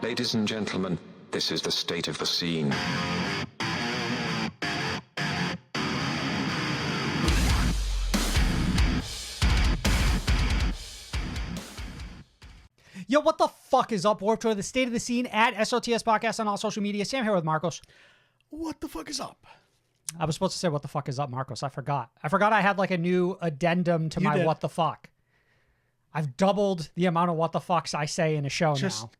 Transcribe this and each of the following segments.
Ladies and gentlemen, this is the state of the scene. Yo, what the fuck is up, Warped Tour? The state of the scene at SOTS Podcast on all social media. Sam here with Marcos. What the fuck is up? I was supposed to say what the fuck is up, Marcos. I forgot. I had like a new addendum to my what the fuck. I've doubled the amount of what the fucks I say in a show now.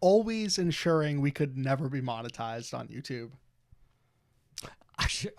Always ensuring we could never be monetized on YouTube.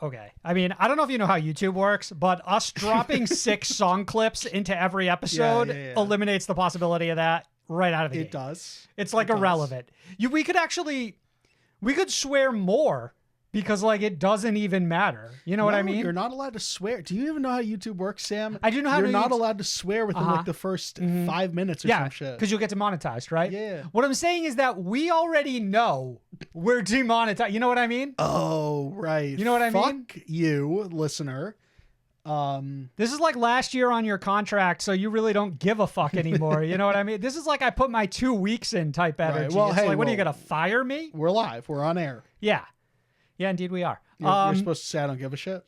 Okay. I mean, I don't know if you know how YouTube works, but us dropping 6 song clips into every episode eliminates the possibility of that right out of the gate. It does. It's like irrelevant. We could swear more because like it doesn't even matter. You know what I mean? You're not allowed to swear. Do you even know how YouTube works, Sam? I do know how You're not allowed to swear within like the first 5 minutes or some shit. Because you'll get demonetized, right? Yeah. What I'm saying is that we already know we're demonetized. You know what I mean? Oh, right. You know what I mean? Fuck you, listener. This is like last year on your contract, so you really don't give a fuck anymore. You know what I mean? This is like I put my 2 weeks in type energy. Right. Well, it's like, what are you going to fire me? We're live. We're on air. Yeah. Yeah, indeed we are. You're supposed to say I don't give a shit?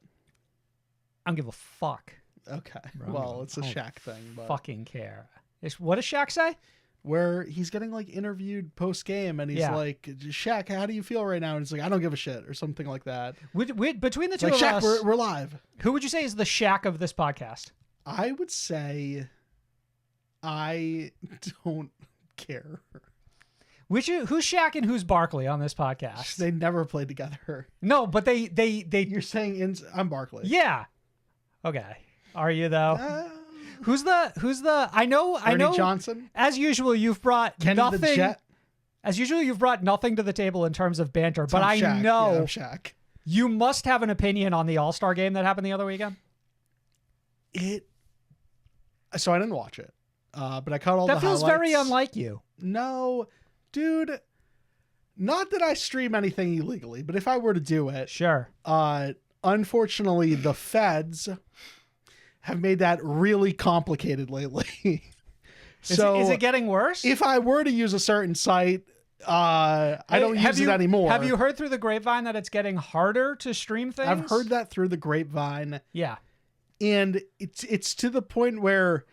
I don't give a fuck. Okay. Well, it's a Shaq thing. But fucking care. What does Shaq say? Where he's getting like interviewed post game and he's like, Shaq, how do you feel right now? And he's like, I don't give a shit or something like that. Between the two like, of Shaq, us, we're live. Who would you say is the Shaq of this podcast? I would say I don't care. Who's Shaq and who's Barkley on this podcast? They never played together. No, but they You're saying I'm Barkley. Yeah. Okay. Are you though? Who's the? I know. Johnson. As usual, you've brought Kenny nothing. The Jet. As usual, you've brought nothing to the table in terms of banter. But I Shaq. know I'm Shaq. You must have an opinion on the All-Star game that happened the other weekend. So I didn't watch it, but I caught all the highlights. That feels very unlike you. No, dude. Not that I stream anything illegally, but if I were to do it, sure. Unfortunately, the feds have made that really complicated lately. Is it getting worse? If I were to use a certain site, I don't use it anymore. Have you heard through the grapevine that it's getting harder to stream things? I've heard that through the grapevine. Yeah. And it's to the point where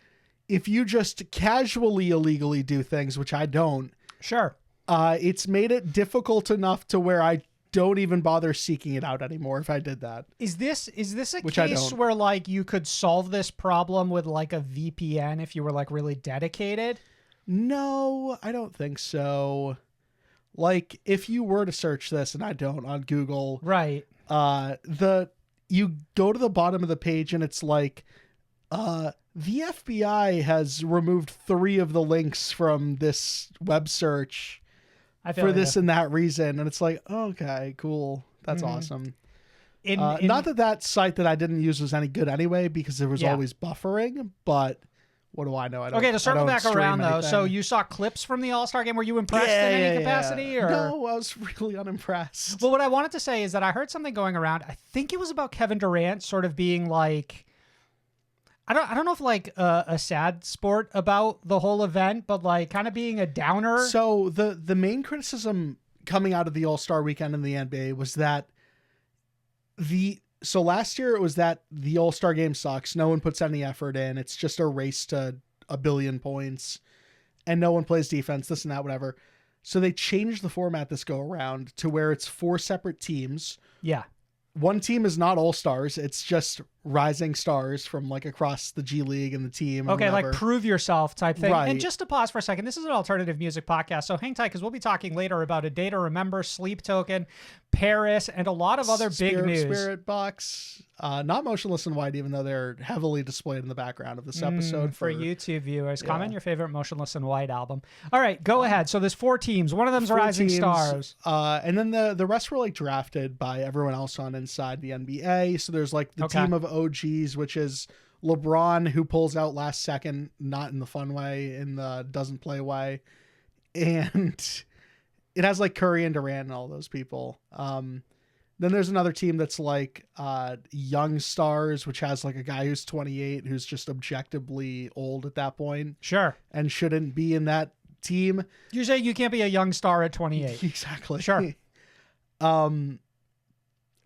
if you just casually illegally do things, which I don't. Sure. It's made it difficult enough to where I don't even bother seeking it out anymore if I did that. Is this a case where like you could solve this problem with like a VPN if you were like really dedicated? No, I don't think so. Like if you were to search this, and I don't, on Google, right? You go to the bottom of the page and it's like, the FBI has removed 3 of the links from this web search for this and that reason. And it's like, okay, cool. That's awesome. Not that site that I didn't use was any good anyway, because there was always buffering, but what do I know? Okay, to circle back around though. So you saw clips from the All-Star game. Were you impressed in any capacity? Or? No, I was really unimpressed. Well, what I wanted to say is that I heard something going around. I think it was about Kevin Durant sort of being like, I don't know if like a sad sport about the whole event, but like kind of being a downer. So the main criticism coming out of the All-Star weekend in the NBA was that so last year it was that the All-Star game sucks. No one puts any effort in. It's just a race to 1 billion points and no one plays defense, this and that, whatever. So they changed the format this go around to where it's 4 separate teams. Yeah. One team is not all-stars. It's just rising stars from like across the G League and the team. Okay, like prove yourself type thing. Right. And just to pause for a second, this is an alternative music podcast, so hang tight because we'll be talking later about A Day to Remember, Sleep Token, Pvris, and a lot of other big news. Spiritbox, not Motionless and White, even though they're heavily displayed in the background of this episode. For YouTube viewers, comment your favorite Motionless and White album. All right, go ahead. So there's 4 teams. One of them's rising stars. And then the rest were like drafted by everyone else on inside the NBA. So there's like the team of OGs, which is LeBron, who pulls out last second, not in the fun way, in the doesn't play way. And it has like Curry and Durant and all those people. Then there's another team that's like young stars, which has like a guy who's 28, who's just objectively old at that point. Sure. And shouldn't be in that team. You say you can't be a young star at 28. Exactly. Sure.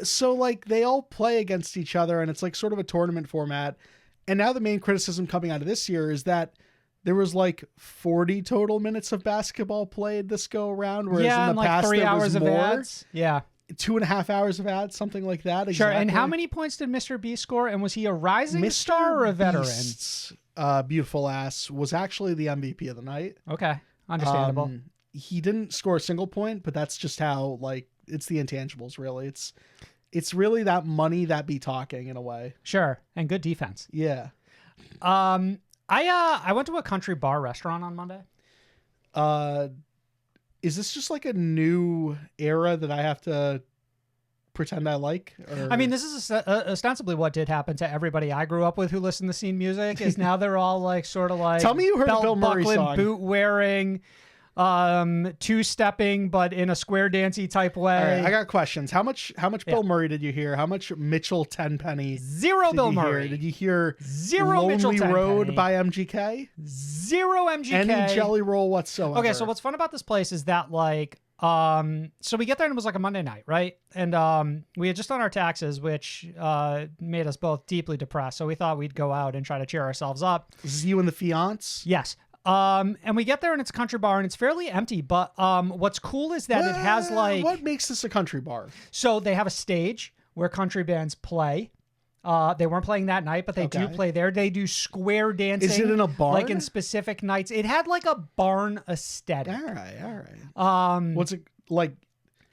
So like they all play against each other, and it's like sort of a tournament format. And now the main criticism coming out of this year is that there was like 40 total minutes of basketball played this go around, whereas in the like past 3 there hours was of more. ads. Yeah. 2.5 hours of ads, something like that. Sure. Exactly. And how many points did Mr. Beast score? And was he a rising star or a veteran? Beast's, beautiful ass was actually the MVP of the night. Okay. Understandable. He didn't score a single point, but that's just how, like, it's the intangibles, really. It's really that money that be talking in a way. Sure. And good defense. Yeah. I went to a country bar restaurant on Monday. Is this just like a new era that I have to pretend I like? Or... I mean, this is ostensibly what did happen to everybody I grew up with who listened to scene music. Is now they're all like sort of like tell me you heard a Bill Murray song. Boot wearing, two-stepping, but in a square dancey type way. All right, I got questions. How much Bill Murray did you hear? How much Mitchell Tenpenny? Zero Bill Murray. Did you hear Zero Lonely Mitchell Tenpenny. Road by MGK? Zero MGK. Any Jelly Roll whatsoever. Okay, so what's fun about this place is that like so we get there and it was like a Monday night, right? And we had just done our taxes, which made us both deeply depressed. So we thought we'd go out and try to cheer ourselves up. This is you and the fiance? Yes. And we get there and it's a country bar and it's fairly empty, but what's cool is that it has like... What makes this a country bar? So they have a stage where country bands play. They weren't playing that night, but they do play there. They do square dancing. Is it in a barn? Like in specific nights. It had like a barn aesthetic. All right. What's it like?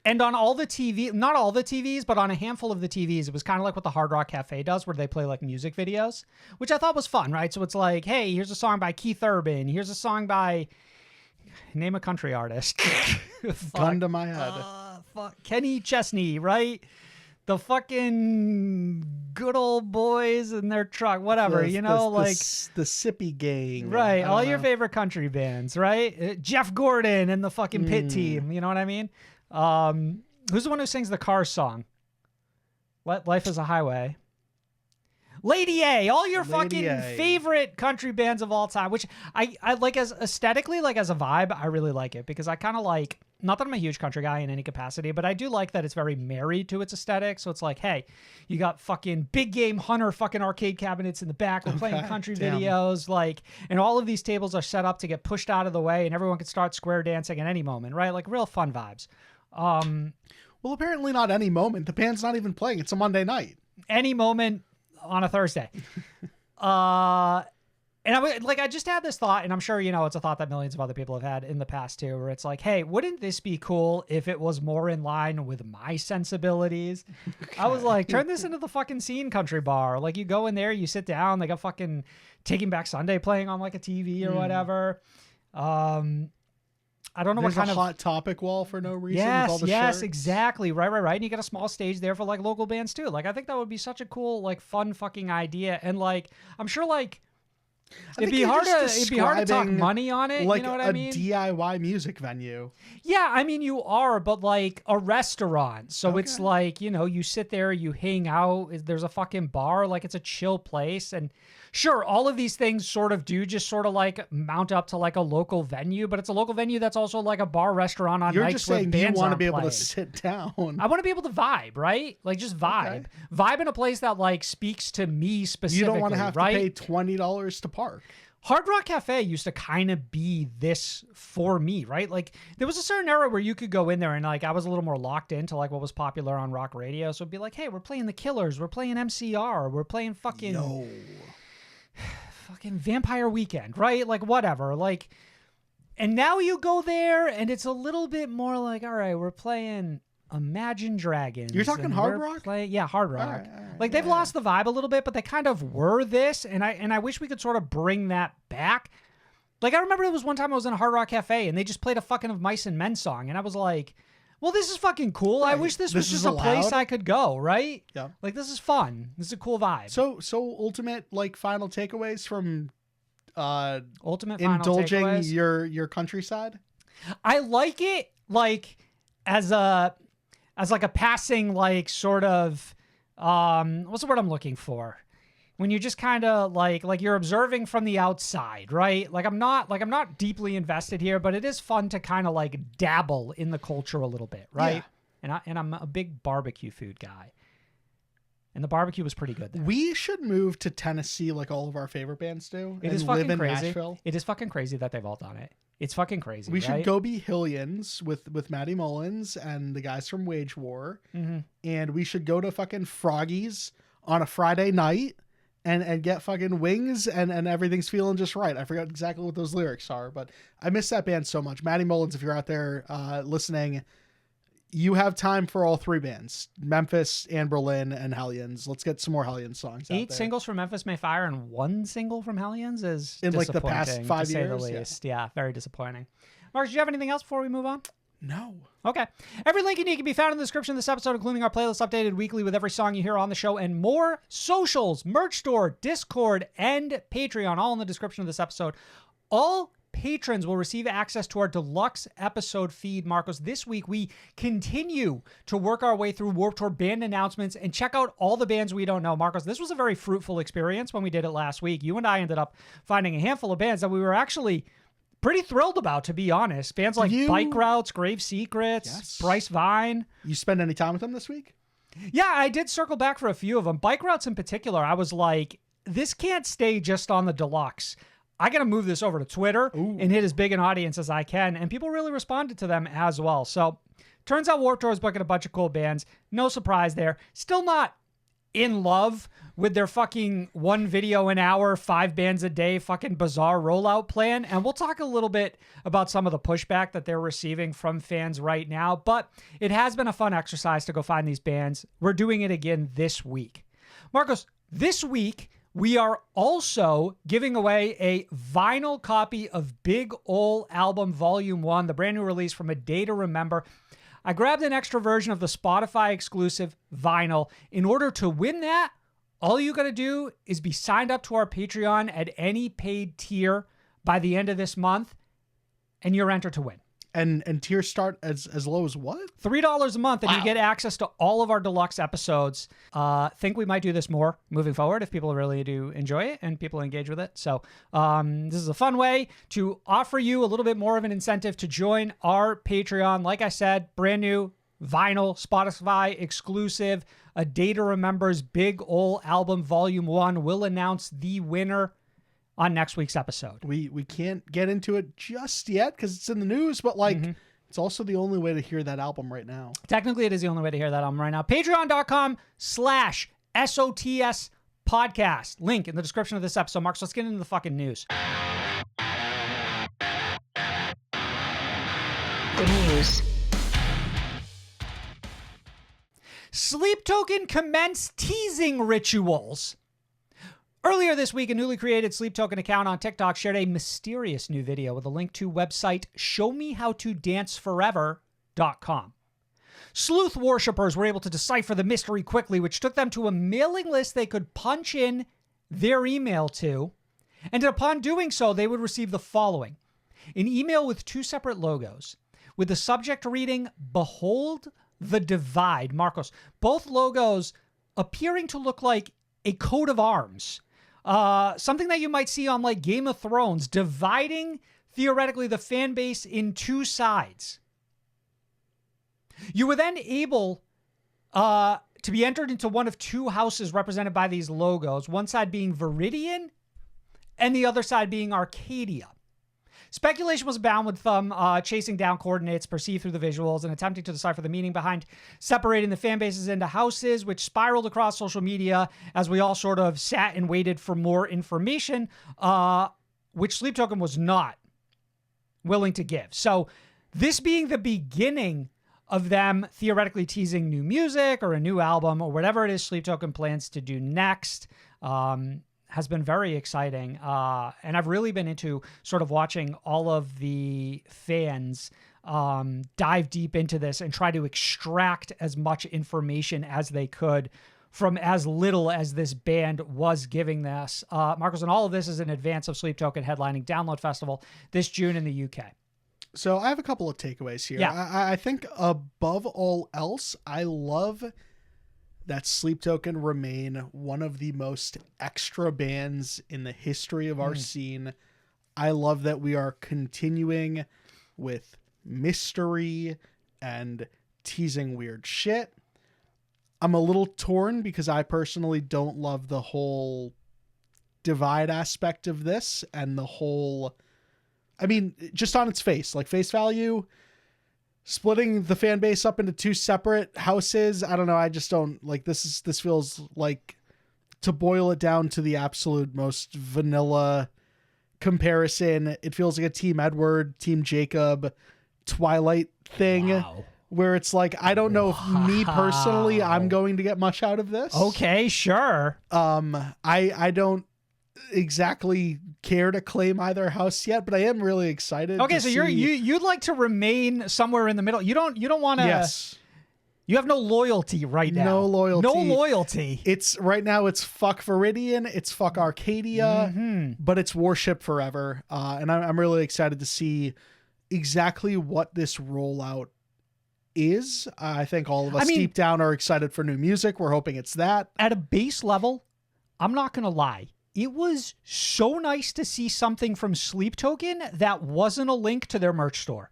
And on all the TV, not all the TVs, but on a handful of the TVs, it was kind of like what the Hard Rock Cafe does, where they play like music videos, which I thought was fun, right? So it's like, hey, here's a song by Keith Urban. Here's a song by, name a country artist. Gun to my head. Kenny Chesney, right? The fucking good old boys in their truck, whatever, the Sippy Gang. Right. All your favorite country bands, right? Jeff Gordon and the fucking pit team. You know what I mean? Who's the one who sings the Cars song? Life is a Highway. Lady A, all your favorite country bands of all time, which I like as aesthetically, like as a vibe, I really like it because I kind of like, not that I'm a huge country guy in any capacity, but I do like that it's very married to its aesthetic. So it's like, hey, you got fucking Big Game Hunter fucking arcade cabinets in the back. We're playing country videos, like, and all of these tables are set up to get pushed out of the way and everyone can start square dancing at any moment, right? Like real fun vibes. Well, apparently not any moment. The band's not even playing. It's a Monday night. Any moment on a Thursday. And I just had this thought, and I'm sure, it's a thought that millions of other people have had in the past too, where it's like, hey, wouldn't this be cool if it was more in line with my sensibilities? Okay. I was like, turn this into the fucking scene country bar. Like you go in there, you sit down, they got fucking Taking Back Sunday playing on like a TV or whatever. I don't know There's what kind a of hot topic wall for no reason. Yes, with all the yes, shirts. exactly. Right. And you get a small stage there for like local bands too. Like I think that would be such a cool, like fun fucking idea. And like I'm sure like it'd be hard to talk money on it. Like you know what I mean? A DIY music venue. Yeah, I mean you are, but like a restaurant. So it's like, you sit there, you hang out, there's a fucking bar, like it's a chill place. And sure, all of these things sort of do just sort of like mount up to like a local venue, but it's a local venue that's also like a bar restaurant on nights where bands you want to be able playing. to sit down. I want to be able to vibe, right? Like just vibe. Vibe in a place that like speaks to me specifically. You don't want to have right? to pay $20 to park. Hard Rock Cafe used to kind of be this for me, right? Like there was a certain era where you could go in there and like I was a little more locked into like what was popular on rock radio. So it'd be like, hey, we're playing The Killers, we're playing MCR, we're playing fucking Vampire Weekend, right? Like whatever. Like, and now you go there and it's a little bit more like, all right, we're playing Imagine Dragons. You're talking Hard Rock? Hard Rock. All right, like they've lost the vibe a little bit, but they kind of were this, and I wish we could sort of bring that back. Like I remember there was one time I was in a Hard Rock Cafe and they just played a fucking Of Mice and Men song, and I was like, well, this is fucking cool. Right. I wish this was just a place I could go, right? Yeah. Like this is fun. This is a cool vibe. So ultimate like final takeaways from ultimate indulging final takeaways? your countryside? I like it like as like a passing like sort of what's the word I'm looking for? when you just kind of like you're observing from the outside, right? Like I'm not deeply invested here, but it is fun to kind of like dabble in the culture a little bit, right? Yeah. And I'm a big barbecue food guy. And the barbecue was pretty good there. We should move to Tennessee like all of our favorite bands do. It is fucking crazy. It is fucking crazy that they've all done it. It's fucking crazy. We should go be Hillians with Matty Mullins and the guys from Wage War. Mm-hmm. And we should go to fucking Froggy's on a Friday night and get fucking wings and everything's feeling just right. I forgot exactly what those lyrics are, but I miss that band so much. Matty Mullins, if you're out there listening, you have time for all three bands, Memphis and Berlin and Hellions. Let's get some more Hellions songs. 8 singles from Memphis May Fire and 1 single from Hellions is in like the past disappointing, 5 to say years. the least. Yeah, very disappointing. Marcus, do you have anything else before we move on? No. Okay. Every link you need can be found in the description of this episode, including our playlist updated weekly with every song you hear on the show and more. Socials, merch store, Discord, and Patreon, all in the description of this episode. All patrons will receive access to our deluxe episode feed. Marcos, this week we continue to work our way through Warped Tour band announcements and check out all the bands we don't know. Marcos, this was a very fruitful experience when we did it last week. You and I ended up finding a handful of bands that we were actually pretty thrilled about, to be honest. Bands like Bike Routes, Grave Secrets, Bryce Vine. You spend any time with them this week? Yeah, I did circle back for a few of them. Bike Routes in particular, I was like, this can't stay just on the deluxe. I got to move this over to Twitter and hit as big an audience as I can. And people really responded to them as well. So turns out Warped Tour is booking a bunch of cool bands. No surprise there. Still not in love with their fucking 1 video an hour, 5 bands a day, fucking bizarre rollout plan. And we'll talk a little bit about some of the pushback that they're receiving from fans right now. But it has been a fun exercise to go find these bands. We're doing it again this week. Marcos, this week, we are also giving away a vinyl copy of Big Ol' Album Volume 1, the brand new release from A Day to Remember. I grabbed an extra version of the Spotify exclusive vinyl. In order to win that, all you got to do is be signed up to our Patreon at any paid tier by the end of this month, and you're entered to win. And tiers start as low as what? $3 a month, and you get access to all of our deluxe episodes. Think we might do this more moving forward if people really do enjoy it and people engage with it. So this is a fun way to offer you a little bit more of an incentive to join our Patreon. Like I said, brand new vinyl, Spotify exclusive, A Day to Remember's Big Ol' Album Volume 1. We'll announce the winner on next week's episode. We can't get into it just yet because it's in the news, but like it's also the only way to hear that album right now. Technically, it is the only way to hear that album right now. Patreon.com/SOTS podcast. Link in the description of this episode. Mark, so let's get into the fucking news. The news. Sleep Token commenced teasing rituals. Earlier this week, a newly created Sleep Token account on TikTok shared a mysterious new video with a link to website showmehowtodanceforever.com. Sleuth worshippers were able to decipher the mystery quickly, which took them to a mailing list they could punch in their email to. And upon doing so, they would receive the following: an email with 2 separate logos, with the subject reading, "Behold the Divide." Marcos, both logos appearing to look like a coat of arms. Something that you might see on like Game of Thrones, dividing theoretically the fan base in 2 sides. You were then able to be entered into one of 2 houses represented by these logos, one side being Viridian and the other side being Arcadia. Speculation was abound with them chasing down coordinates perceived through the visuals and attempting to decipher the meaning behind separating the fan bases into houses, which spiraled across social media as we all sort of sat and waited for more information, which Sleep Token was not willing to give. So this being the beginning of them theoretically teasing new music or a new album or whatever it is Sleep Token plans to do next, has been very exciting. And I've really been into sort of watching all of the fans dive deep into this and try to extract as much information as they could from as little as this band was giving this. Marcos, and all of this is in advance of Sleep Token headlining Download Festival this June in the UK. So I have a couple of takeaways here. Yeah. I think above all else, I love that Sleep Token remain one of the most extra bands in the history of our scene. I love that we are continuing with mystery and teasing weird shit. I'm a little torn because I personally don't love the whole divide aspect of this and the whole, I mean, just on its face, like face value, splitting the fan base up into two separate houses. I don't know. I just don't like this. This feels like, to boil it down to the absolute most vanilla comparison, it feels like a Team Edward, Team Jacob, Twilight thing. Wow. Where it's like, I don't know if me personally, I'm going to get much out of this. Okay, sure. I don't exactly care to claim either house yet, but I am really excited. Okay, so you'd like to remain somewhere in the middle. You don't want to. Yes. You have no loyalty right now. No loyalty. No loyalty. It's right now. It's fuck Viridian. It's fuck Arcadia. But it's worship forever. And I'm really excited to see exactly what this rollout is. I think all of us deep down are excited for new music. We're hoping it's that. At a base level, I'm not going to lie. It was so nice to see something from Sleep Token that wasn't a link to their merch store.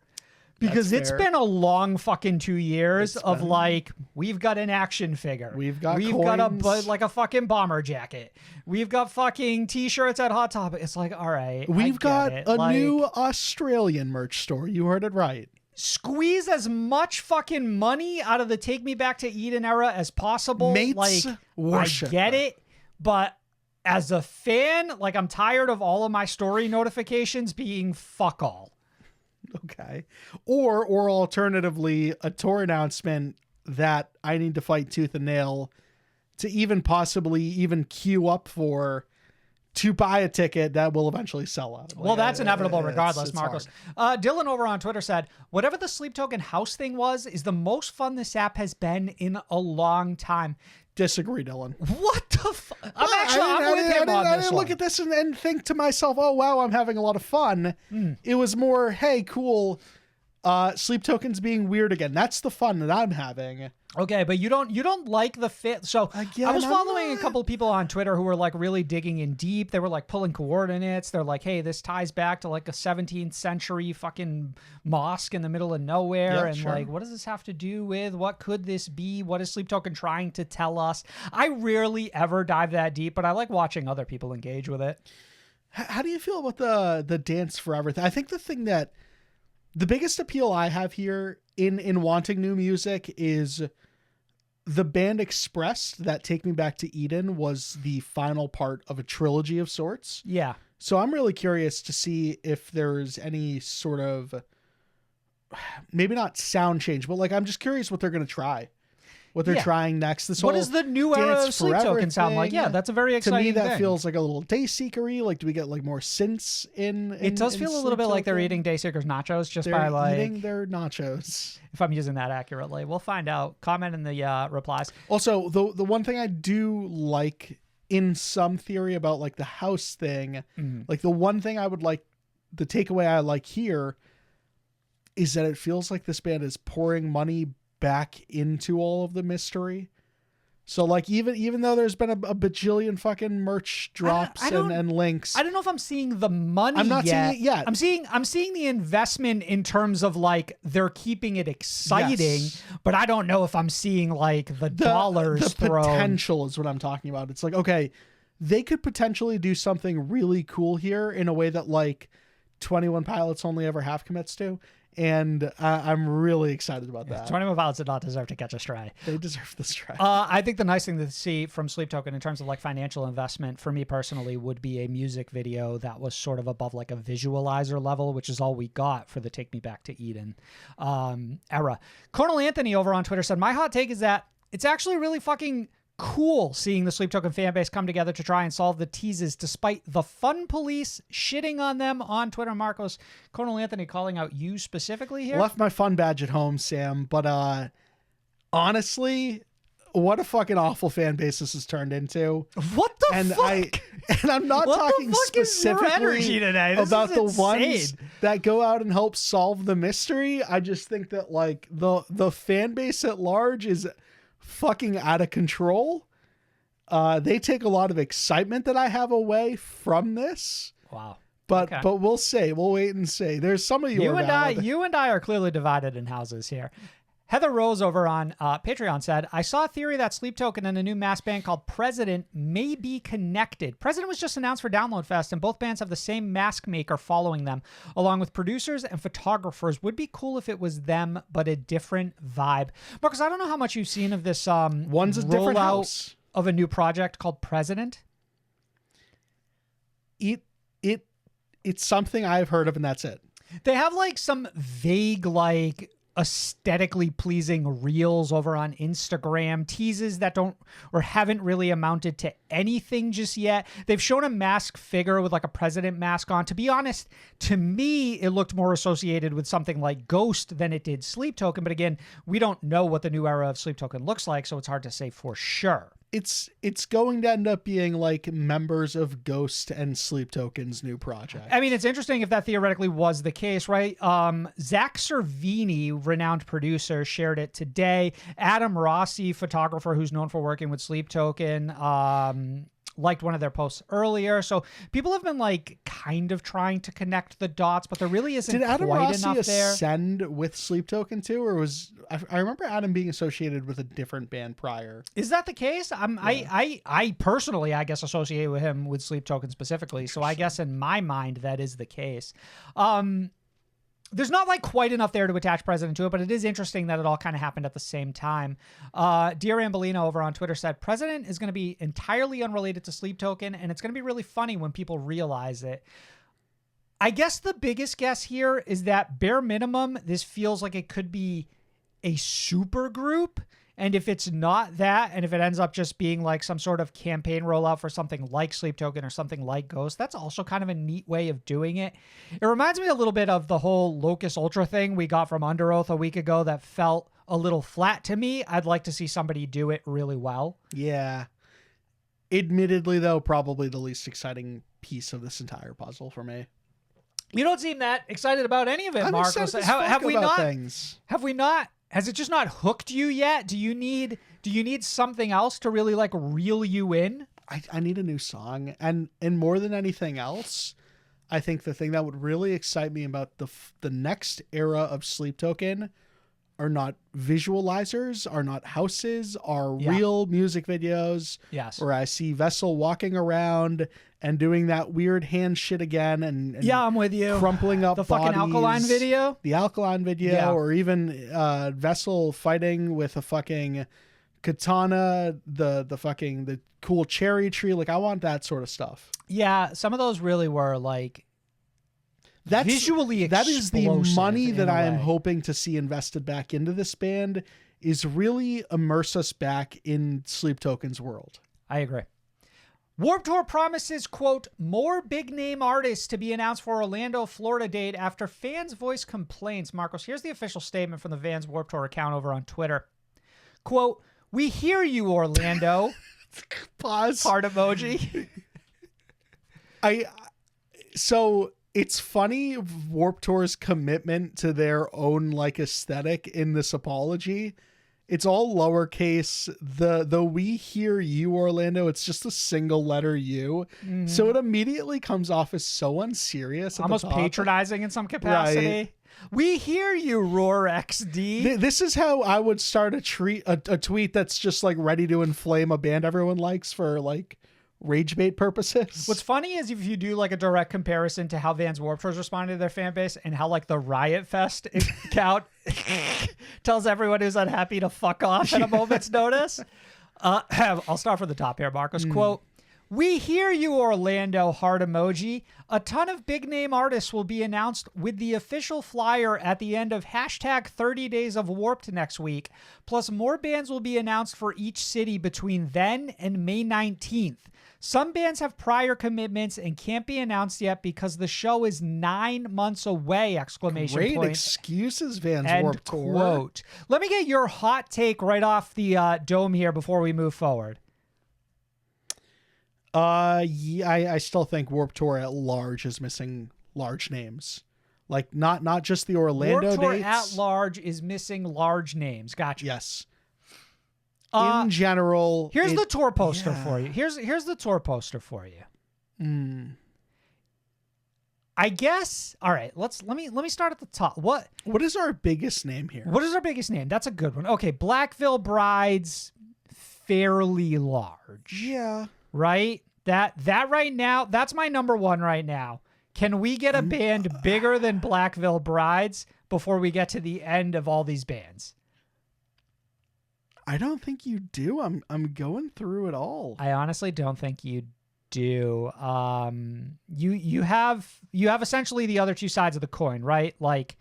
Because it's been a long fucking 2 years of like, we've got an action figure. We've got a fucking bomber jacket. We've got fucking t-shirts at Hot Topic. It's like, all right. We've got a new Australian merch store. You heard it right. Squeeze as much fucking money out of the Take Me Back to Eden era as possible. Mates, like, worship. I get it, but as a fan, like, I'm tired of all of my story notifications being fuck all. Okay. Or alternatively, a tour announcement that I need to fight tooth and nail to even possibly even queue up for, to buy a ticket that will eventually sell out. Well, that's inevitable regardless, it's Marcos. Dylan over on Twitter said, whatever the Sleep Token house thing was is the most fun this app has been in a long time. Disagree, Dylan. What the fuck? I'm with him on this I didn't one. look at this and think to myself, oh, wow, I'm having a lot of fun. It was more, hey, cool. Sleep Token's being weird again. That's the fun that I'm having. Okay, but you don't like the fit. So Again, I was following a couple of people on Twitter who were like really digging in deep. They were like pulling coordinates. They're like, hey, this ties back to like a 17th century fucking mosque in the middle of nowhere. Like, what does this have to do with? What could this be? What is Sleep Token trying to tell us? I rarely ever dive that deep, but I like watching other people engage with it. How do you feel about the Dance Forever thing? I think the biggest appeal I have here in wanting new music is the band expressed that Take Me Back to Eden was the final part of a trilogy of sorts. Yeah. So I'm really curious to see if there's any sort of, maybe not sound change, but like, I'm just curious what they're going to try. What they're trying next. This what whole does the new era of Sleep Token sound like? Yeah, that's a very exciting thing. To me, that feels like a little Dayseeker-y. Like, do we get like more synths in it does feel a little bit like they're eating Dayseeker's nachos they're eating their nachos. If I'm using that accurately. We'll find out. Comment in the replies. Also, the one thing I do like in some theory about like the house thing, like the one thing I would like, the takeaway I like here is that it feels like this band is pouring money back into all of the mystery. So like even though there's been a bajillion fucking merch drops and links, I don't know if I'm seeing the money. I'm not seeing it yet. I'm seeing the investment in terms of like they're keeping it exciting, but I don't know if I'm seeing like the dollars the thrown. Potential is what I'm talking about. It's like, okay, they could potentially do something really cool here in a way that like 21 Pilots only ever half commits to. And I'm really excited about that. 21 Pilots did not deserve to catch a stray. They deserve the stray. I think the nice thing to see from Sleep Token in terms of like financial investment for me personally would be a music video that was sort of above like a visualizer level, which is all we got for the Take Me Back to Eden era. Colonel Anthony over on Twitter said, my hot take is that it's actually really fucking cool seeing the Sleep Token fan base come together to try and solve the teases despite the fun police shitting on them on Twitter. Marcos, Colonel Anthony calling out you specifically here. Left my fun badge at home, Sam, but honestly, what a fucking awful fan base this has turned into. What the fuck? And I'm not talking specifically about the ones that go out and help solve the mystery. I just think that like the fan base at large is fucking out of control. They take a lot of excitement that I have away from this. Wow. But Okay. but we'll see. We'll wait and see. There's some of you and I are clearly divided in houses here. Heather Rose over on Patreon said, I saw a theory that Sleep Token and a new mass band called President may be connected. President was just announced for Download Fest, and both bands have the same mask maker following them, along with producers and photographers. Would be cool if it was them, but a different vibe. Marcus, I don't know how much you've seen of this one's a different house of a new project called President. It's something I've heard of, and that's it. They have like some vague, like aesthetically pleasing reels over on Instagram, teases that don't or haven't really amounted to anything just yet. They've shown a mask figure with like a president mask on. To be honest, to me, it looked more associated with something like Ghost than it did Sleep Token. But again, we don't know what the new era of Sleep Token looks like, so it's hard to say for sure. It's going to end up being like members of Ghost and Sleep Token's new project. I mean, it's interesting if that theoretically was the case, right? Zach Cervini, renowned producer, shared it today. Adam Rossi, photographer who's known for working with Sleep Token, liked one of their posts earlier. So people have been like kind of trying to connect the dots, but there really isn't Did Adam quite Rossi enough there. ascend with Sleep Token too, or was I remember Adam being associated with a different band prior? Is that the case? I personally, I guess, associate with him with Sleep Token specifically. So I guess in my mind that is the case. There's not like quite enough there to attach President to it, but it is interesting that it all kind of happened at the same time. Dear Ambolino over on Twitter said, President is going to be entirely unrelated to Sleep Token, and it's going to be really funny when people realize it. I guess the biggest guess here is that bare minimum, this feels like it could be a super group. And if it's not that, and if it ends up just being like some sort of campaign rollout for something like Sleep Token or something like Ghost, that's also kind of a neat way of doing it. It reminds me a little bit of the whole Locus Ultra thing we got from Under Oath a week ago that felt a little flat to me. I'd like to see somebody do it really well. Yeah. Admittedly, though, probably the least exciting piece of this entire puzzle for me. You don't seem that excited about any of it, I'm Marcos. excited as Have fuck we about not? things. Have we not? Has it just not hooked you yet? Do you need something else to really like reel you in? I need a new song, and more than anything else, I think the thing that would really excite me about the next era of Sleep Token are not visualizers, are not houses, are real music videos. Yes. Where I see Vessel walking around and doing that weird hand shit again, and yeah, I'm with you. Crumpling up the fucking bodies. Alkaline video. The Alkaline video, Yeah. or even Vessel fighting with a fucking katana, the cool cherry tree. Like, I want that sort of stuff. Yeah, some of those really were like visually that is the explosive money in that a I am way. hoping to see invested back into this band, is really immerse us back in Sleep Token's world. I agree. Warped Tour promises, quote, more big-name artists to be announced for Orlando, Florida date after fans voice complaints. Marcos, here's the official statement from the Vans Warped Tour account over on Twitter. Quote, we hear you, Orlando. Pause. Heart emoji. So it's funny, Warped Tour's commitment to their own like aesthetic in this apology. It's all lowercase. The we hear you, Orlando, it's just a single letter U. Mm-hmm. So it immediately comes off as so unserious. Almost patronizing in some capacity. Right. We hear you, Roar XD. This is how I would start a tweet that's just like ready to inflame a band everyone likes for like rage bait purposes. What's funny is if you do like a direct comparison to how Vans Warped Tour's responded to their fan base and how like the Riot Fest account tells everyone who's unhappy to fuck off at a moment's notice. I'll start from the top here, Marcus. Quote, we hear you, Orlando, heart emoji. A ton of big name artists will be announced with the official flyer at the end of hashtag 30 Days of Warped next week. Plus more bands will be announced for each city between then and May 19th. Some bands have prior commitments and can't be announced yet because the show is 9 months away, exclamation Great point. excuses, Vans End Warped Tour. quote. Let me get your hot take right off the dome here before we move forward. Yeah, I still think Warped Tour at large is missing large names. Like not just the Orlando Warped Tour dates. at large is missing large names. Gotcha. Yes. in general, here's the tour poster for you. Here's the tour poster for you. I guess. All right, let me start at the top. What is our biggest name here? What is our biggest name? That's a good one. Okay, Blackville Brides, fairly large. Yeah. Right? That right now, that's my number one right now. Can we get a band bigger than Blackville Brides before we get to the end of all these bands? I don't think you do. I'm going through it all. I honestly don't think you do. You have essentially the other two sides of the coin, right? Like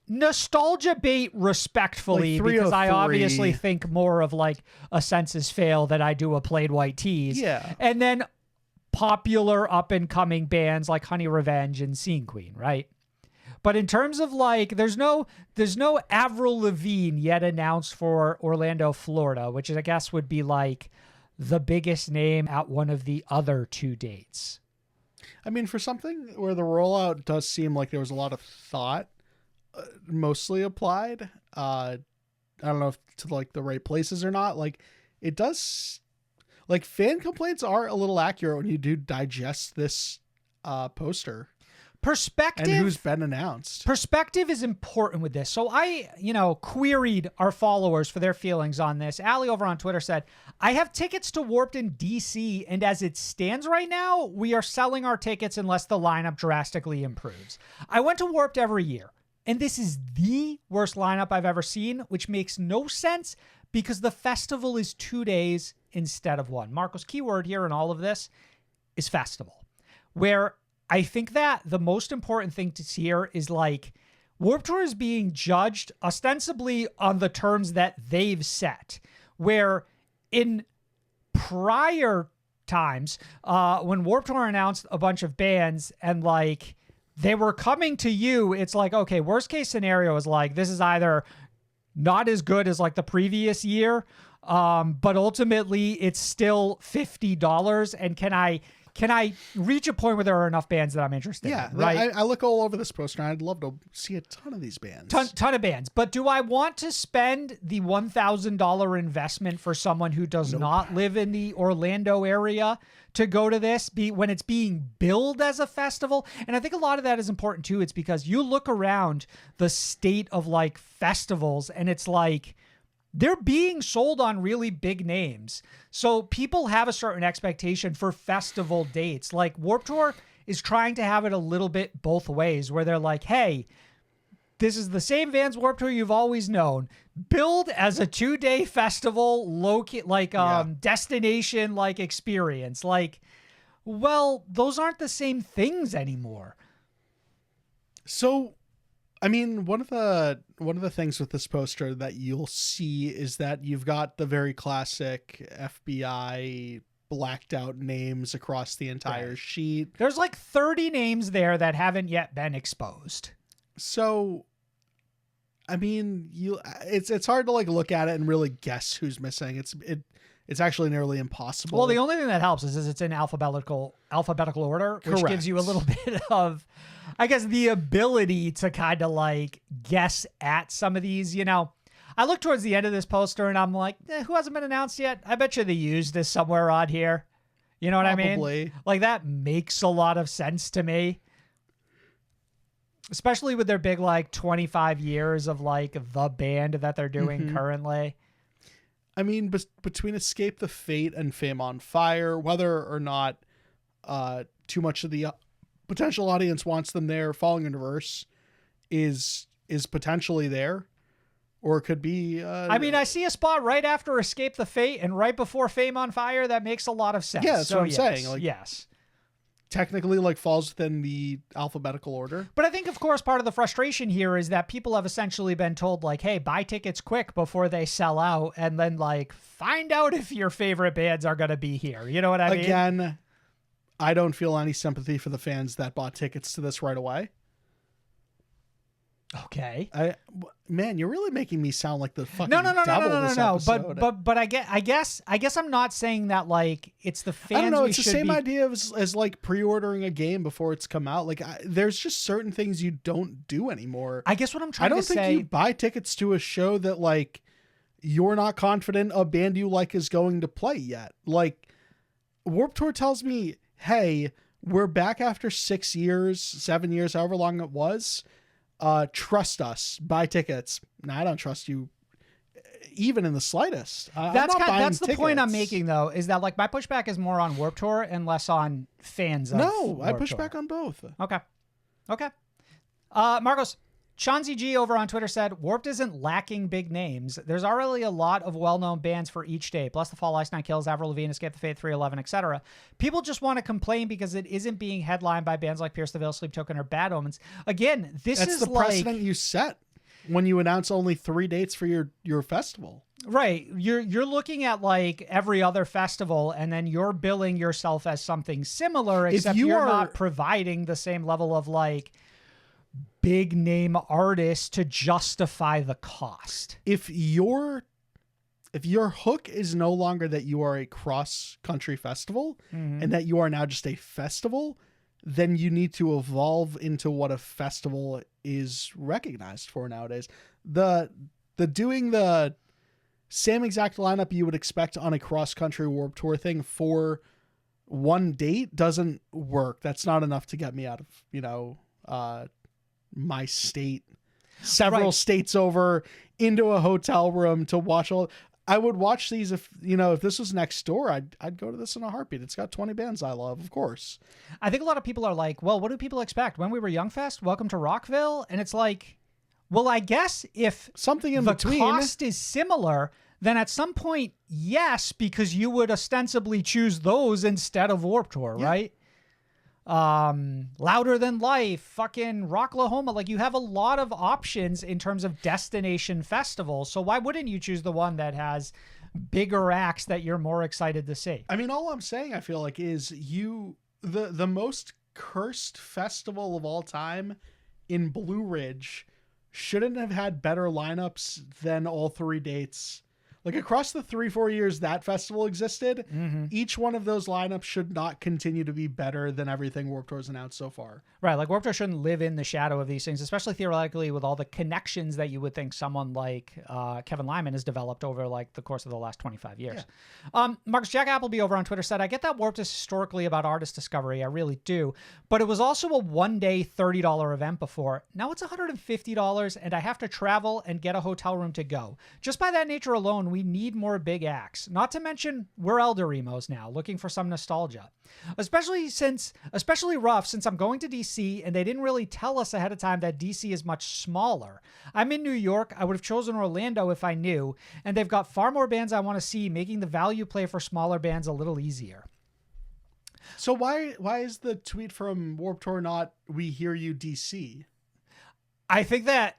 nostalgia bait respectfully, like because I obviously think more of like a Census Fail than I do a Plaid White Tease. Yeah. And then popular up and coming bands like Honey Revenge and Scene Queen, right? But in terms of like, there's no Avril Lavigne yet announced for Orlando, Florida, which I guess would be like the biggest name at one of the other two dates. I mean, for something where the rollout does seem like there was a lot of thought mostly applied. I don't know if to like the right places or not. Like it does, like fan complaints are a little accurate when you do digest this poster. Perspective and who's been announced. Perspective is important with this. So I, queried our followers for their feelings on this. Allie over on Twitter said, I have tickets to Warped in DC, and as it stands right now, we are selling our tickets unless the lineup drastically improves. I went to Warped every year, and this is the worst lineup I've ever seen, which makes no sense because the festival is 2 days instead of one. Marco's keyword here in all of this is festival, where I think that the most important thing to see here is like Warped Tour is being judged ostensibly on the terms that they've set, where in prior times, when Warped Tour announced a bunch of bands and like they were coming to you, it's like, okay, worst case scenario is like, this is either not as good as like the previous year, but ultimately it's still $50. And can I reach a point where there are enough bands that I'm interested in? Right? I look all over this poster and I'd love to see a ton of these bands. Ton of bands. But do I want to spend the $1,000 investment for someone who does not live in the Orlando area to go to this when it's being billed as a festival? And I think a lot of that is important too. It's because you look around the state of like festivals and it's like, they're being sold on really big names. So people have a certain expectation for festival dates. Like Warped Tour is trying to have it a little bit both ways, where they're like, hey, this is the same Vans Warped Tour you've always known, billed as a 2-day festival, destination, like experience. Like, well, those aren't the same things anymore. So, I mean, one of the things with this poster that you'll see is that you've got the very classic FBI blacked out names across the entire sheet. There's like 30 names there that haven't yet been exposed. So, I mean, it's hard to like look at it and really guess who's missing. It's actually nearly impossible. Well, the only thing that helps is it's in alphabetical order, which Correct. gives you a little bit of, I guess, the ability to kind of like guess at some of these, I look towards the end of this poster and I'm like, who hasn't been announced yet? I bet you the Used is somewhere on here. You know what Probably. I mean? Like that makes a lot of sense to me. Especially with their big, like 25 years of like the band that they're doing currently. I mean, between Escape the Fate and Fame on Fire, whether or not too much of the potential audience wants them there, Falling in Reverse is potentially there, or it could be. I mean, I see a spot right after Escape the Fate and right before Fame on Fire. That makes a lot of sense. Yeah, that's what I'm saying. Like, yes. Technically like falls within the alphabetical order. But I think, of course, part of the frustration here is that people have essentially been told like, hey, buy tickets quick before they sell out. And then like find out if your favorite bands are going to be here. You know what I mean? Again, I don't feel any sympathy for the fans that bought tickets to this right away. Okay. Man, you're really making me sound like the fucking no. episode. But I guess I'm not saying that like it's the fans. I don't know. It's the same idea as like pre-ordering a game before it's come out. Like there's just certain things you don't do anymore. I guess what I'm trying to say. I don't think you buy tickets to a show that like you're not confident a band you like is going to play yet. Like, Warped Tour tells me, hey, we're back after 6 years, 7 years, however long it was. Trust us. Buy tickets. No, I don't trust you even in the slightest. That's the point I'm making, though, is that like my pushback is more on Warped Tour and less on fans of I push Tour. back on both. Okay. Marcos, Shanzi G over on Twitter said, Warped isn't lacking big names. There's already a lot of well-known bands for each day. Bless the Fall, Ice Nine Kills, Avril Lavigne, Escape the Fate, 311, etc. People just want to complain because it isn't being headlined by bands like Pierce the Veil, Sleep Token, or Bad Omens. Again, that's the precedent you set when you announce only 3 dates for your festival. Right. You're looking at like every other festival and then you're billing yourself as something similar, except you're not providing the same level of like big name artists to justify the cost. If your hook is no longer that you are a cross country festival and that you are now just a festival, then you need to evolve into what a festival is recognized for nowadays. The doing the same exact lineup you would expect on a cross country Warped Tour thing for one date doesn't work. That's not enough to get me out of, my state, several states over, into a hotel room to watch all. I would watch these if this was next door, I'd go to this in a heartbeat. It's got 20 bands I love, of course. I think a lot of people are like, well, what do people expect? When we were Young Fest, welcome to Rockville. And it's like, well, I guess if something in between, the cost is similar, then at some point, yes, because you would ostensibly choose those instead of Warped Tour, right? Louder Than Life, fucking Rocklahoma. Like, you have a lot of options in terms of destination festivals. So why wouldn't you choose the one that has bigger acts that you're more excited to see? I mean, all I'm saying, I feel like, is the most cursed festival of all time in Blue Ridge shouldn't have had better lineups than all 3 dates. Like, across the 3-4 years that festival existed, each one of those lineups should not continue to be better than everything Warped Tour's announced so far. Right. Like, Warped Tour shouldn't live in the shadow of these things, especially theoretically with all the connections that you would think someone like Kevin Lyman has developed over like the course of the last 25 years. Yeah. Marcus Jack Appleby over on Twitter said, I get that Warped is historically about artist discovery. I really do. But it was also a one-day $30 event before. Now it's $150 and I have to travel and get a hotel room to go. Just by that nature alone, we need more big acts. Not to mention, we're elder emos now, looking for some nostalgia. Especially rough since I'm going to DC and they didn't really tell us ahead of time that DC is much smaller. I'm in New York. I would have chosen Orlando if I knew, and they've got far more bands I want to see, making the value play for smaller bands a little easier. So why is the tweet from Warped Tour not "We hear you, DC"? I think that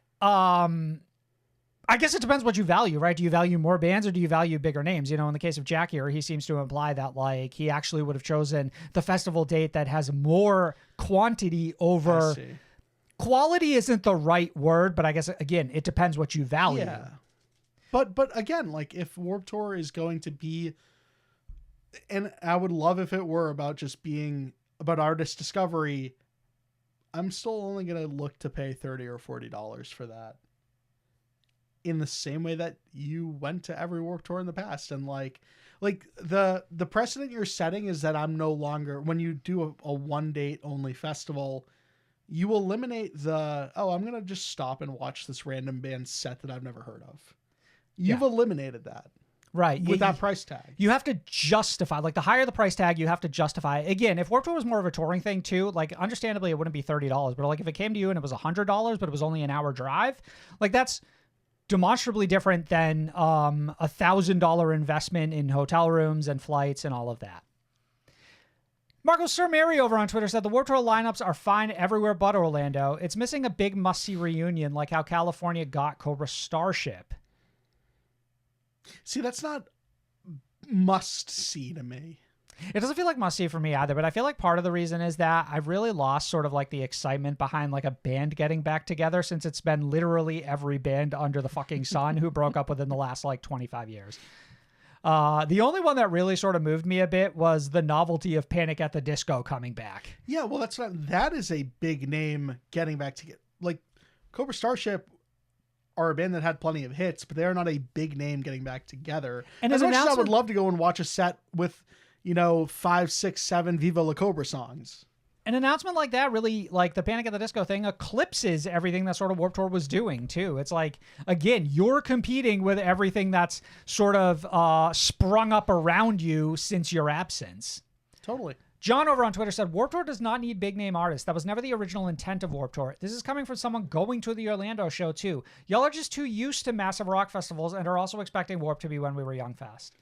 I guess it depends what you value, right? Do you value more bands or do you value bigger names? In the case of Jack here, he seems to imply that like he actually would have chosen the festival date that has more quantity over quality. Isn't the right word, but I guess again, it depends what you value. Yeah. But again, like if Warped Tour is going to be, and I would love if it were about just being about artist discovery, I'm still only going to look to pay $30 or $40 for that. In the same way that you went to every Warped Tour in the past. And like the precedent you're setting is that I'm no longer, when you do a one date only festival, you eliminate I'm going to just stop and watch this random band set that I've never heard of. You've eliminated that. Right. With that price tag. You have to justify, like the higher the price tag, you have to justify. Again, if Warped Tour was more of a touring thing too, like understandably it wouldn't be $30, but like if it came to you and it was $100, but it was only an hour drive, like that's demonstrably different than $1,000 investment in hotel rooms and flights and all of that. Marco Sir Mary over on Twitter said the Warped Tour lineups are fine everywhere but Orlando. It's missing a big must-see reunion like how California got Cobra Starship. See, that's not must-see to me. It doesn't feel like must-see for me either, but I feel like part of the reason is that I've really lost sort of like the excitement behind like a band getting back together since it's been literally every band under the fucking sun who broke up within the last like 25 years. The only one that really sort of moved me a bit was the novelty of Panic at the Disco coming back. Yeah, well, that is a big name getting back together. Like Cobra Starship, are a band that had plenty of hits, but they are not a big name getting back together. And as an much as I would announcement- love to go and watch a set with, 5, 6, 7 Viva La Cobra songs. An announcement like that really, like the Panic at the Disco thing, eclipses everything that sort of Warped Tour was doing, too. It's like, again, you're competing with everything that's sort of sprung up around you since your absence. Totally. John over on Twitter said, Warped Tour does not need big-name artists. That was never the original intent of Warped Tour. This is coming from someone going to the Orlando show, too. Y'all are just too used to massive rock festivals and are also expecting Warped to be When We Were Young Fest.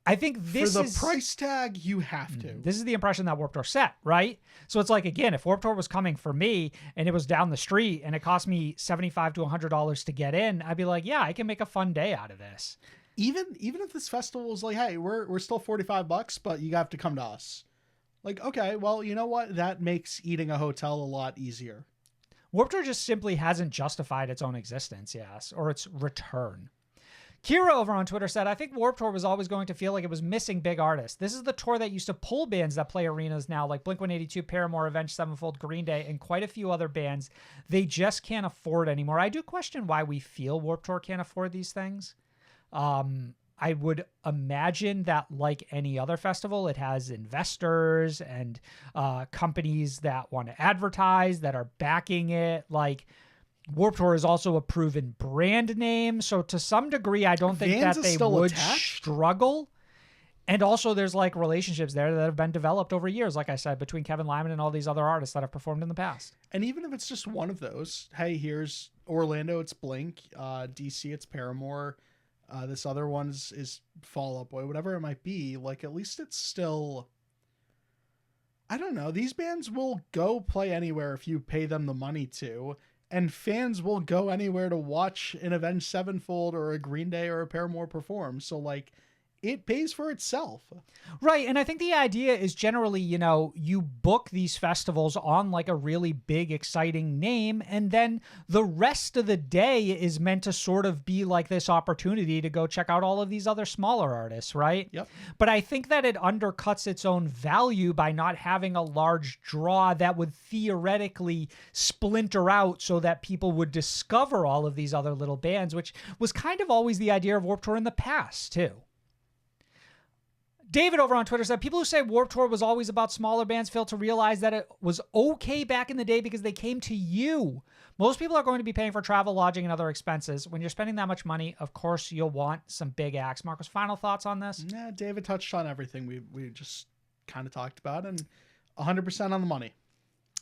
I think this For the is... price tag, you have to. This is the impression that Warped Tour set, right? So it's like, again, if Warped Tour was coming for me and it was down the street and it cost me $75 to $100 to get in, I'd be like, yeah, I can make a fun day out of this. Even if this festival is like, hey, we're still $45, but you have to come to us. Like, okay, well, you know what? That makes eating a hotel a lot easier. Warped Tour just simply hasn't justified its own existence, yes, or its return. Kira over on Twitter said, I think Warped Tour was always going to feel like it was missing big artists. This is the tour that used to pull bands that play arenas now, like Blink-182, Paramore, Avenged Sevenfold, Green Day, and quite a few other bands they just can't afford anymore. I do question why we feel Warped Tour can't afford these things. I would imagine that, like any other festival, it has investors and companies that want to advertise, that are backing it. Like, Warped Tour is also a proven brand name, so to some degree, I don't think Vans that is they still would attached? struggle. And also, there's like relationships there that have been developed over years, like I said, between Kevin Lyman and all these other artists that have performed in the past. And even if it's just one of those, hey, here's Orlando, it's Blink, DC, it's Paramore, this other one is Fall Out Boy, whatever it might be, like, at least it's still... I don't know. These bands will go play anywhere if you pay them the money to, and fans will go anywhere to watch an Avenged Sevenfold or a Green Day or a Paramore perform. So, like, it pays for itself. Right. And I think the idea is generally, you book these festivals on like a really big, exciting name. And then the rest of the day is meant to sort of be like this opportunity to go check out all of these other smaller artists. Right. Yep. But I think that it undercuts its own value by not having a large draw that would theoretically splinter out so that people would discover all of these other little bands, which was kind of always the idea of Warped Tour in the past, too. David over on Twitter said, people who say Warped Tour was always about smaller bands fail to realize that it was okay back in the day because they came to you. Most people are going to be paying for travel, lodging, and other expenses. When you're spending that much money, of course, you'll want some big acts. Marcus, final thoughts on this? Yeah, David touched on everything we just kind of talked about, and 100% on the money.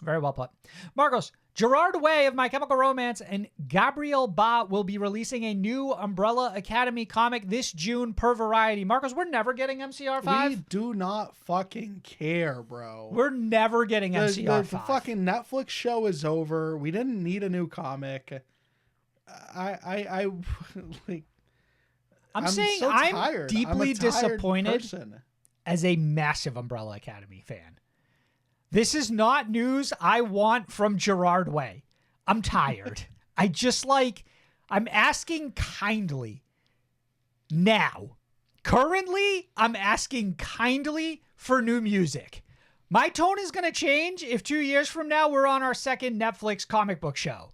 Very well put. Marcos, Gerard Way of My Chemical Romance and Gabriel Ba will be releasing a new Umbrella Academy comic this June per Variety. Marcos, we're never getting MCR5. We do not fucking care, bro. We're never getting MCR5. The fucking Netflix show is over. We didn't need a new comic. I like. I'm saying so I'm tired. deeply I'm a tired disappointed person. as a massive Umbrella Academy fan. This is not news I want from Gerard Way. I'm tired. I'm asking kindly. Now, currently, I'm asking kindly for new music. My tone is going to change if 2 years from now we're on our second Netflix comic book show.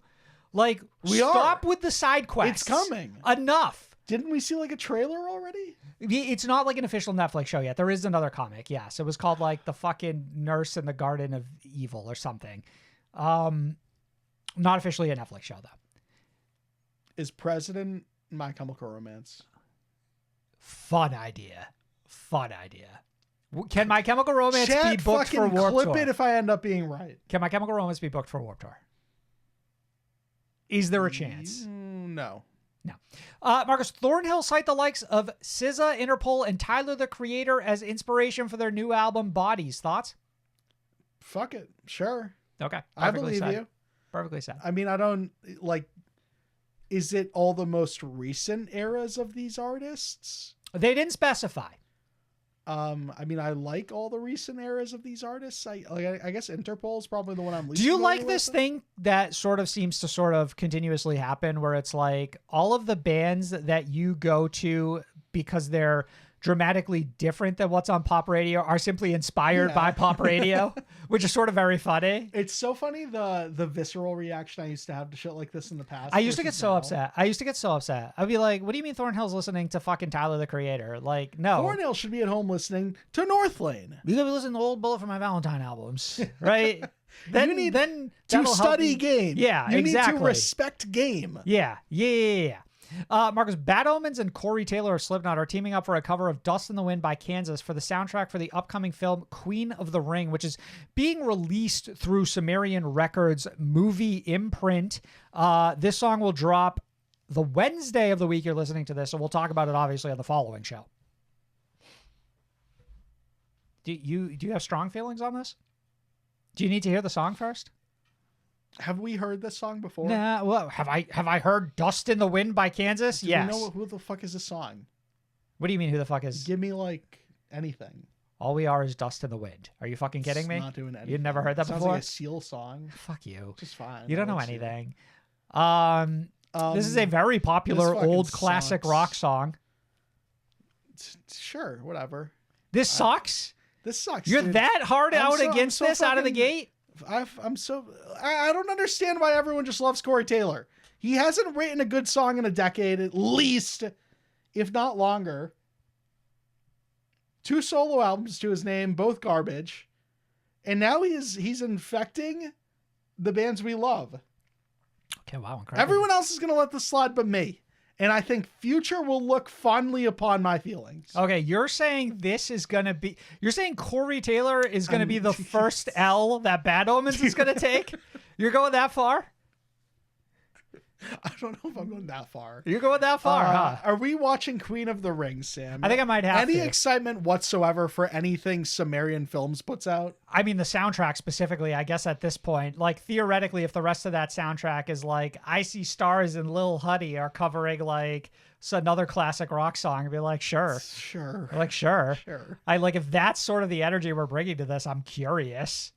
Like, stop with the side quests. It's coming. Enough. Didn't we see like a trailer already? It's not like an official Netflix show yet. There is another comic. Yes. It was called like The fucking Nurse in the Garden of Evil or something. Not officially a Netflix show though. Is President My Chemical Romance? Fun idea. Can My Chemical Romance be booked for Warped clip Tour? it if I end up being right. Can My Chemical Romance be booked for Warped Tour? Is there a chance? No. No. Marcus, Thornhill cite the likes of SZA, Interpol, and Tyler, the Creator as inspiration for their new album, Bodies. Thoughts? Fuck it. Sure. Okay. I believe you. Perfectly said. I mean, I don't like. Is it all the most recent eras of these artists? They didn't specify. I mean, I like all the recent eras of these artists. I guess Interpol is probably the one I'm least. Do you familiar like this with. thing that sort of seems to sort of continuously happen where it's like all of the bands that you go to because they're dramatically different than what's on pop radio are simply inspired by pop radio, which is sort of very funny. It's so funny the visceral reaction I used to have to shit like this in the past. I used to get so now. upset. I'd be like, what do you mean Thornhill's listening to fucking Tyler, the Creator? Like, no. Thornhill should be at home listening to Northlane. You gotta be listening to Old Bullet for My Valentine albums, right? Then You need then To that'll help study me- game. Yeah, you exactly. need to respect game. Yeah. Marcus, Bad Omens and Corey Taylor of Slipknot are teaming up for a cover of Dust in the Wind by Kansas for the soundtrack for the upcoming film Queen of the Ring, which is being released through Sumerian Records movie imprint. This song will drop the Wednesday of the week you're listening to this, so we'll talk about it obviously on the following show. Do you have strong feelings on this? Do you need to hear the song first? Have we heard this song before? Nah, well, have I heard Dust in the Wind by Kansas? Do Yes. we know who the fuck is this song? What do you mean who the fuck is? Give me like anything. All we are is dust in the wind. Are you fucking kidding me? Not doing anything. You'd never heard that Sounds before? like a Seal song. Fuck you. Just fine. You don't I know like Seal. anything. This is a very popular this fucking old classic sucks. rock song. Sure, whatever. This sucks? This sucks. You're dude. that hard I'm out so- I'm against so this out of the fucking- gate? I don't understand why everyone just loves Corey Taylor. He hasn't written a good song in a decade, at least, if not longer. 2 solo albums to his name, both garbage. And now he's infecting the bands we love. Okay, wow, incredible. Everyone else is going to let this slide but me. And I think Future will look fondly upon my feelings. Okay, you're saying this is going to be... You're saying Corey Taylor is going to be the first L that Bad Omens is going to take? You're going that far? I don't know if I'm going that far. You're going that far, huh? Are we watching Queen of the Ring, Sam? I think I might have Any to. excitement whatsoever for anything Sumerian Films puts out? I mean, the soundtrack specifically, I guess at this point, like theoretically, if the rest of that soundtrack is like I See Stars and Lil Huddy are covering like another classic rock song, I'd be like, sure. Sure. Like, sure. Sure. I like if that's sort of the energy we're bringing to this, I'm curious.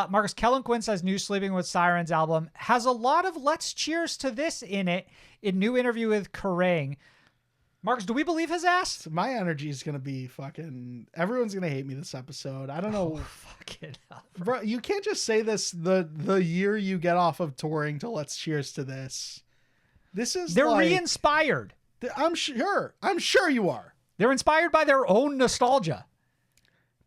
Marcus, Kellen Quinn says new Sleeping with Sirens album has a lot of Let's Cheers to This in it in new interview with Kerrang. Marcus, do we believe his ass? So my energy is going to be fucking... Everyone's going to hate me this episode. I don't know. Fucking hell. Bro, you can't just say this the year you get off of touring to Let's Cheers to This. This is They're like... re-inspired. I'm sure you are. They're inspired by their own nostalgia.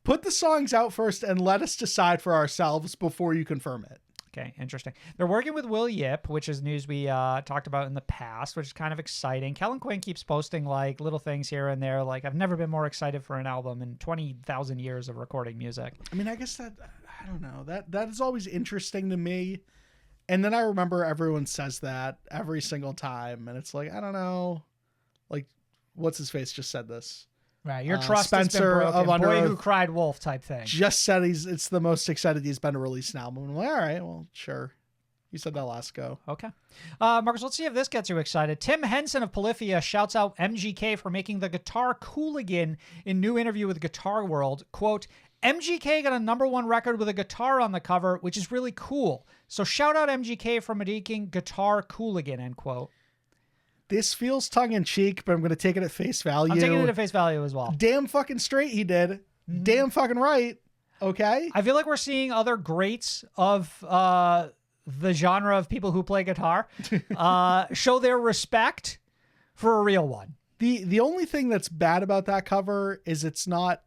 Put the songs out first and let us decide for ourselves before you confirm it. Okay, interesting. They're working with Will Yip, which is news we talked about in the past, which is kind of exciting. Kellen Quinn keeps posting like little things here and there. Like, I've never been more excited for an album in 20,000 years of recording music. I mean, I guess that, I don't know, that is always interesting to me. And then I remember everyone says that every single time. And it's like, I don't know, like, what's his face just said this. Right, your trust Spencer has been of broken. Under Boy Who Oath Cried Wolf type thing. Just said it's the most excited he's been to release an album. I'm like, all right, well, sure. You said that last go. Okay. Marcus, let's see if this gets you excited. Tim Henson of Polyphia shouts out MGK for making the guitar cooligan in new interview with Guitar World. Quote, MGK got a #1 record with a guitar on the cover, which is really cool. So shout out MGK for making guitar cooligan, end quote. This feels tongue-in-cheek, but I'm going to take it at face value. I'm taking it at face value as well. Damn fucking straight he did. Damn fucking right. Okay? I feel like we're seeing other greats of the genre of people who play guitar show their respect for a real one. The only thing that's bad about that cover is it's not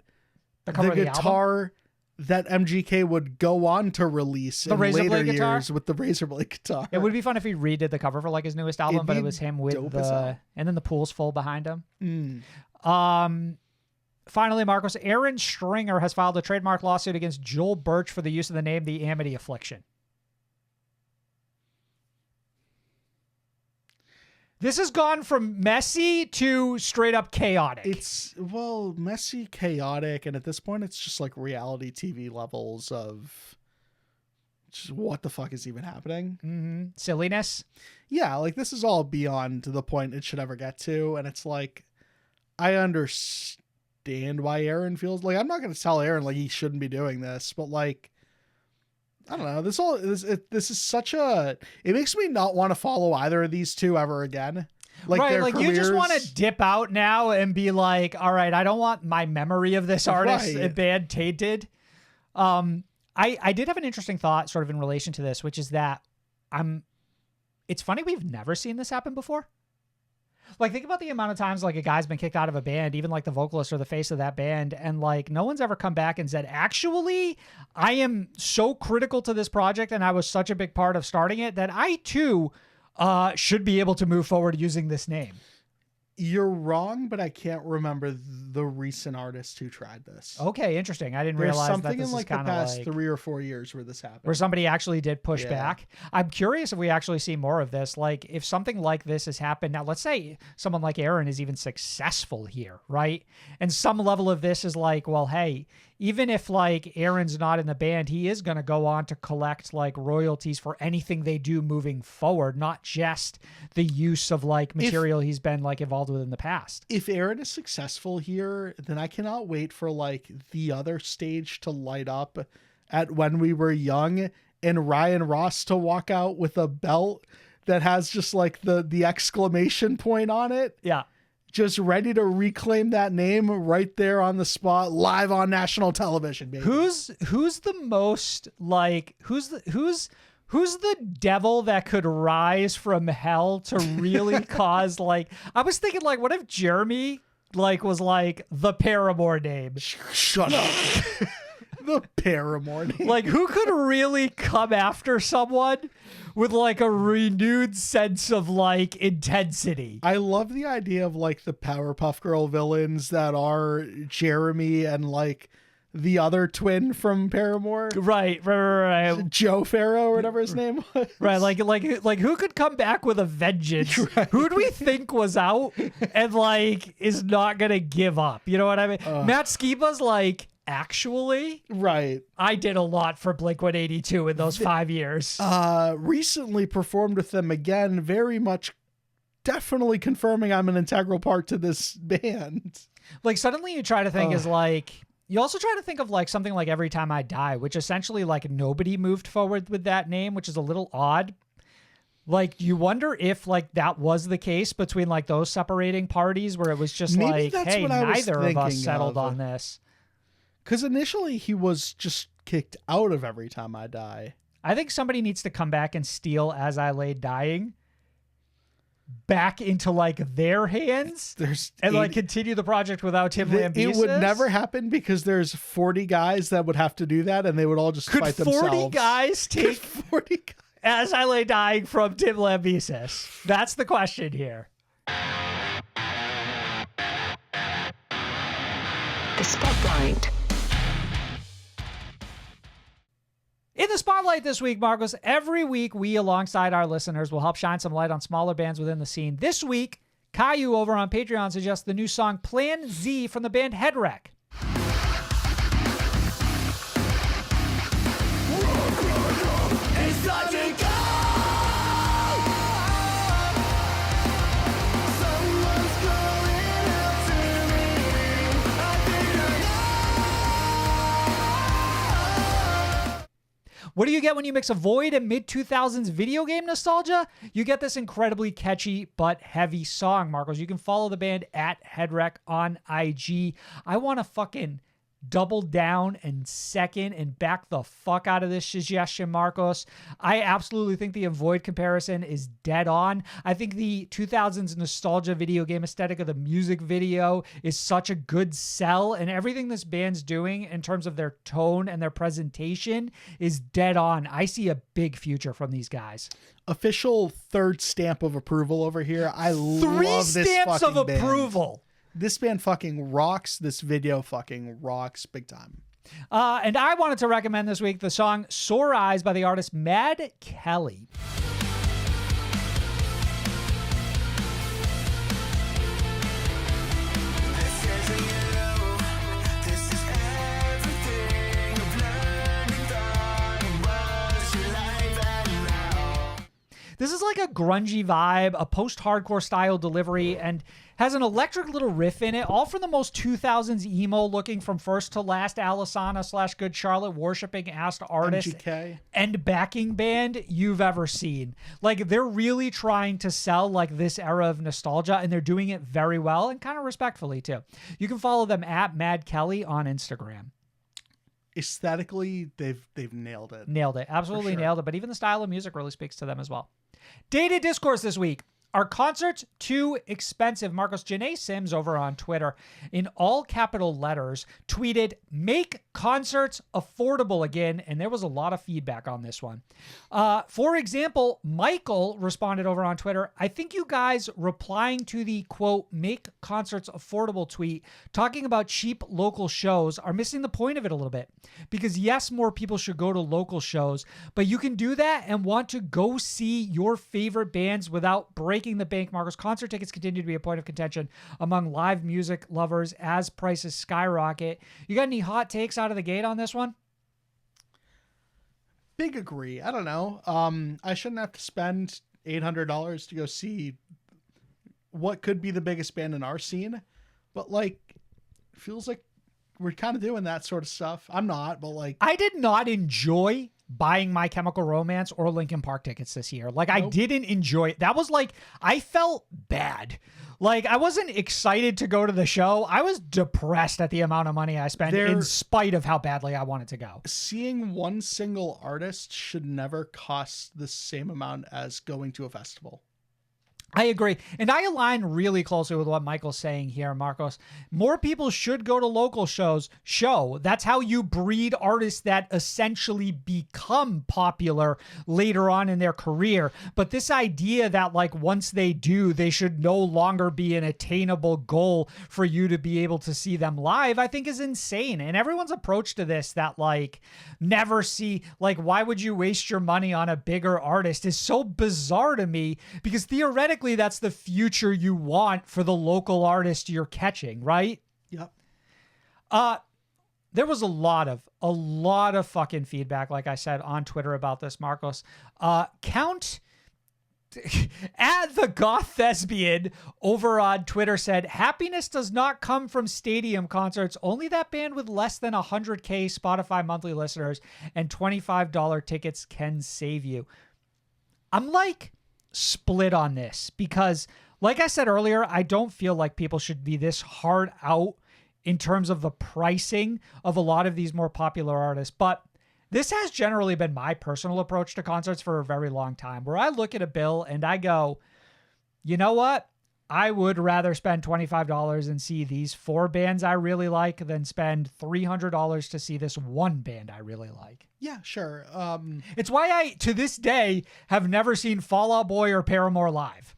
The cover of the guitar that MGK would go on to release The in Razor later Blade guitar? years with the Razor Blade guitar. It would be fun if he redid the cover for like his newest album, It'd but be it was him with dope as hell. and then the pool's full behind him. Finally, Marcos, Aaron Stringer has filed a trademark lawsuit against Joel Birch for the use of the name The Amity Affliction. This has gone from messy to straight up chaotic. It's, well, messy, chaotic, and at this point it's just like reality TV levels of just what the fuck is even happening. Silliness. Yeah, like this is all beyond the point it should ever get to, and it's like, I understand why Aaron feels like, I'm not going to tell Aaron like he shouldn't be doing this, but like, I don't know. This is such a, it makes me not want to follow either of these two ever again. Like, right, their like careers, you just want to dip out now and be like, all right, I don't want my memory of this artist Right. band tainted. I did have an interesting thought sort of in relation to this, which is that it's funny we've never seen this happen before. Like, think about the amount of times like a guy's been kicked out of a band, even like the vocalist or the face of that band, and like no one's ever come back and said, actually, I am so critical to this project and I was such a big part of starting it that I too should be able to move forward using this name. You're wrong, but I can't remember the recent artist who tried this. Okay, interesting. I didn't There's realize something that this in like is the kind of past like 3 or 4 years where this happened. where somebody actually did push Yeah. back. I'm curious if we actually see more of this. Like, if something like this has happened now, let's say someone like Aaron is even successful here, right? And some level of this is like, well, hey, even if like Aaron's not in the band, he is going to go on to collect like royalties for anything they do moving forward, not just the use of like material he's been like involved with in the past. If Aaron is successful here, then I cannot wait for like the other stage to light up at When We Were Young and Ryan Ross to walk out with a belt that has just like the exclamation point on it. Yeah. Just ready to reclaim that name right there on the spot, live on national television, baby. Who's the most like who's the devil that could rise from hell to really cause like I was thinking like what if Jeremy like was like the Paramore name? Shut up. The Paramore name. Like who could really come after someone with like a renewed sense of like intensity? I love the idea of like the Powerpuff Girl villains that are Jeremy and like the other twin from Paramore. Right. Joe Farrow or whatever his name was. Right, like who could come back with a vengeance? Right. Who do we think was out and like is not gonna give up? You know what I mean? Matt Skiba's like, actually, right. I did a lot for Blink-182 in those 5 years. Recently performed with them again, very much definitely confirming I'm an integral part to this band. Like suddenly you try to think is like you also try to think of like something like Every Time I Die, which essentially like nobody moved forward with that name, which is a little odd. Like you wonder if like that was the case between like those separating parties where it was just Maybe like, that's hey, what I was neither of us thinking settled of. on this. Because initially he was just kicked out of Every Time I Die. I think somebody needs to come back and steal As I Lay Dying back into like their hands and like continue the project without Tim Lambesis. It would never happen because there's 40 guys that would have to do that and they would all just fight themselves. Could 40 guys take 40 guys? As I Lay Dying from Tim Lambesis? That's the question here. The Spotlight. In the Spotlight this week, Marcos, every week we, alongside our listeners, will help shine some light on smaller bands within the scene. This week, Caillou over on Patreon suggests the new song Plan Z from the band Headwreck. What do you get when you mix a Void and mid-2000s video game nostalgia? You get this incredibly catchy but heavy song, Marcos. You can follow the band at Headwreck on IG. I want to fucking double down and second and back the fuck out of this suggestion, Marcos. I absolutely think the Void comparison is dead on. I think the 2000s nostalgia video game aesthetic of the music video is such a good sell, and everything this band's doing in terms of their tone and their presentation is dead on. I see a big future from these guys. Official third stamp of approval over here. I Three love this stamps fucking of band. approval. This band fucking rocks. This video fucking rocks big time. And I wanted to recommend this week the song Sore Eyes by the artist Mad Kelly. This is like a grungy vibe, a post-hardcore style delivery, and has an electric little riff in it, all from the most 2000s emo looking from first to last Alisana / Good Charlotte worshipping ass artist MGK. and backing band you've ever seen. Like, they're really trying to sell like this era of nostalgia, and they're doing it very well and kind of respectfully too. You can follow them at Mad Kelly on Instagram. aesthetically, they've nailed it. Nailed it. Absolutely sure. nailed it. But even the style of music really speaks to them as well. Data discourse this week. Are concerts too expensive? Marcos, Janae Sims over on Twitter in all capital letters tweeted, make concerts affordable again. And there was a lot of feedback on this one. For example, Michael responded over on Twitter, I think you guys replying to the quote, make concerts affordable tweet, talking about cheap local shows are missing the point of it a little bit. Because yes, more people should go to local shows, but you can do that and want to go see your favorite bands without breaking the bank. Marcos, concert tickets continue to be a point of contention among live music lovers as prices skyrocket. You got any hot takes out of the gate on this one? Big agree. I don't know. I shouldn't have to spend $800 to go see what could be the biggest band in our scene, but like, feels like we're kind of doing that sort of stuff. I'm not, but like, I did not enjoy buying My Chemical Romance or Linkin Park tickets this year. Like, nope. I didn't enjoy it. That was like, I felt bad. Like, I wasn't excited to go to the show. I was depressed at the amount of money I spent in spite of how badly I wanted to go. Seeing one single artist should never cost the same amount as going to a festival. I agree. And I align really closely with what Michael's saying here, Marcos. More people should go to local shows. That's how you breed artists that essentially become popular later on in their career. But this idea that like once they do, they should no longer be an attainable goal for you to be able to see them live, I think is insane. And everyone's approach to this that like never see, like why would you waste your money on a bigger artist is so bizarre to me, because theoretically that's the future you want for the local artist you're catching, right? Yep. There was a lot of fucking feedback, like I said, on Twitter about this, Marcos. Count at the goth thespian over on Twitter said, happiness does not come from stadium concerts. Only that band with less than 100K Spotify monthly listeners and $25 tickets can save you. I'm like split on this because, like I said earlier, I don't feel like people should be this hard out in terms of the pricing of a lot of these more popular artists. But this has generally been my personal approach to concerts for a very long time, where I look at a bill and I go, you know what? I would rather spend $25 and see these 4 bands I really like than spend $300 to see this one band I really like. Yeah, sure. It's why I, to this day, have never seen Fall Out Boy or Paramore live.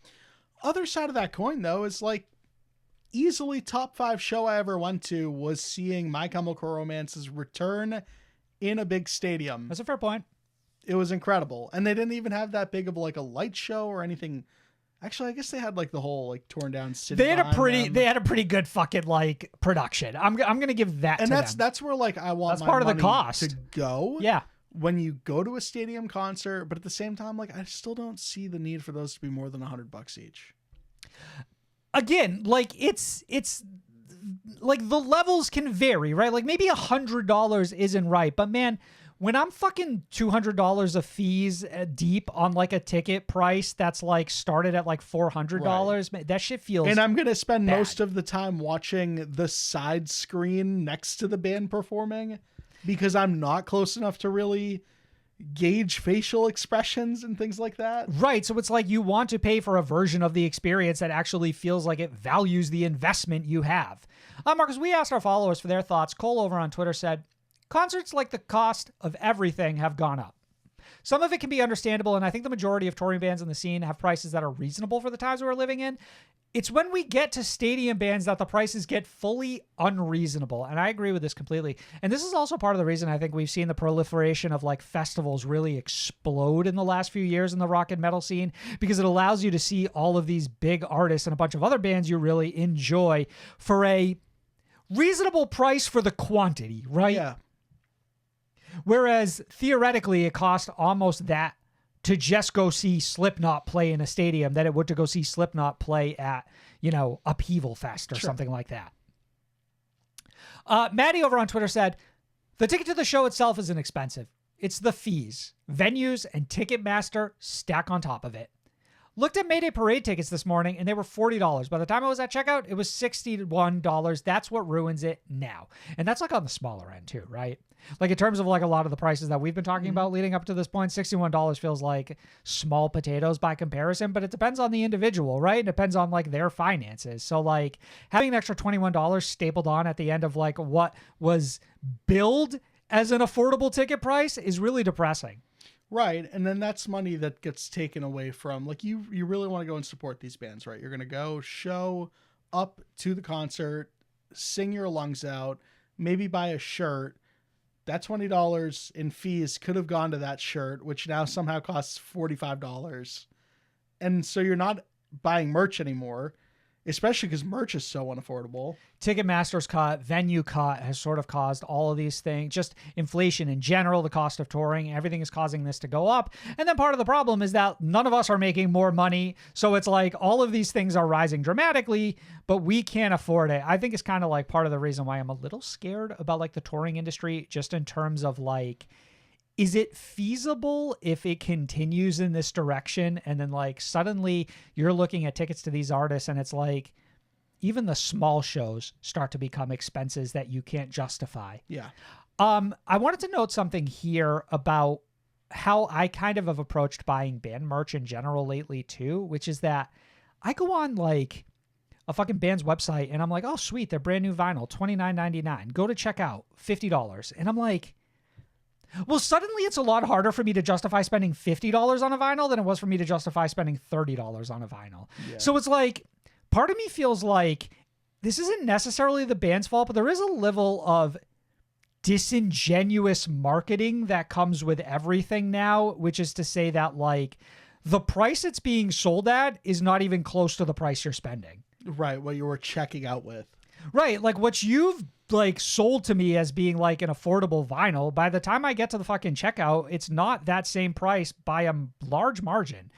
Other side of that coin, though, is like easily top 5 show I ever went to was seeing My Chemical Romance's return in a big stadium. That's a fair point. It was incredible. And they didn't even have that big of like a light show or anything. Actually, I guess they had like the whole like torn down city. They had a pretty good fucking like production. I'm going to give that and to that's them. that's where like I want that's my part of the money cost to go. Yeah. When you go to a stadium concert, but at the same time, like I still don't see the need for those to be more than $100 each. Again, like it's like the levels can vary, right? Like maybe $100 isn't right, but man, when I'm fucking $200 of fees deep on like a ticket price that's like started at like $400, right. That shit feels. And I'm gonna spend bad. most of the time watching the side screen next to the band performing because I'm not close enough to really gauge facial expressions and things like that. Right. So it's like you want to pay for a version of the experience that actually feels like it values the investment you have. Marcus, we asked our followers for their thoughts. Cole over on Twitter said, concerts like the cost of everything have gone up. Some of it can be understandable, and I think the majority of touring bands in the scene have prices that are reasonable for the times we're living in. It's when we get to stadium bands that the prices get fully unreasonable, and I agree with this completely. And this is also part of the reason I think we've seen the proliferation of like festivals really explode in the last few years in the rock and metal scene, because it allows you to see all of these big artists and a bunch of other bands you really enjoy for a reasonable price for the quantity, right? Yeah. Whereas theoretically, it cost almost that to just go see Slipknot play in a stadium that it would to go see Slipknot play at, you know, Upheaval Fest or something like that. Maddie over on Twitter said, the ticket to the show itself isn't expensive. It's the fees, venues, and Ticketmaster stack on top of it. Looked at Mayday Parade tickets this morning, and they were $40. By the time I was at checkout, it was $61. That's what ruins it now. And that's like on the smaller end too, right? Like in terms of like a lot of the prices that we've been talking about leading up to this point, $61 feels like small potatoes by comparison, but it depends on the individual, right? It depends on like their finances. So like having an extra $21 stapled on at the end of like what was billed as an affordable ticket price is really depressing. Right. And then that's money that gets taken away from, like, you really want to go and support these bands, right? You're going to go show up to the concert, sing your lungs out, maybe buy a shirt. That $20 in fees could have gone to that shirt, which now somehow costs $45. And so you're not buying merch anymore, especially because merch is so unaffordable. Ticketmaster's cut, venue cut has sort of caused all of these things. Just inflation in general, the cost of touring, everything is causing this to go up. And then part of the problem is that none of us are making more money. So it's like all of these things are rising dramatically, but we can't afford it. I think it's kind of like part of the reason why I'm a little scared about like the touring industry, just in terms of like, is it feasible if it continues in this direction? And then like suddenly you're looking at tickets to these artists and it's like even the small shows start to become expenses that you can't justify. Yeah. I wanted to note something here about how I kind of have approached buying band merch in general lately too, which is that I go on like a fucking band's website and I'm like, oh sweet, they're brand new vinyl, $29.99. Go to check out, $50. And I'm like, well, suddenly it's a lot harder for me to justify spending $50 on a vinyl than it was for me to justify spending $30 on a vinyl. Yeah. So it's like, part of me feels like this isn't necessarily the band's fault, but there is a level of disingenuous marketing that comes with everything now, which is to say that like the price it's being sold at is not even close to the price you're spending. Right. What you were checking out with. Right. Like what you've like sold to me as being like an affordable vinyl, by the time I get to the fucking checkout, it's not that same price by a large margin,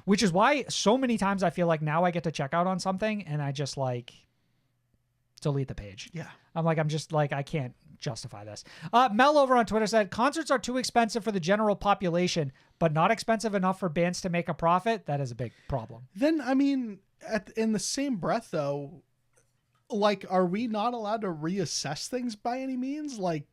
which is why so many times I feel like now I get to check out on something and I just like delete the page. Yeah. I'm like, I'm just like, I can't justify this. Mel over on Twitter said, concerts are too expensive for the general population, but not expensive enough for bands to make a profit. That is a big problem. Then, I mean, in the same breath though, like, are we not allowed to reassess things by any means? Like,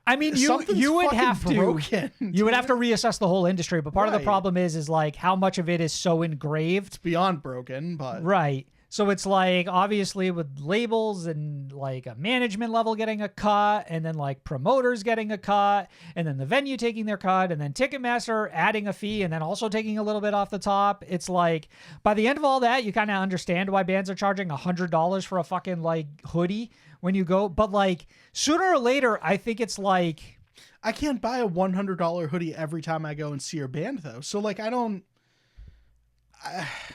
I mean, you would have to you would have to reassess the whole industry, but part of the problem is like how much of it is so engraved. It's beyond broken, but right. So it's like obviously with labels and like a management level getting a cut and then like promoters getting a cut and then the venue taking their cut and then Ticketmaster adding a fee and then also taking a little bit off the top. It's like by the end of all that, you kind of understand why bands are charging $100 for a fucking like hoodie when you go. But like sooner or later, I think it's like I can't buy a $100 hoodie every time I go and see your band though. So like I don't.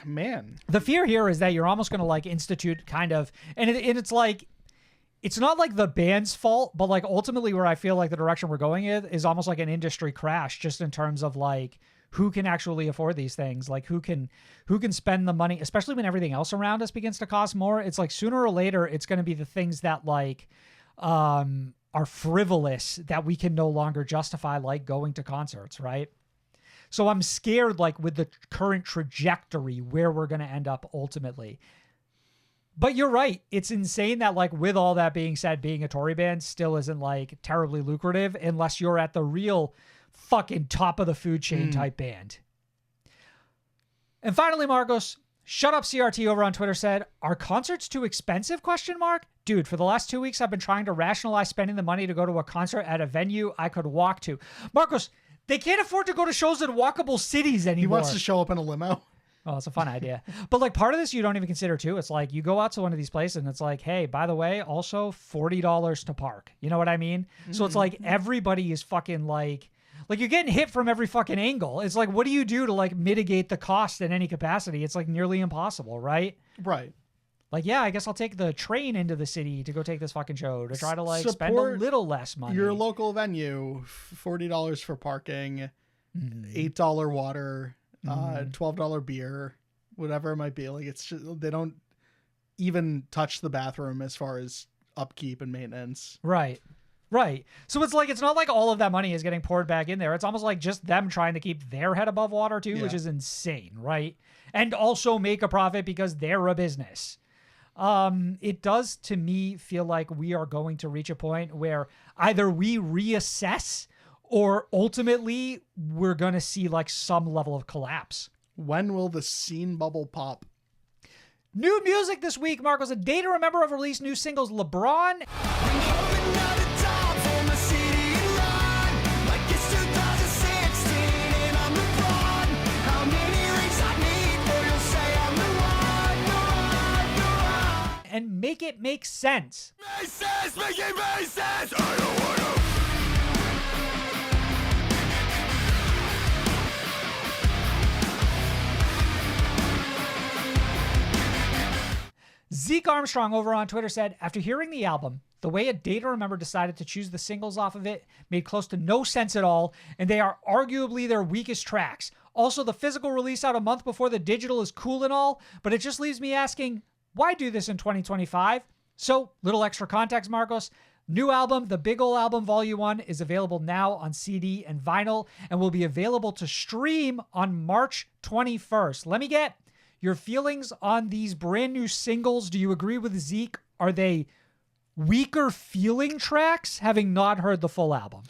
Man, the fear here is that you're almost going to like institute kind of, and it's like, it's not like the band's fault, but like ultimately where I feel like the direction we're going in is almost like an industry crash, just in terms of like who can actually afford these things, like who can spend the money, especially when everything else around us begins to cost more. It's like sooner or later, it's going to be the things that like are frivolous that we can no longer justify, like going to concerts, right? So I'm scared, like, with the current trajectory, where we're going to end up ultimately. But you're right. It's insane that, like, with all that being said, being a Tory band still isn't, like, terribly lucrative unless you're at the real fucking top of the food chain type band. And finally, Marcos, Shut Up CRT over on Twitter said, are concerts too expensive? ? Dude, for the last 2 weeks, I've been trying to rationalize spending the money to go to a concert at a venue I could walk to. Marcos, they can't afford to go to shows in walkable cities anymore. He wants to show up in a limo. Oh, it's a fun idea. But like part of this you don't even consider too. It's like you go out to one of these places and it's like, hey, by the way, also $40 to park. You know what I mean? Mm-hmm. So it's like everybody is fucking like you're getting hit from every fucking angle. It's like, what do you do to like mitigate the cost in any capacity? It's like nearly impossible, right? Right. Like, yeah, I guess I'll take the train into the city to go take this fucking show to try to like spend a little less money. Your local venue, $40 for parking, $8 water, $12 beer, whatever it might be. Like it's just, they don't even touch the bathroom as far as upkeep and maintenance. Right. Right. So it's like, it's not like all of that money is getting poured back in there. It's almost like just them trying to keep their head above water too, which is insane, right? And also make a profit because they're a business. It does to me feel like we are going to reach a point where either we reassess or ultimately we're going to see like some level of collapse. When will the scene bubble pop? New music this week, Marcos. A day to remember of released new singles. LeBron. And Make It Make Sense. Make sense, make it make sense. I don't wanna. Zeke Armstrong over on Twitter said, after hearing the album, the way A Day to Remember decided to choose the singles off of it made close to no sense at all, and they are arguably their weakest tracks. Also, the physical release out a month before the digital is cool and all, but it just leaves me asking, why do this in 2025? So, little extra context, Marcos. New album, The Big Ol' Album Volume 1, is available now on CD and vinyl and will be available to stream on March 21st. Let me get your feelings on these brand new singles. Do you agree with Zeke? Are they weaker feeling tracks, having not heard the full album?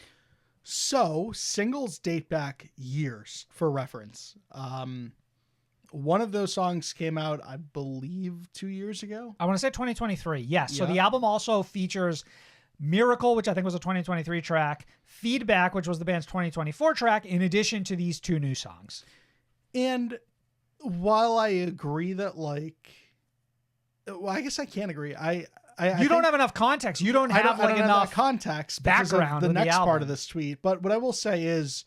So, singles date back years, for reference. One of those songs came out, I believe, 2 years ago. I want to say 2023. Yes. So Yeah. the album also features Miracle, which I think was a 2023 track, Feedback, which was the band's 2024 track, in addition to these two new songs. And while I agree that, like, well, I guess I can't agree. You don't have enough context. You don't have enough context because background of the with the next part album. of this tweet. But what I will say is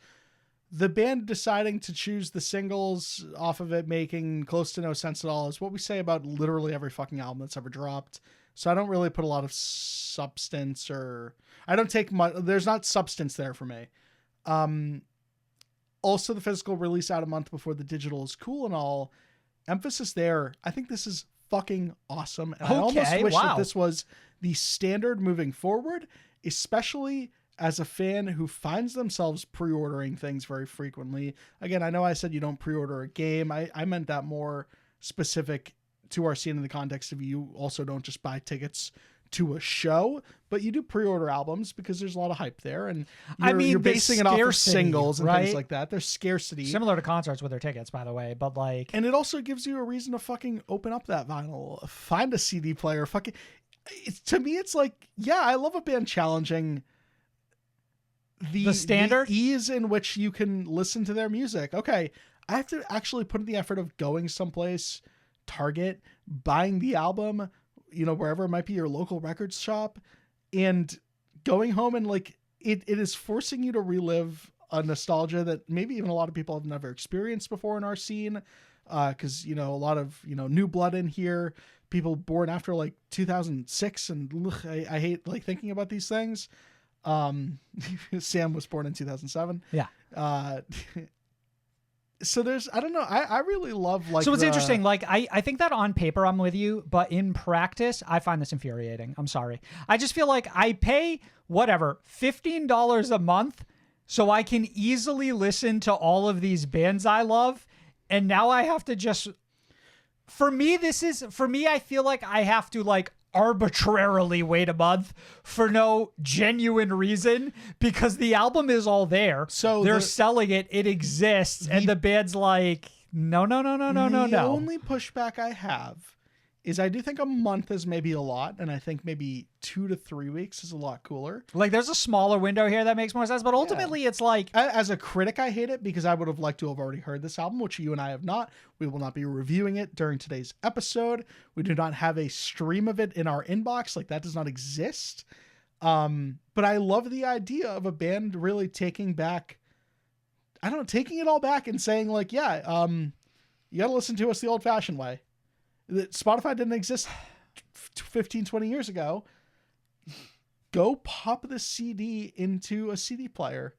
the band deciding to choose the singles off of it making close to no sense at all is what we say about literally every fucking album that's ever dropped. So I don't really put a lot of substance, or I don't take much. There's not substance there for me. Also, the physical release out a month before the digital is cool and all. Emphasis there. I think this is fucking awesome. And I almost wish that this was the standard moving forward, especially as a fan who finds themselves pre-ordering things very frequently. Again, I know I said you don't pre-order a game. I meant that more specific to our scene in the context of you also don't just buy tickets to a show, but you do pre-order albums because there's a lot of hype there, and you're basing it off of singles and things like that. There's scarcity. Similar to concerts with their tickets, by the way, but like... And it also gives you a reason to fucking open up that vinyl, find a CD player, to me, it's like, yeah, I love a band challenging the standard, the ease in which you can listen to their music. Okay, I have to actually put in the effort of going someplace, Target, buying the album, wherever it might be, your local records shop, and going home, and like it is forcing you to relive a nostalgia that maybe even a lot of people have never experienced before in our scene. Cause a lot of, new blood in here, people born after like 2006. And I hate like thinking about these things. Sam was born in 2007. Yeah. So there's, I don't know. I really love like, so it's interesting. Like I think that on paper I'm with you, but in practice, I find this infuriating. I'm sorry. I just feel like I pay whatever, $15 a month so I can easily listen to all of these bands I love. And now I have to just, for me, I feel like I have to like arbitrarily wait a month for no genuine reason because the album is all there. So they're selling it. It exists. And the band's like, no. The only pushback I have is I do think a month is maybe a lot. And I think maybe 2 to 3 weeks is a lot cooler. Like there's a smaller window here that makes more sense. But ultimately it's like, as a critic, I hate it because I would have liked to have already heard this album, which you and I have not. We will not be reviewing it during today's episode. We do not have a stream of it in our inbox. Like that does not exist. But I love the idea of a band really taking it all back and saying like, you got to listen to us the old fashioned way. Spotify didn't exist 15, 20 years ago. Go pop the CD into a CD player.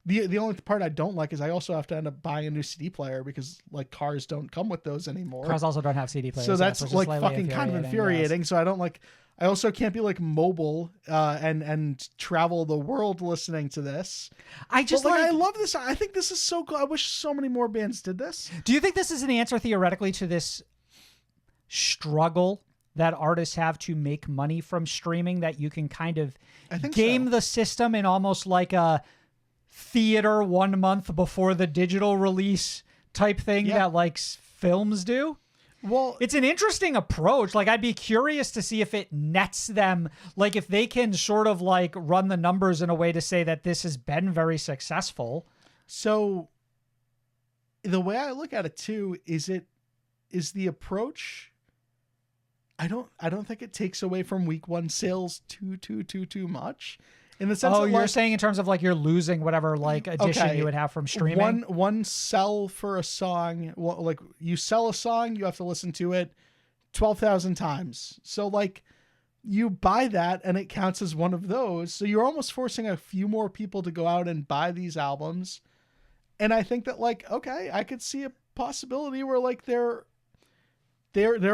The only part I don't like is I also have to end up buying a new CD player because like cars don't come with those anymore. Cars also don't have CD players. So that's like fucking kind of infuriating. Yes. So I don't like, I also can't be like mobile and travel the world listening to this. I just But, like I love this. I think this is so cool. I wish so many more bands did this. Do you think this is an answer theoretically to this struggle that artists have to make money from streaming, that you can kind of I think game so. the system in almost like a theater 1 month before the digital release type thing that like films do? Well, It's an interesting approach. Like, I'd be curious to see if it nets them, like if they can sort of like run the numbers in a way to say that this has been very successful. so the way I look at it too is the approach. I don't think it takes away from week one sales too much, in the sense Oh, that you're like, saying in terms of like you're losing whatever like addition Okay, you would have from streaming. one sell for a song. Well, like you sell a song, you have to listen to it 12,000 times. So like you buy that and it counts as one of those. So you're almost forcing a few more people to go out and buy these albums. And I think that like, okay, I could see a possibility where like they're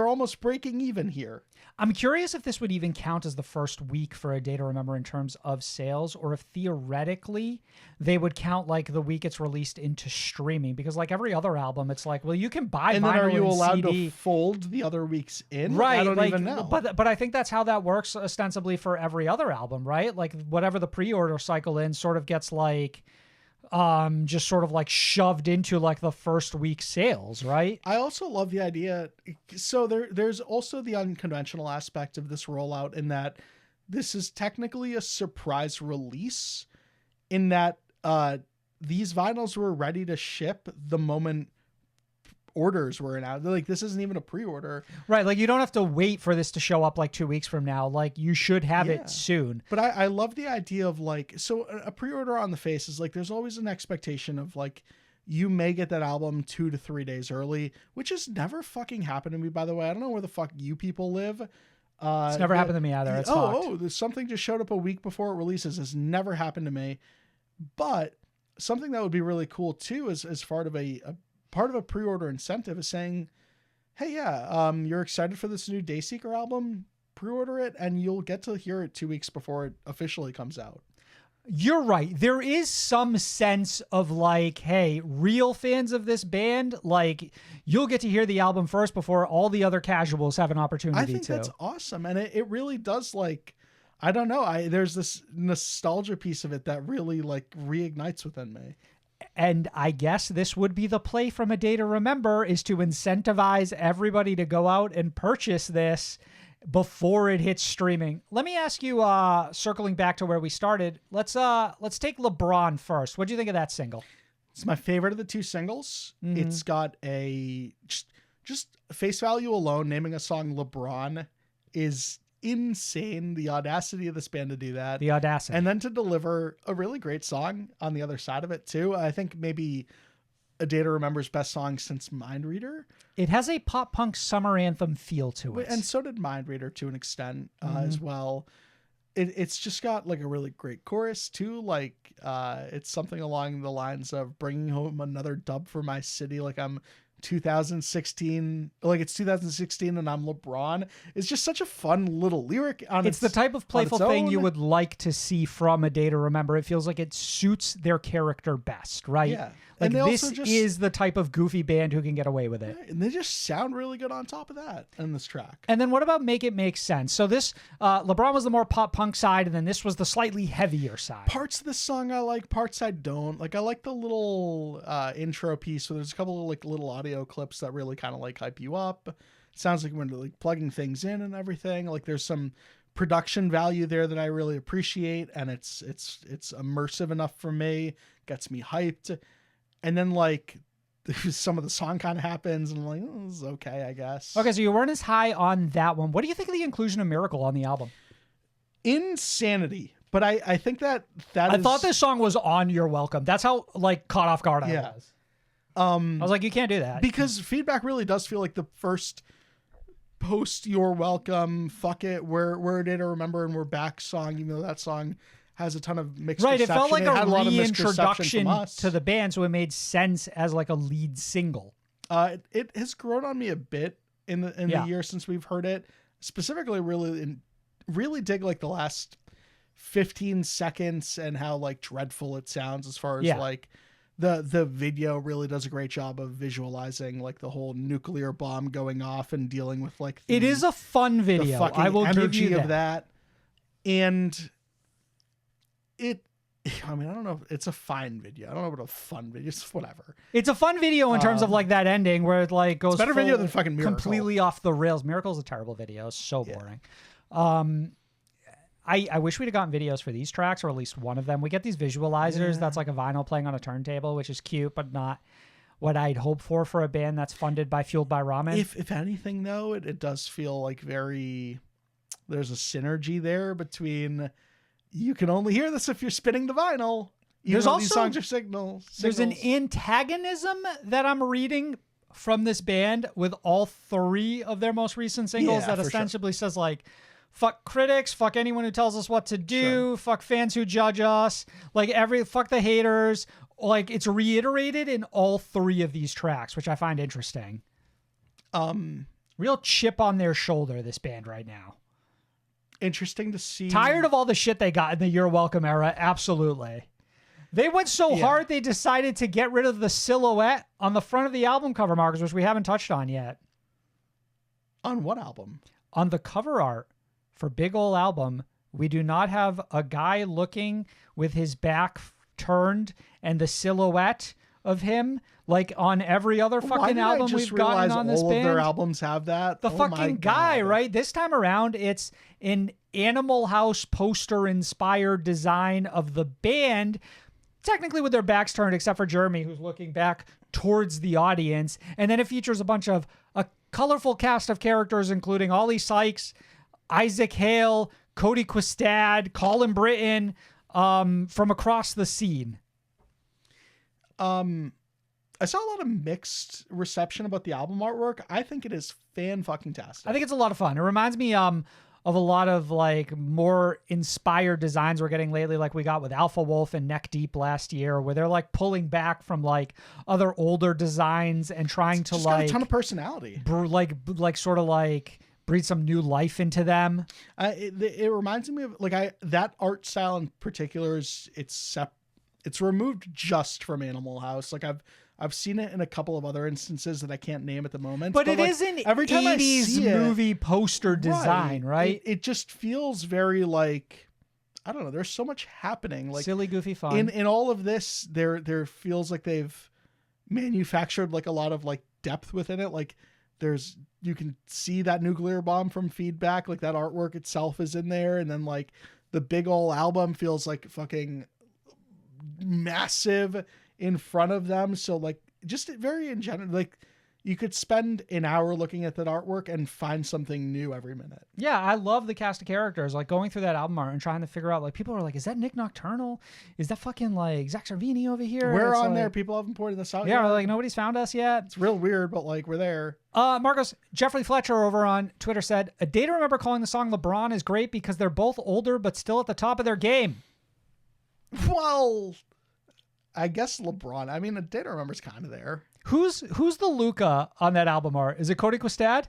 almost breaking even here. I'm curious if this would even count as the first week for A Day to Remember in terms of sales, or if theoretically they would count like the week it's released into streaming, because like every other album, it's like, well, you can buy And vinyl then are you and allowed CD. to fold the other weeks in? Right, I don't like, even know. But I think that's how that works ostensibly for every other album, right? Like whatever the pre-order cycle in sort of gets like just sort of like shoved into like the first week sales, right? I also love the idea. So there's also the unconventional aspect of this rollout in that this is technically a surprise release, in that these vinyls were ready to ship the moment orders were announced. Like, this isn't even a pre-order. Right, like you don't have to wait for this to show up like 2 weeks from now. Like you should have Yeah. it soon. But I love the idea of like, so a pre-order on the face is like, there's always an expectation of like, you may get that album 2 to 3 days early, which has never fucking happened to me, by the way. I don't know where the fuck you people live. It's never happened to me either. It's fucked. there's something just showed up a week before it releases. Has never happened to me. But something that would be really cool too is as part of a pre-order incentive is saying, hey, you're excited for this new Dayseeker album, pre-order it and you'll get to hear it 2 weeks before it officially comes out. You're right. There is some sense of like, hey, real fans of this band, like you'll get to hear the album first before all the other casuals have an opportunity to. I think that's awesome. And it really does, like, I don't know. There's this nostalgia piece of it that really like reignites within me. And I guess this would be the play from A Day to Remember, is to incentivize everybody to go out and purchase this before it hits streaming. Let me ask you, circling back to where we started, let's take LeBron first. What do you think of that single? It's my favorite of the two singles. Mm-hmm. It's got a just face value alone. Naming a song LeBron is insane. The audacity of this band to do that. The audacity. And then to deliver a really great song on the other side of it too. I think maybe A Day to Remember's best song since Mind Reader. It has a pop punk summer anthem feel to it. And so did Mind Reader to an extent as well. It's just got like a really great chorus too. Like it's something along the lines of bringing home another dub for my city. Like I'm 2016, like it's 2016 and I'm LeBron. It's just such a fun little lyric on It's the type of playful thing you would like to see from A Day to Remember. It feels like it suits their character best, right? Yeah. Like And they this also just- is the type of goofy band who can get away with it. And they just sound really good on top of that in this track. And then what about Make It Make Sense? So this, LeBron was the more pop punk side, and then this was the slightly heavier side. Parts of this song I like, parts I don't. Like I like the little intro piece where there's a couple of like little audio clips that really kind of like hype you up. Sounds like when they're like plugging things in and everything. Like there's some production value there that I really appreciate, and it's immersive enough for me, gets me hyped. And then like some of the song kind of happens and I'm like, oh, this is okay, I guess. Okay, so you weren't as high on that one. What do you think of the inclusion of Miracle on the album? Insanity. But I think that I is... thought this song was on You're Welcome. That's how like caught off guard I Yeah. was. I was like, you can't do that. Because Feedback really does feel like the first post You're Welcome, fuck it, we're A Day to Remember and we're back song, even though that song has a ton of mixed Right, it reception. felt like had a lot of misreception reintroduction from us. to the band, so it made sense as like a lead single. It has grown on me a bit in the year since we've heard it, specifically really really dig like the last 15 seconds and how like dreadful it sounds as far as like the video really does a great job of visualizing like the whole nuclear bomb going off and dealing with like it is a fun video. the fucking I will energy give you of that. And I mean, I don't know. It's a fine video. I don't know what a fun video. It's whatever. It's a fun video in terms of like that ending where it like goes It's better video than fucking Miracle. Completely off the rails. Miracle's a terrible video. It's so boring. I wish we'd have gotten videos for these tracks, or at least one of them. We get these visualizers that's like a vinyl playing on a turntable, which is cute, but not what I'd hope for a band that's funded by Fueled by Ramen. If anything, though, it does feel like there's a synergy there between you can only hear this if you're spinning the vinyl. There's also these songs are signals. There's an antagonism that I'm reading from this band with all 3 of their most recent singles that ostensibly says like, fuck critics, fuck anyone who tells us what to do, fuck fans who judge us, like fuck the haters. Like it's reiterated in all 3 of these tracks, which I find interesting. Real chip on their shoulder, this band right now. Interesting to see. Tired of all the shit they got in the You're Welcome era. Absolutely. They went so hard they decided to get rid of the silhouette on the front of the album cover markers, which we haven't touched on yet. On what album? On the cover art for Big Ol' Album, we do not have a guy looking with his back turned and the silhouette of him like on every other fucking album we've gotten on this band. All of their albums have that. The fucking guy, right? This time around, it's an Animal House poster inspired design of the band, technically with their backs turned, except for Jeremy, who's looking back towards the audience. And then it features a colorful cast of characters, including Ollie Sykes, Isaac Hale, Cody Quistad, Colin Britton, from across the scene. I saw a lot of mixed reception about the album artwork. I think it is fan-fucking-tastic. I think it's a lot of fun. It reminds me of a lot of like more inspired designs we're getting lately, like we got with Alpha Wolf and Neck Deep last year, where they're like pulling back from like other older designs and trying to like got a ton of personality, like sort of like breathe some new life into them. It reminds me of like that art style in particular it's removed just from Animal House. Like I've seen it in a couple of other instances that I can't name at the moment. But it like, is an every time 80s movie poster design, right? It just feels very like, I don't know, there's so much happening. Like silly, goofy fun. In all of this, there feels like they've manufactured like a lot of like depth within it. Like you can see that nuclear bomb from Feedback, like that artwork itself is in there. And then like the Big Ol' Album feels like fucking massive in front of them. So like just very in general, like you could spend an hour looking at that artwork and find something new every minute. Yeah, I love the cast of characters, like going through that album art and trying to figure out, like, people are like, is that Nick Nocturnal? Is that fucking like Zach Sarvini over here? We're on like, there. People haven't pointed this out. Yeah, yet. like nobody's found us yet. It's real weird, but like we're there. Marcos, Jeffrey Fletcher over on Twitter said, a day to remember calling the song LeBron is great because they're both older but still at the top of their game. Well, I guess LeBron. I mean, a day to remember is kind of there. Who's the Luca on that album art? Is it Cody Quistad?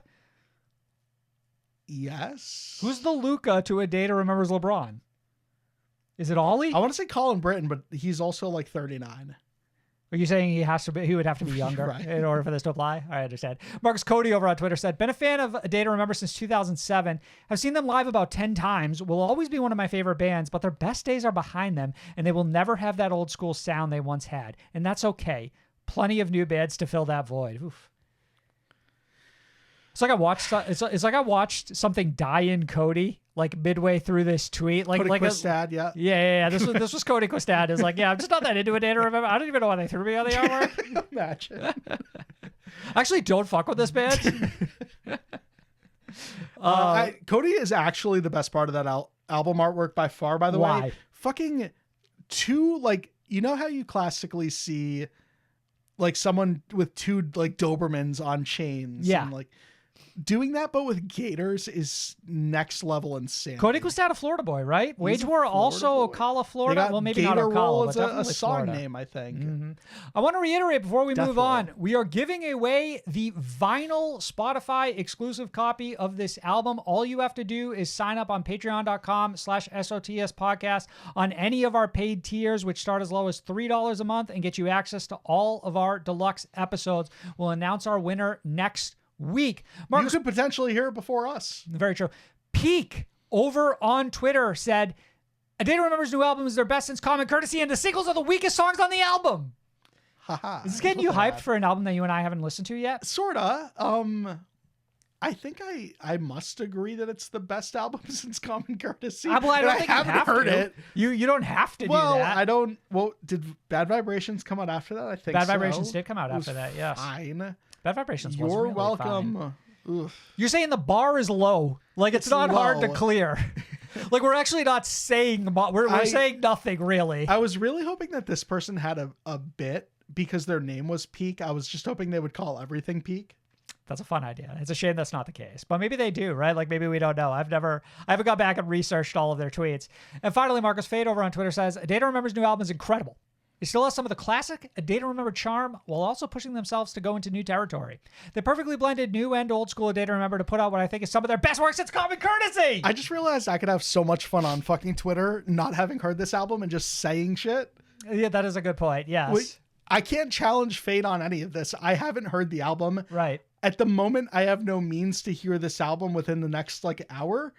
Yes. Who's the Luca to A Day to Remember's LeBron? Is it Ollie? I want to say Colin Britton, but he's also like 39. Are you saying he would have to be younger Right. in order for this to apply? I understand. Marcus Cody over on Twitter said, been a fan of A Day to Remember since 2007. I've seen them live about 10 times. Will always be one of my favorite bands, but their best days are behind them, and they will never have that old school sound they once had. And that's okay. Plenty of new bands to fill that void. Oof. It's like I watched something die in Cody like midway through this tweet. Like Cody Quistad, yeah. Yeah. This was Cody Quistad. Is like, yeah, I'm just not that into A Day to Remember. I don't even know why they threw me on the artwork. Imagine. I actually don't fuck with this band. Cody is actually the best part of that album artwork by far, by the way. Fucking two, like, you know how you classically see like someone with two like Dobermans on chains? Yeah. And, like, doing that, but with gators is next level insane. Koenig was down a Florida boy, right? Wage War also Ocala, Florida. Well, maybe not Gator Roll Ocala, but as definitely a song Florida. name, I think. I want to reiterate before we Death move Roll. on, we are giving away the vinyl Spotify exclusive copy of this album. All you have to do is sign up on patreon.com/SOTS podcast on any of our paid tiers, which start as low as $3 a month and get you access to all of our deluxe episodes. We'll announce our winner next week. Marcus, You could potentially hear it before us. very true. Peak over on Twitter said, A Day to Remember's new album is their best since Common Courtesy, and the singles are the weakest songs on the album. Haha. Is this getting you hyped for an album that you and I haven't listened to yet? Sorta. I think I must agree that it's the best album since Common Courtesy. Well, I And don't think you haven't have heard to. it. You don't have to Well, do that. I don't. Well, did Bad Vibrations come out after that? I think Bad so. Vibrations did come out It was after that, yes. Fine. Bad Vibrations was You're really welcome. fine. Oof. You're saying the bar is low. Like, it's not hard to low. clear. Like, we're actually not saying, we're saying nothing, really. I was really hoping that this person had a bit because their name was Peak. I was just hoping they would call everything Peak. That's a fun idea. It's a shame that's not the case, but maybe they do, right? Like, maybe we don't know. I haven't got back and researched all of their tweets. And finally, Marcus Fade over on Twitter says, A Day to Remember's new album is incredible. It still has some of the classic A Day to Remember charm while also pushing themselves to go into new territory. They perfectly blended new and old school A Day to Remember to put out what I think is some of their best work since Common Courtesy. I just realized I could have so much fun on fucking Twitter not having heard this album and just saying shit. Yeah, that is a good point. Yes. Wait, I can't challenge Fate on any of this. I haven't heard the album. Right. At the moment, I have no means to hear this album within the next hour.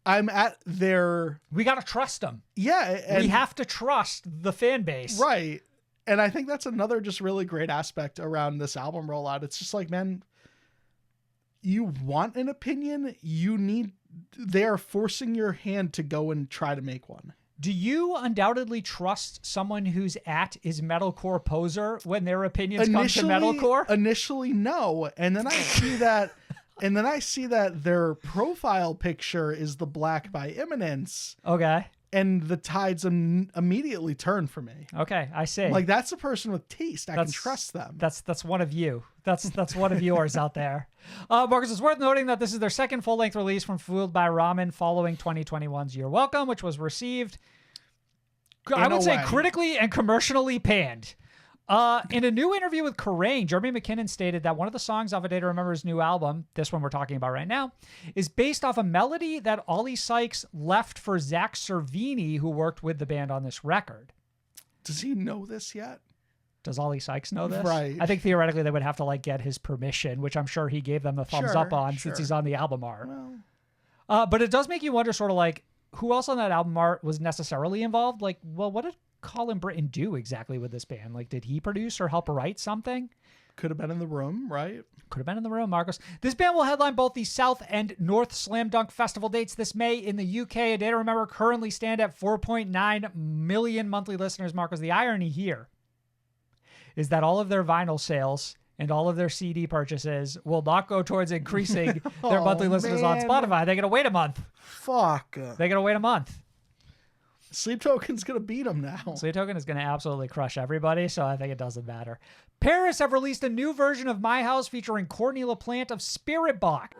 I'm at their We got to trust them. yeah. And, We have to trust the fan base. right. And I think that's another just really great aspect around this album rollout. It's just like, man, you want an opinion, they are forcing your hand to go and try to make one. Do you undoubtedly trust someone whose is metalcore poser when their opinions come to metalcore? Initially, no. And then I see that their profile picture is the Black by Eminence, Okay. and the tides immediately turn for me. Okay, I see. Like, that's a person with taste. I can trust them. That's one of you. That's one of yours out there. Marcus, it's worth noting that this is their second full-length release from Fooled by Ramen following 2021's You're Welcome, which was received, I would say, critically and commercially panned. In a new interview with Kerrang, Jeremy McKinnon stated that one of the songs off A Day to Remember's new album, this one we're talking about right now, is based off a melody that Ollie Sykes left for Zach Cervini, who worked with the band on this record. Does he know this yet? Does Ollie Sykes know this? Right. I think theoretically they would have to get his permission, which I'm sure he gave them the thumbs up on since he's on the album art. Well, But it does make you wonder sort of who else on that album art was necessarily involved? What did Colin Britton do exactly with this band? Did he produce or help write something? could have been in the room, right? Could have been in the room, Marcos. This band will headline both the South and North Slam Dunk Festival dates this May in the UK. A Day to Remember currently stand at 4.9 million monthly listeners, Marcos. The irony here is that all of their vinyl sales and all of their CD purchases will not go towards increasing their monthly listeners on Spotify. They're going to wait a month. Fuck. They're going to wait a month. Sleep Token's going to beat them now. Sleep Token is going to absolutely crush everybody, so I think it doesn't matter. Pvris have released a new version of My House featuring Courtney LaPlante of Spiritbox.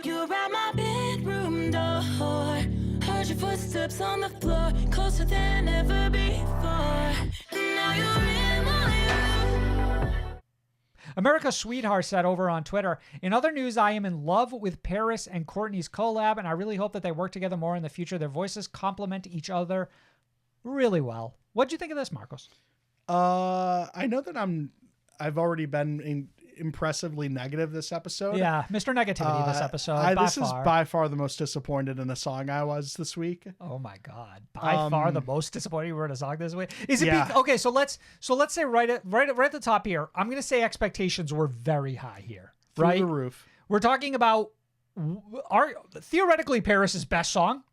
You're at my bedroom door. Heard your footsteps on the floor, closer than ever before. Now you're in my room. America's Sweetheart said over on Twitter, in other news, I am in love with Pvris and Courtney's collab, and I really hope that they work together more in the future. Their voices complement each other really well. What'd you think of this, Marcos? I know that I've already been impressively negative this episode. Yeah, Mr. Negativity this episode. This is by far the most disappointed in a song I was this week. Oh my God! By far the most disappointing word in a song this week. Is it? Yeah. Okay, so let's say right at the top here. I'm gonna say expectations were very high here. Through the roof. We're talking about theoretically Pvris' best song.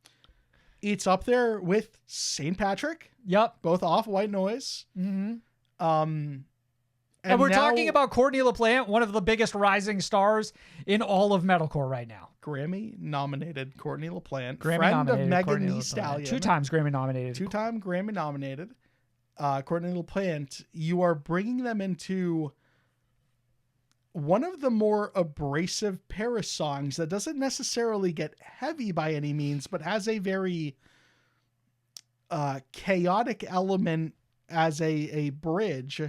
It's up there with St. Patrick. Yep. Both off White Noise. Mm-hmm. And we're now, talking about Courtney LaPlante, one of the biggest rising stars in all of metalcore right now. Grammy-nominated Courtney LaPlante, friend Grammy-nominated of Megan Courtney Thee LaPlante. Stallion. 2 times Grammy-nominated. 2-time Grammy-nominated Courtney LaPlante. You are bringing them into one of the more abrasive Pvris songs that doesn't necessarily get heavy by any means, but has a very chaotic element as a bridge,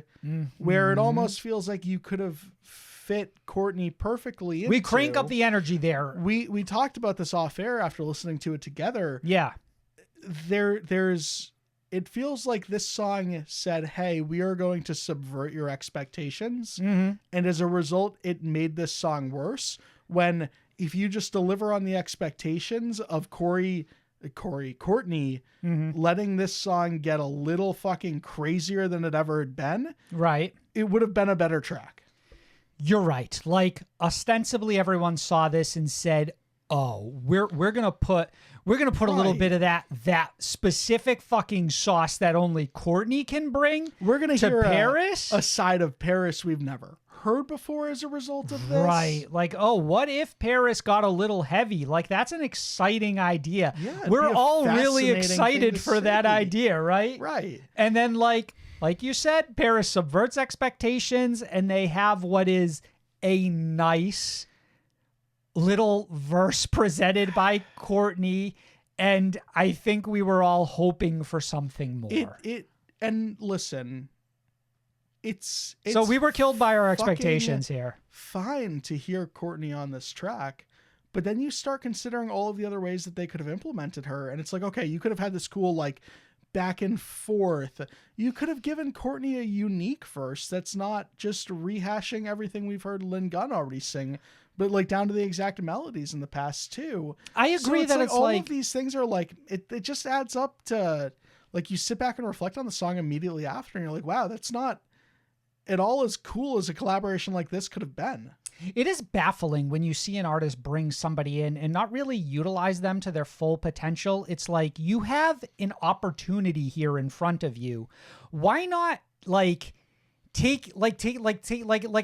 where it almost feels like you could have fit Courtney perfectly into. We crank up the energy there. We talked about this off air after listening to it together. Yeah. It feels like this song said, hey, we are going to subvert your expectations. Mm-hmm. And as a result, it made this song worse. When if you just deliver on the expectations of Courtney letting this song get a little fucking crazier than it ever had been, right, it would have been a better track. You're right. Like, ostensibly everyone saw this and said, oh, we're gonna put a little bit of that specific fucking sauce that only Courtney can bring. We're gonna to hear Pvris, a side of Pvris we've never heard before as a result of this. Right. Like, oh, what if Pvris got a little heavy? Like, that's an exciting idea. Yeah, we're all really fascinating excited thing to for that see. idea, right? Right. And then like you said, Pvris subverts expectations, and they have what is a nice little verse presented by Courtney, and I think we were all hoping for something more. And listen, it's so we were killed by our fucking expectations here. Fine to hear Courtney on this track, but then you start considering all of the other ways that they could have implemented her, and it's like, okay, you could have had this cool like back and forth. You could have given Courtney a unique verse that's not just rehashing everything we've heard Lynn Gunn already sing, but like down to the exact melodies in the past too. I agree that it's all like of these things are like it just adds up to like you sit back and reflect on the song immediately after and you're like, wow, that's not at all as cool as a collaboration like this could have been. It is baffling when you see an artist bring somebody in and not really utilize them to their full potential. It's like, you have an opportunity here in front of you. Why not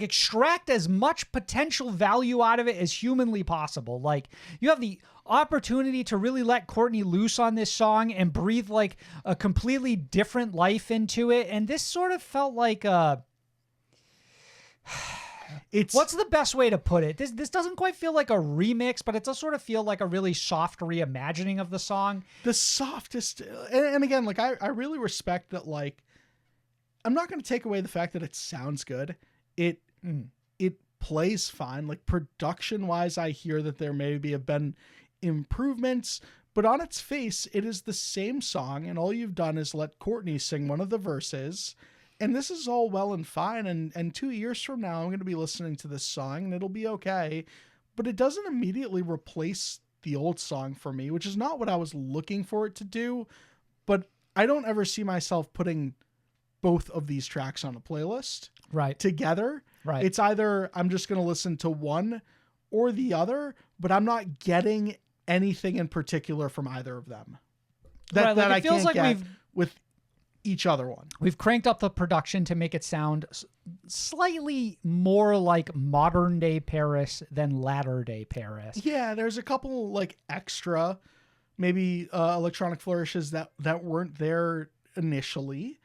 extract as much potential value out of it as humanly possible? Like, you have the opportunity to really let Courtney loose on this song and breathe like a completely different life into it. And this sort of felt like what's the best way to put it? This doesn't quite feel like a remix, but it does sort of feel like a really soft reimagining of the song. The softest, and again, like I really respect that. Like, I'm not going to take away the fact that it sounds good. It plays fine. Like, production wise, I hear that there maybe have been improvements, but on its face, it is the same song, and all you've done is let Courtney sing one of the verses. And this is all well and fine. And 2 years from now, I'm going to be listening to this song and it'll be okay. But it doesn't immediately replace the old song for me, which is not what I was looking for it to do. But I don't ever see myself putting both of these tracks on a playlist together. Right. It's either I'm just going to listen to one or the other, but I'm not getting anything in particular from either of them. That I can't get with each other one. We've cranked up the production to make it sound slightly more like modern day Pvris than latter day Pvris. Yeah, there's a couple like extra, maybe electronic flourishes that weren't there initially,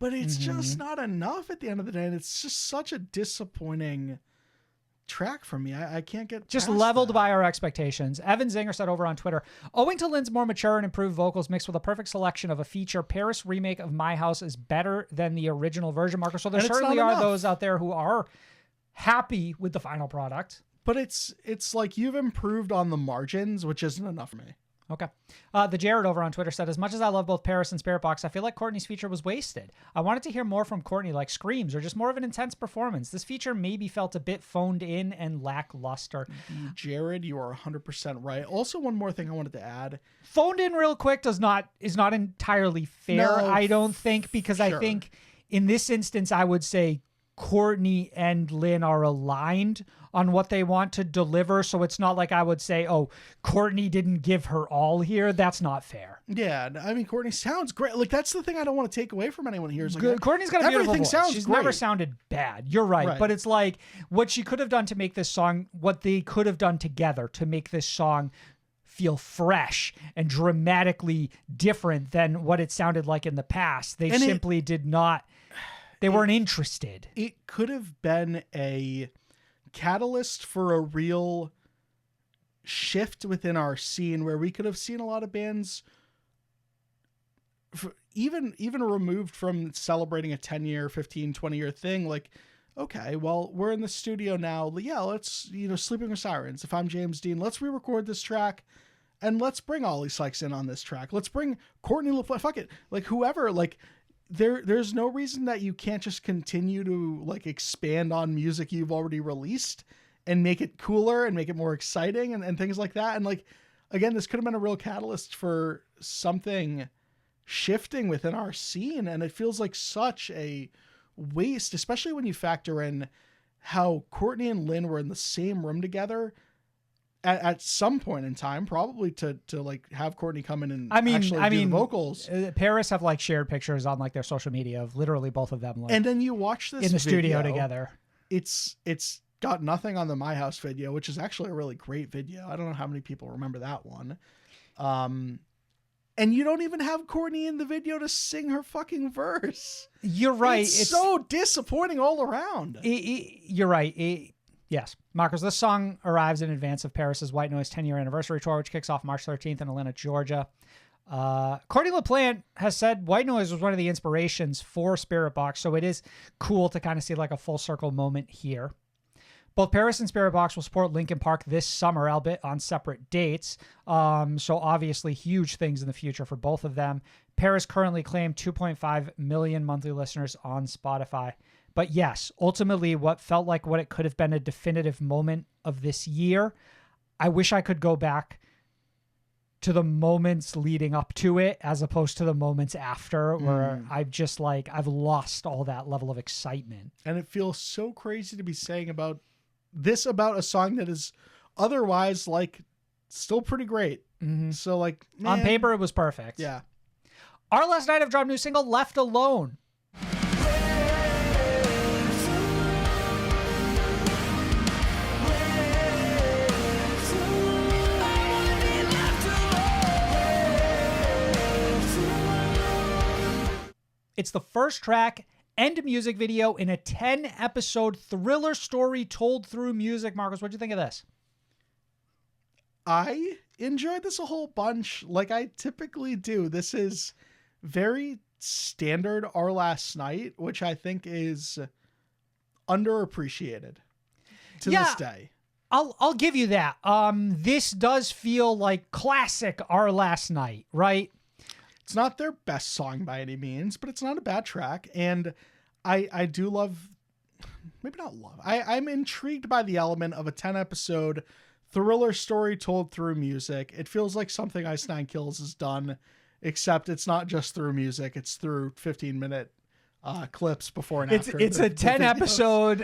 but it's just not enough at the end of the day. And it's just such a disappointing track for me. I can't get just past leveled that. by our expectations. Evan Zinger said over on Twitter, owing to Lynn's more mature and improved vocals mixed with a perfect selection of a feature, Pvris remake of My House is better than the original version, Marcus. So there And it's certainly not are enough. those out there who are happy with the final product. But it's like you've improved on the margins, which isn't enough for me. Okay. The Jared over on Twitter said, as much as I love both Pvris and Spiritbox, I feel like Courtney's feature was wasted. I wanted to hear more from Courtney, like screams or just more of an intense performance. This feature maybe felt a bit phoned in and lackluster. Jared, you are 100% right. Also, one more thing I wanted to add. Phoned in real quick is not entirely fair, No, I don't think, because I sure. think in this instance, I would say Courtney and Lynn are aligned on what they want to deliver. So it's not like I would say, oh, Courtney didn't give her all here. That's not fair. Yeah, I mean, Courtney sounds great. Like, that's the thing I don't want to take away from anyone here. Is like, Courtney's got a beautiful everything voice. sounds She's great. never sounded bad. You're right. But it's like what she could have done to make this song, what they could have done together to make this song feel fresh and dramatically different than what it sounded like in the past. They simply did not. They weren't interested. It could have been a catalyst for a real shift within our scene where we could have seen a lot of bands even removed from celebrating a 10-year, 15, 20-year thing. Like, okay, well, we're in the studio now. Yeah, let's, Sleeping with Sirens. If I'm James Dean, let's re-record this track and let's bring Ollie Sykes in on this track. Let's bring Courtney LaFleur. Fuck it. Like, whoever, like, there's no reason that you can't just continue to, like, expand on music you've already released and make it cooler and make it more exciting and things like that. And, like, again, this could have been a real catalyst for something shifting within our scene. And it feels like such a waste, especially when you factor in how Courtney and Lynn were in the same room together at some point in time, probably to like have Courtney come in and actually do the vocals. Pvris have like shared pictures on like their social media of literally both of them. Like, and then you watch this in the video, studio together. It's got nothing on the My House video, which is actually a really great video. I don't know how many people remember that one. And you don't even have Courtney in the video to sing her fucking verse. You're right. It's so disappointing all around. You're right. Yes. Marcos, this song arrives in advance of Pvris' White Noise 10-year anniversary tour, which kicks off March 13th in Atlanta, Georgia. Courtney LaPlante has said White Noise was one of the inspirations for Spiritbox, so it is cool to kind of see like a full circle moment here. Both Pvris and Spiritbox will support Linkin Park this summer, albeit on separate dates. So obviously huge things in the future for both of them. Pvris currently claimed 2.5 million monthly listeners on Spotify. But yes, ultimately what felt like what it could have been a definitive moment of this year. I wish I could go back to the moments leading up to it as opposed to the moments after where I've lost all that level of excitement. And it feels so crazy to be saying about a song that is otherwise like still pretty great. Mm-hmm. So like, man, on paper, it was perfect. Yeah. Our Last Night of dropped a new single, Left Alone. It's the first track and music video in a 10-episode thriller story told through music. Marcos, what'd you think of this? I enjoyed this a whole bunch, like I typically do. This is very standard Our Last Night, which I think is underappreciated to this day. I'll give you that. This does feel like classic Our Last Night, right? It's not their best song by any means, but it's not a bad track. And I do love, maybe not love, I'm intrigued by the element of a 10-episode thriller story told through music. It feels like something Ice Nine Kills has done, except it's not just through music. It's through 15-minute clips before and after. It's a 10-episode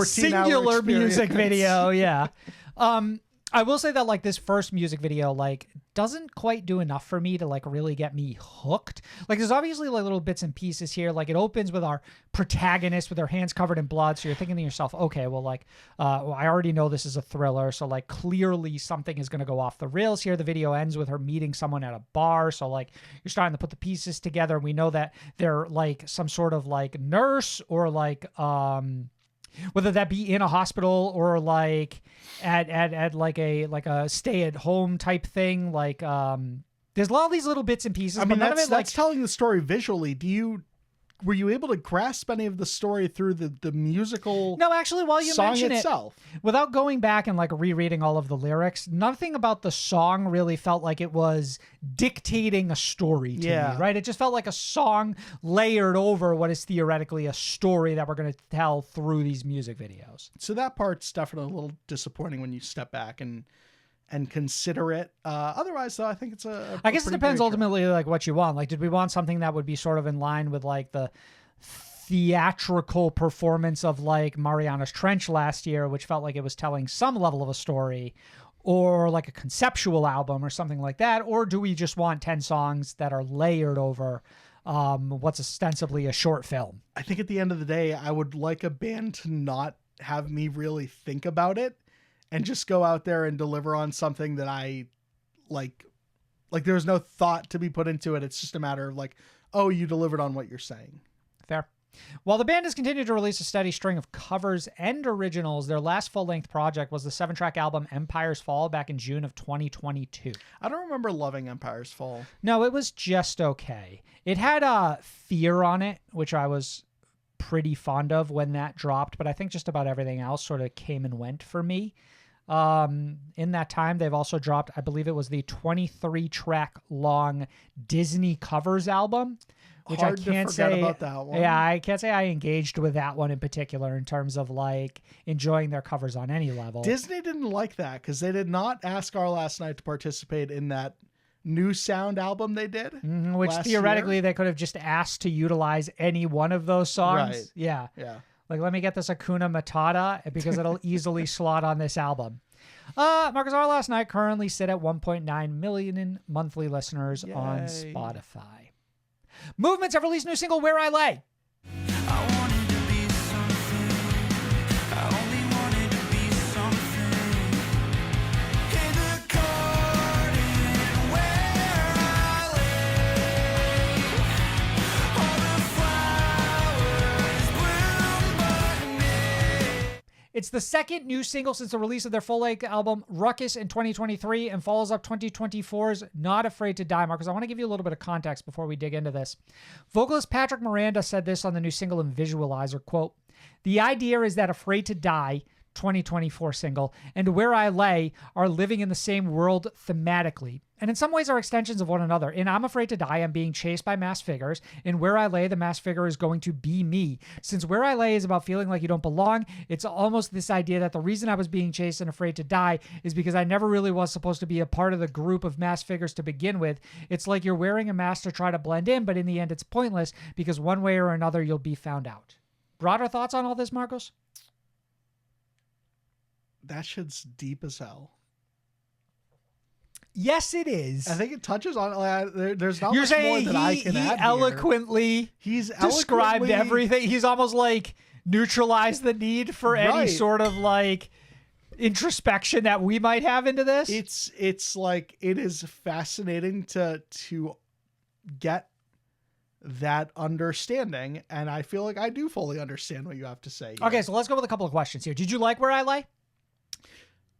singular music video. Yeah. I will say that like this first music video like doesn't quite do enough for me to like really get me hooked. Like there's obviously like little bits and pieces here. Like it opens with our protagonist with her hands covered in blood. So you're thinking to yourself, okay, well like I already know this is a thriller. So like clearly something is going to go off the rails here. The video ends with her meeting someone at a bar. So like you're starting to put the pieces together. We know that they're like some sort of like nurse or like whether that be in a hospital or like at like a stay at home type thing. Like there's a lot of these little bits and pieces. I mean, but none of it, that's telling the story visually. Were you able to grasp any of the story through the musical? No, actually, while you song mention itself, without going back and like rereading all of the lyrics, nothing about the song really felt like it was dictating a story to me, right? It just felt like a song layered over what is theoretically a story that we're going to tell through these music videos. So that part's definitely a little disappointing when you step back and consider it. Otherwise, though, I think it's I guess it depends ultimately like what you want. Like, did we want something that would be sort of in line with like the theatrical performance of like Mariana's Trench last year, which felt like it was telling some level of a story, or like a conceptual album or something like that? Or do we just want 10 songs that are layered over what's ostensibly a short film? I think at the end of the day, I would like a band to not have me really think about it and just go out there and deliver on something that I like there's no thought to be put into it. It's just a matter of like, oh, you delivered on what you're saying. Fair. While the band has continued to release a steady string of covers and originals, their last full-length project was the 7-track album Empire's Fall back in June of 2022. I don't remember loving Empire's Fall. No, it was just okay. It had Fear on it, which I was pretty fond of when that dropped, but I think just about everything else sort of came and went for me. In that time, they've also dropped, I believe it was the 23-track long Disney covers album, which Hard I can't to forget say about that one. Yeah, I can't say I engaged with that one in particular in terms of like enjoying their covers on any level. Disney didn't like that because they did not ask Our Last Night to participate in that new sound album they did. Which last theoretically year. they could have just asked to utilize any one of those songs. Right. Yeah. Yeah. Like, let me get this Hakuna Matata because it'll easily slot on this album. Marcus, Our Last Night currently sit at 1.9 million monthly listeners on Yay. Spotify. Movements have released new single Where I Lay. I wanted to be something. I only wanted to be something. In the garden where I lay, all the flowers bloom but me. It's the second new single since the release of their full-length album Ruckus in 2023 and follows up 2024's Not Afraid to Die. Marcus, I want to give you a little bit of context before we dig into this. Vocalist Patrick Miranda said this on the new single and Visualizer, quote, "The idea is that Afraid to Die 2024 single and Where I Lay are living in the same world thematically, and in some ways are extensions of one another. In I'm Afraid to Die, I'm being chased by masked figures. In Where I Lay, the masked figure is going to be me. Since Where I Lay is about feeling like you don't belong, it's almost this idea that the reason I was being chased and afraid to die is because I never really was supposed to be a part of the group of masked figures to begin with. It's like you're wearing a mask to try to blend in, but in the end it's pointless because one way or another you'll be found out." Broader thoughts on all this, Marcos? That shit's deep as hell. Yes, it is. I think it touches on. There's not You're much more saying that I he can add eloquently He's described eloquently- everything. He's almost like neutralized the need for any Right. sort of like introspection that we might have into this. It's like it is fascinating to get that understanding, and I feel like I do fully understand what you have to say here. Okay, so let's go with a couple of questions here. Did you like Where I Lay?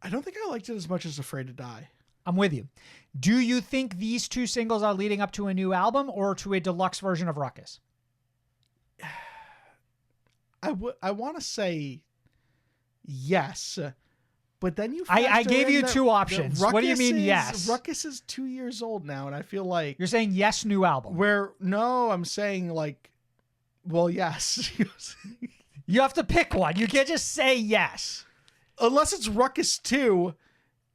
I don't think I liked it as much as Afraid to Die. I'm with you. Do you think these two singles are leading up to a new album or to a deluxe version of Ruckus? I want to say yes, but then you I factor gave in you that- two that options. What do you mean, yes? Ruckus is 2 years old now, and I feel like You're saying yes, new album. no, I'm saying like, well, yes. You have to pick one. You can't just say yes. Unless it's Ruckus 2,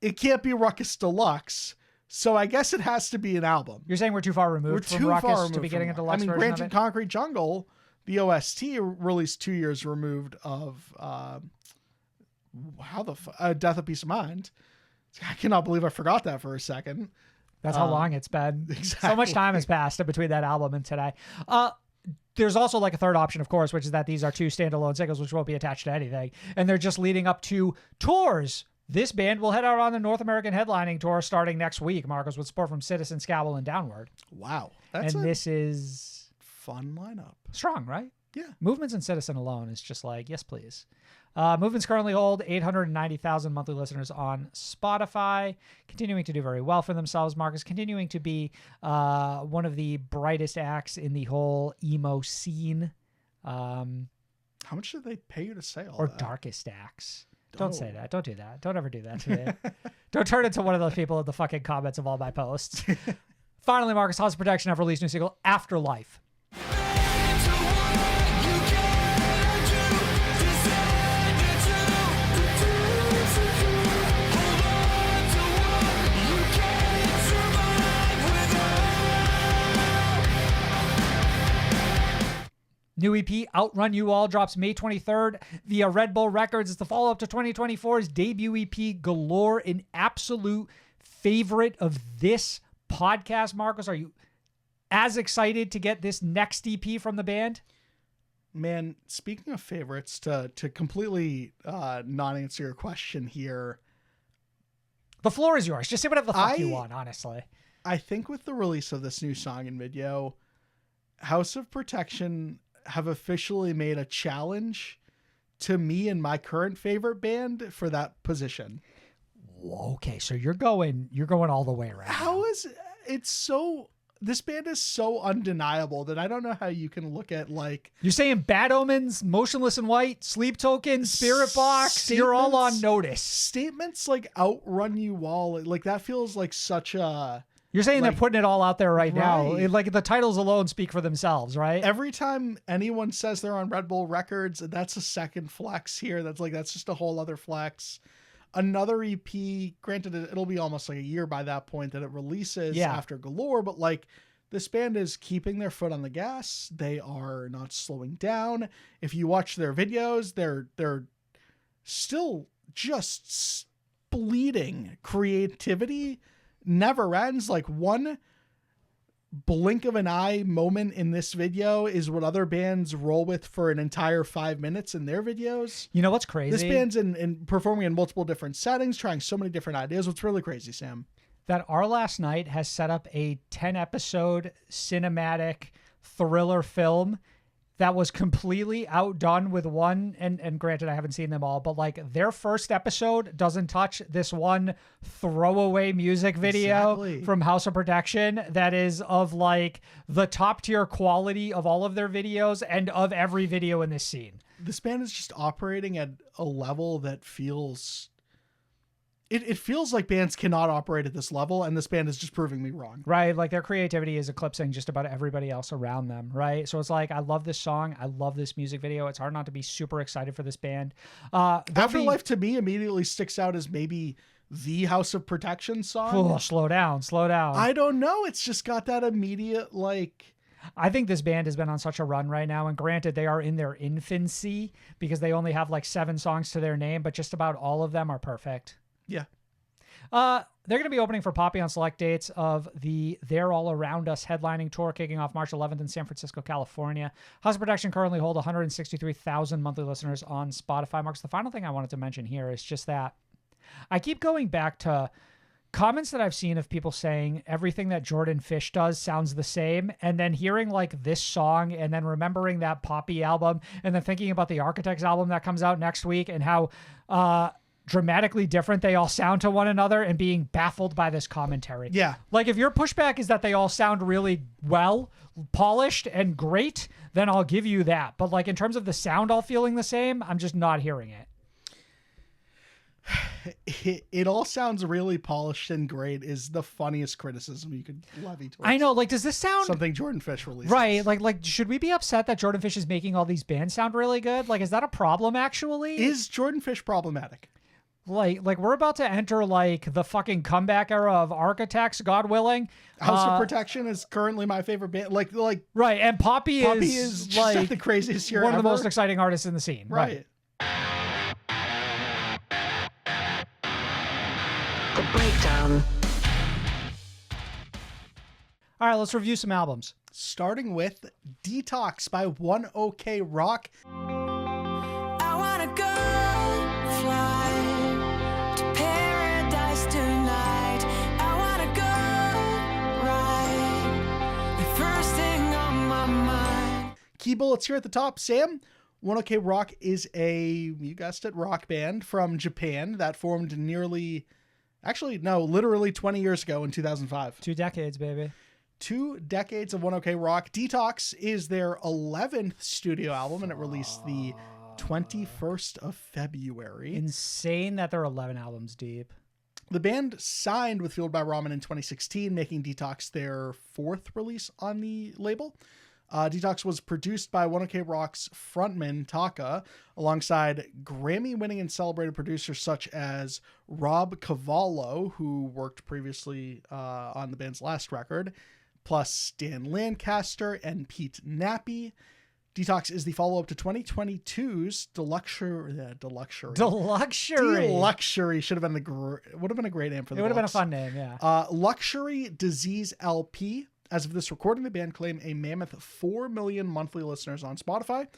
it can't be Ruckus Deluxe. So I guess it has to be an album. You're saying we're too far removed from Ruckus to be getting a deluxe version of granted, it? Concrete Jungle, the OST, released 2 years removed of Death of Peace of Mind. I cannot believe I forgot that for a second. That's how long it's been. So much time has passed in between that album and today. There's also like a third option, of course, which is that these are two standalone singles which won't be attached to anything. And they're just leading up to tours. This band will head out on the North American headlining tour starting next week, Marcos, with support from Citizen, Scowl, and Downward. Wow. This is fun lineup. strong, right? Yeah. Movements and Citizen alone is just like, yes, please. Movements currently hold 890,000 monthly listeners on Spotify, continuing to do very well for themselves. Marcus continuing to be one of the brightest acts in the whole emo scene. How much did they pay you to say all Or that? darkest acts. Don't say that. Don't do that. Don't ever do that to me. Don't turn into one of those people in the fucking comments of all my posts. Finally, Marcus, House of Protection have released a new single, Afterlife. New EP, Outrun You All, drops May 23rd via Red Bull Records. It's the follow-up to 2024's debut EP, Galore, an absolute favorite of this podcast. Marcos, are you as excited to get this next EP from the band? Man, speaking of favorites, to completely not answer your question here, The floor is yours. Just say whatever the fuck you want, honestly. I think with the release of this new song and video, House of Protection have officially made a challenge to me and my current favorite band for that position. Okay, so you're going all the way around. How is it's so? This band is so undeniable that I don't know how you can look at like You're saying Bad Omens, Motionless in White, Sleep Token, Spiritbox. You're all on notice. Statements like outrun you all. Like that feels like such a. You're saying like, they're putting it all out there right now. right. Like the titles alone speak for themselves, right? Every time anyone says they're on Red Bull Records, that's a second flex here. That's just a whole other flex. Another EP, granted, it'll be almost like a year by that point that it releases after Galore, but like this band is keeping their foot on the gas. They are not slowing down. If you watch their videos, they're still just bleeding creativity. Never ends. Like one blink of an eye moment in this video is what other bands roll with for an entire 5 minutes in their videos. You know what's crazy? This band's in performing in multiple different settings, trying so many different ideas. What's really crazy, Sam? That Our Last Night has set up a 10-episode cinematic thriller film that was completely outdone with one, and granted, I haven't seen them all, but like their first episode doesn't touch this one throwaway music video from House of Protection that is of like the top tier quality of all of their videos and of every video in this scene. This band is just operating at a level that feels... It feels like bands cannot operate at this level, and this band is just proving me wrong. Right, like their creativity is eclipsing just about everybody else around them, right? So it's like, I love this song. I love this music video. It's hard not to be super excited for this band. Afterlife to me immediately sticks out as maybe the House of Protection song. Oh, slow down. I don't know. It's just got that immediate, like... I think this band has been on such a run right now, and granted, they are in their infancy because they only have like 7 songs to their name, but just about all of them are perfect. Yeah. They're going to be opening for Poppy on select dates of the They're All Around Us headlining tour kicking off March 11th in San Francisco, California. House of Protection currently hold 163,000 monthly listeners on Spotify. Marks, the final thing I wanted to mention here is just that I keep going back to comments that I've seen of people saying everything that Jordan Fish does sounds the same, and then hearing like this song and then remembering that Poppy album and then thinking about the Architects album that comes out next week and how dramatically different they all sound to one another and being baffled by this commentary. Yeah. Like if your pushback is that they all sound really well polished and great, then I'll give you that. But like in terms of the sound all feeling the same, I'm just not hearing it. It all sounds really polished and great is the funniest criticism you could levy towards. I know, like, does this sound something Jordan Fish released? Right, like should we be upset that Jordan Fish is making all these bands sound really good? Like, is that a problem actually? Is Jordan Fish problematic? Like we're about to enter like the fucking comeback era of Architects, God willing. House of Protection is currently my favorite band. Like right, and Poppy is just like the craziest year one ever. of the most exciting artists in the scene. Right. The Breakdown. All right, let's review some albums. Starting with Detox by 1OK Rock. I wanna go fly to paradise tonight. I wanna go ride the first thing on my mind. Key bullets here at the top. Sam, 1OK Rock is you guessed it, rock band from Japan that formed literally 20 years ago in 2005. 2 decades, baby. 2 decades of 1OK Rock. Detox is their 11th studio album, and it released the 21st of February. Insane that they're 11 albums deep. The band signed with Fueled by Ramen in 2016, making Detox their 4th release on the label. Detox was produced by 1OK Rock's frontman, Taka, alongside Grammy-winning and celebrated producers such as Rob Cavallo, who worked previously on the band's last record, plus Stan Lancaster and Pete Nappy. Detox is the follow-up to 2022's Deluxury. Deluxury should have been would have been a great name for the It would have been a box. fun name, yeah. Luxury Disease LP. As of this recording, the band claim a mammoth 4 million monthly listeners on Spotify.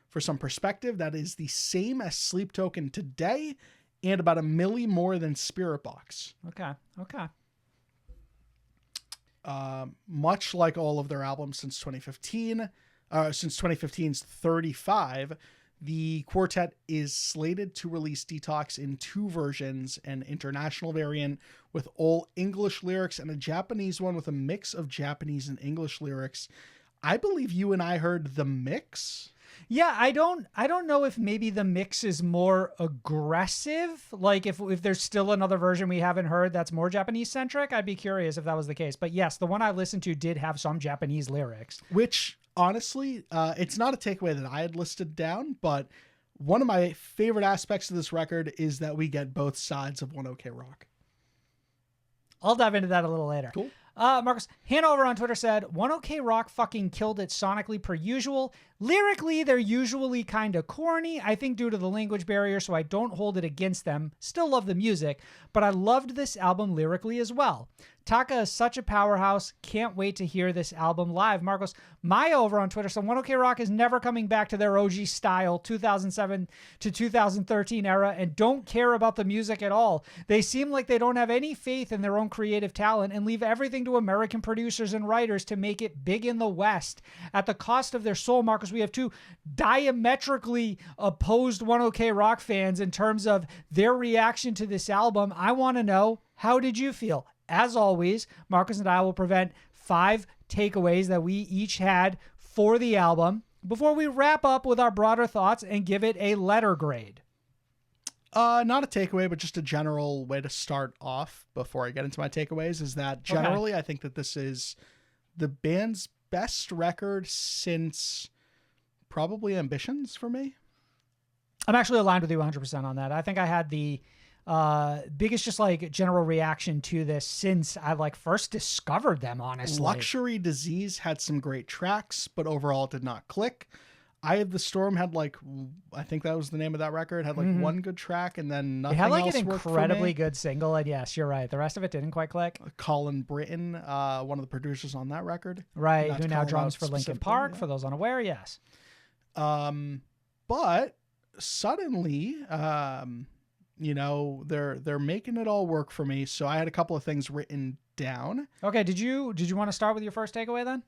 For some perspective, that is the same as Sleep Token today and about 1 million more than Spiritbox. Okay. Much like all of their albums since 2015, since 2015's 35, the quartet is slated to release Detox in 2 versions, an international variant with all English lyrics and a Japanese one with a mix of Japanese and English lyrics. I believe you and I heard the mix. Yeah, I don't know if maybe the mix is more aggressive. Like if there's still another version we haven't heard that's more Japanese centric, I'd be curious if that was the case. But yes, the one I listened to did have some Japanese lyrics. Which honestly, it's not a takeaway that I had listed down, but one of my favorite aspects of this record is that we get both sides of One OK Rock. I'll dive into that a little later. Cool. Marcus Hanover on Twitter said, One OK Rock fucking killed it sonically per usual. Lyrically, they're usually kind of corny, I think due to the language barrier, so I don't hold it against them. Still love the music, but I loved this album lyrically as well. Taka is such a powerhouse. Can't wait to hear this album live. Marcos Maya over on Twitter said, One OK Rock is never coming back to their OG style, 2007 to 2013 era, and don't care about the music at all. They seem like they don't have any faith in their own creative talent and leave everything to American producers and writers to make it big in the West. At the cost of their soul, Marcos, we have 2 diametrically opposed One OK Rock fans in terms of their reaction to this album. I want to know, how did you feel? As always, Marcus and I will present 5 takeaways that we each had for the album before we wrap up with our broader thoughts and give it a letter grade. Not a takeaway, but just a general way to start off before I get into my takeaways is that generally I think that this is the band's best record since probably Ambitions for me. I'm actually aligned with you 100% on that. I think I had the biggest just like general reaction to this since I like first discovered them, honestly. Luxury Disease had some great tracks, but overall it did not click. Eye of the Storm had like, I think that was the name of that record, had like one good track and then nothing else. It had like an worked for incredibly me. good single, and yes, you're right. The rest of it didn't quite click. Colin Britton, one of the producers on that record. Right, Not who to now call him drums out for Linkin specifically, Park, yeah. for those unaware, yes. But suddenly, they're making it all work for me. So I had a couple of things written down. Okay, did you want to start with your first takeaway then?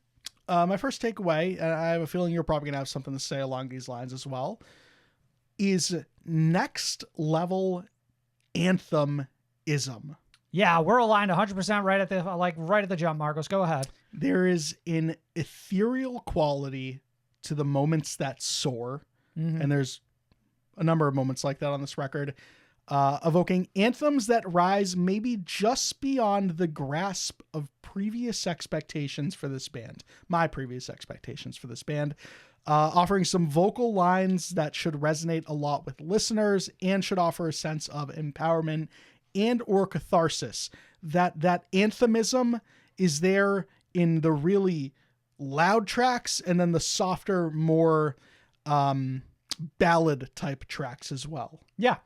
My first takeaway, and I have a feeling you're probably gonna have something to say along these lines as well, is next level anthemism. Yeah, we're aligned 100% right at the jump, Marcos. Go ahead. There is an ethereal quality to the moments that soar, and there's a number of moments like that on this record, evoking anthems that rise maybe just beyond the grasp of previous expectations for this band, my previous expectations for this band, offering some vocal lines that should resonate a lot with listeners and should offer a sense of empowerment and or catharsis. That anthemism is there in the really loud tracks and then the softer, more ballad type tracks as well. Yeah,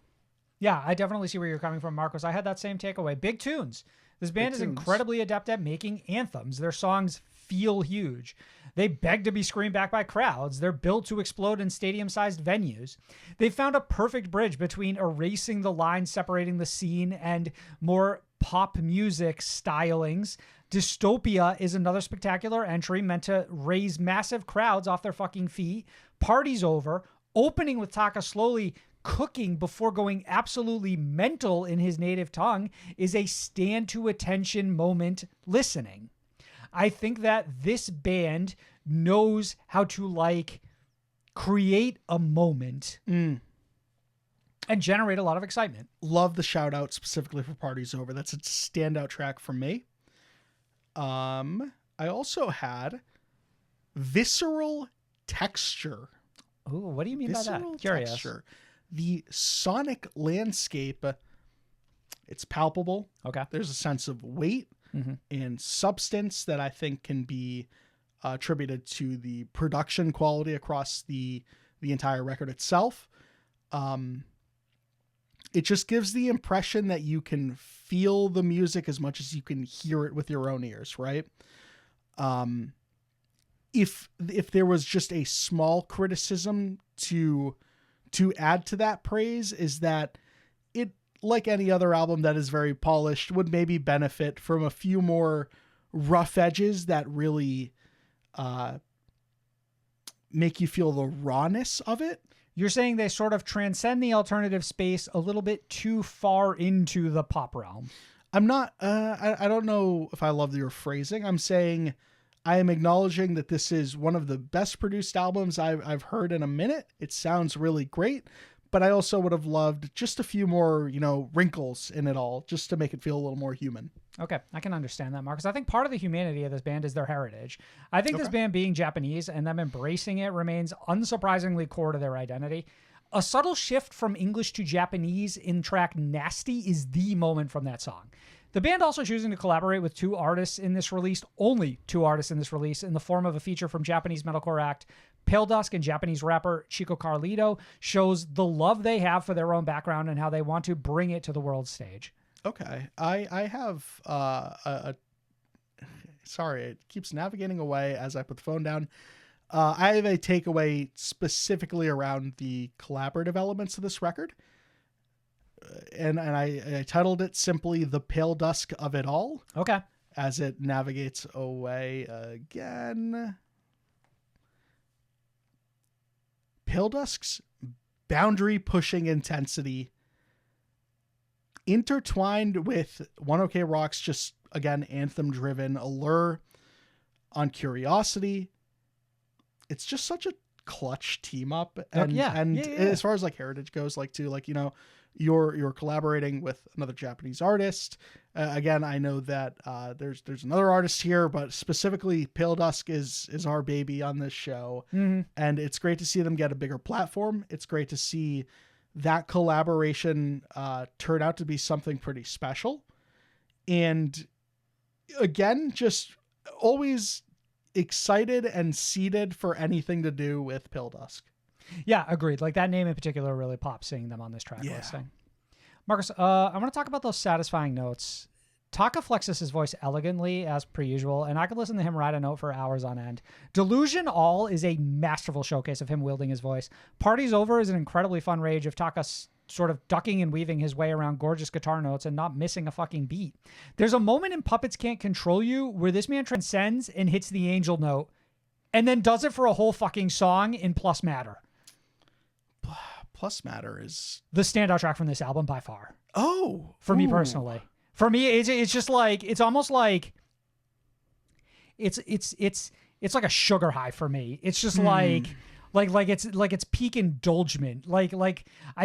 I definitely see where you're coming from, Marcos. I had that same takeaway. Big tunes. This band is incredibly adept at making anthems. Their songs feel huge. They beg to be screamed back by crowds. They're built to explode in stadium-sized venues. They found a perfect bridge between erasing the line separating the scene and more pop music stylings. Dystopia is another spectacular entry meant to raise massive crowds off their fucking feet. Party's Over, opening with Taka slowly cooking before going absolutely mental in his native tongue, is a stand to attention moment listening. I think that this band knows how to like create a moment and generate a lot of excitement. Love the shout out specifically for Party's Over. That's a standout track for me. I also had visceral texture. Ooh, what do you mean by that? Curious. Texture. The sonic landscape, it's palpable. Okay. There's a sense of weight and substance that I think can be attributed to the production quality across the entire record itself. It just gives the impression that you can feel the music as much as you can hear it with your own ears, right? If there was just a small criticism to add to that praise, is that it, like any other album that is very polished, would maybe benefit from a few more rough edges that really make you feel the rawness of it. You're saying they sort of transcend the alternative space a little bit too far into the pop realm. I'm not, I don't know if I love your phrasing. I'm saying I am acknowledging that this is one of the best produced albums I've heard in a minute. It sounds really great, but I also would have loved just a few more, wrinkles in it all, just to make it feel a little more human. Okay, I can understand that, Marcus. I think part of the humanity of this band is their heritage. I think this band being Japanese and them embracing it remains unsurprisingly core to their identity. A subtle shift from English to Japanese in track Nasty is the moment from that song. The band also choosing to collaborate with two artists in this release, only two artists in this release, in the form of a feature from Japanese metalcore act Pale Dusk and Japanese rapper Chico Carlito, shows the love they have for their own background and how they want to bring it to the world stage. Okay. I have sorry, it keeps navigating away as I put the phone down. I have a takeaway specifically around the collaborative elements of this record. And I titled it simply The Pale Dusk of It All. Okay. As it navigates away again. Pale Dusk's boundary-pushing intensity intertwined with One OK Rock's just, again, anthem-driven allure on curiosity. It's just such a clutch team-up. And, as far as, heritage goes, you're collaborating with another Japanese artist. Again, I know that there's another artist here, but specifically Pale Dusk is our baby on this show. Mm-hmm. And it's great to see them get a bigger platform. It's great to see that collaboration turn out to be something pretty special. And again, just always excited and seated for anything to do with Pale Dusk. Yeah, agreed. That name in particular really pops seeing them on this track listing. Marcus, I want to talk about those satisfying notes. Taka flexes his voice elegantly, as per usual, and I could listen to him ride a note for hours on end. Delusion All is a masterful showcase of him wielding his voice. Party's Over is an incredibly fun rage of Taka sort of ducking and weaving his way around gorgeous guitar notes and not missing a fucking beat. There's a moment in Puppets Can't Control You where this man transcends and hits the angel note, and then does it for a whole fucking song in Plus Matter. Plus Matter is the standout track from this album by far. Oh, for me personally. For me, it's just it's almost like it's like a sugar high for me. It's just like it's peak indulgement. I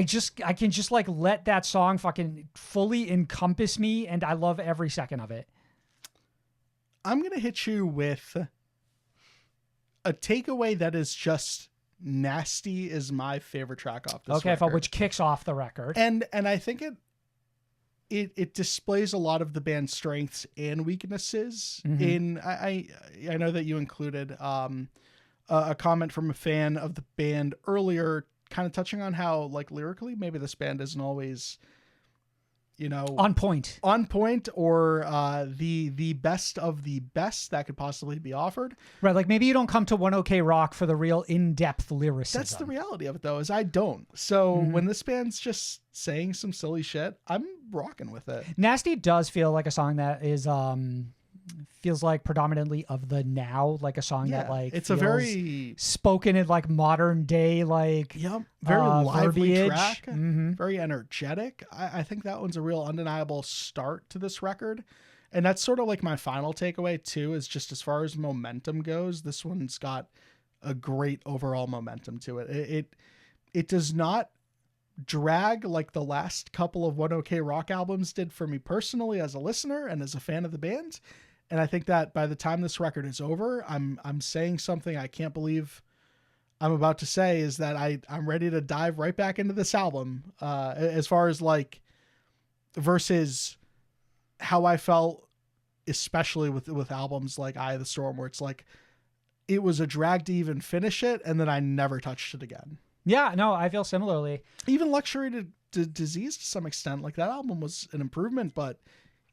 can just let that song fucking fully encompass me, and I love every second of it. I'm gonna hit you with a takeaway that is just Nasty is my favorite track off this record. Which kicks off the record. And I think it displays a lot of the band's strengths and weaknesses. Mm-hmm. I know that you included a comment from a fan of the band earlier, kind of touching on how lyrically maybe this band isn't always on point or the best of the best that could possibly be offered. Right. Maybe you don't come to One OK Rock for the real in-depth lyricism. That's the reality of it though, is I don't. So when this band's just saying some silly shit, I'm rocking with it. Nasty does feel like a song that is, feels like predominantly of the now, like a song that it's a very spoken in modern day, very lively verbiage. Track, very energetic. I think that one's a real undeniable start to this record. And that's sort of my final takeaway too, is just as far as momentum goes, this one's got a great overall momentum to it. It does not drag like the last couple of One OK Rock albums did for me personally as a listener and as a fan of the band. And I think that by the time this record is over, I'm saying something I can't believe I'm about to say, is that I'm ready to dive right back into this album. As far as versus how I felt, especially with albums like Eye of the Storm, where it's it was a drag to even finish it, and then I never touched it again. Yeah, no, I feel similarly. Even Luxury to Disease to some extent, that album was an improvement, but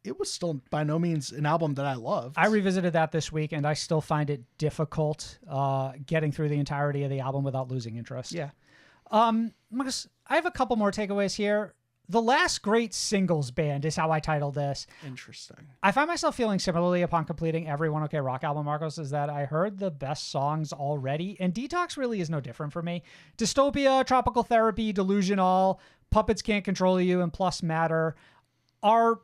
it was still by no means an album that I loved. I revisited that this week, and I still find it difficult getting through the entirety of the album without losing interest. Yeah. Marcus, I have a couple more takeaways here. the last great singles band is how I titled this. Interesting. I find myself feeling similarly upon completing every One OK Rock album, Marcos, is that I heard the best songs already, and Detox really is no different for me. Dystopia, Tropical Therapy, Delusional, Puppets Can't Control You, and Plus Matter are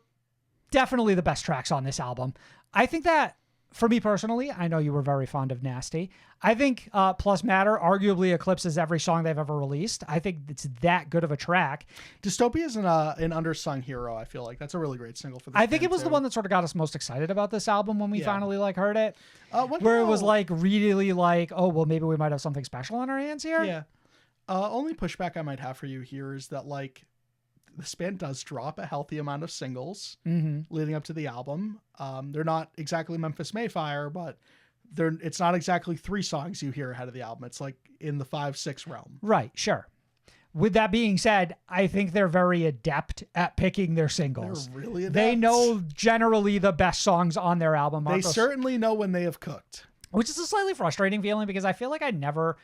definitely the best tracks on this album. I think that, for me personally, I know you were very fond of Nasty. I think Plus Matter arguably eclipses every song they've ever released. I think it's that good of a track. Dystopia is an undersung hero, I feel like. That's a really great single for this I think band, it was too. the one that sort of got us most excited about this album when we finally heard it. One where it thing was I'll- like really like, oh, well, maybe we might have something special on our hands here. Yeah. Only pushback I might have for you here is that, like, this band does drop a healthy amount of singles leading up to the album. They're not exactly Memphis Mayfire, but it's not exactly 3 songs you hear ahead of the album. It's like in the 5-6 realm. Right, sure. With that being said, I think they're very adept at picking their singles. They're really adept. They know generally the best songs on their album. They Marcos, certainly know when they have cooked. which is a slightly frustrating feeling because I feel like I never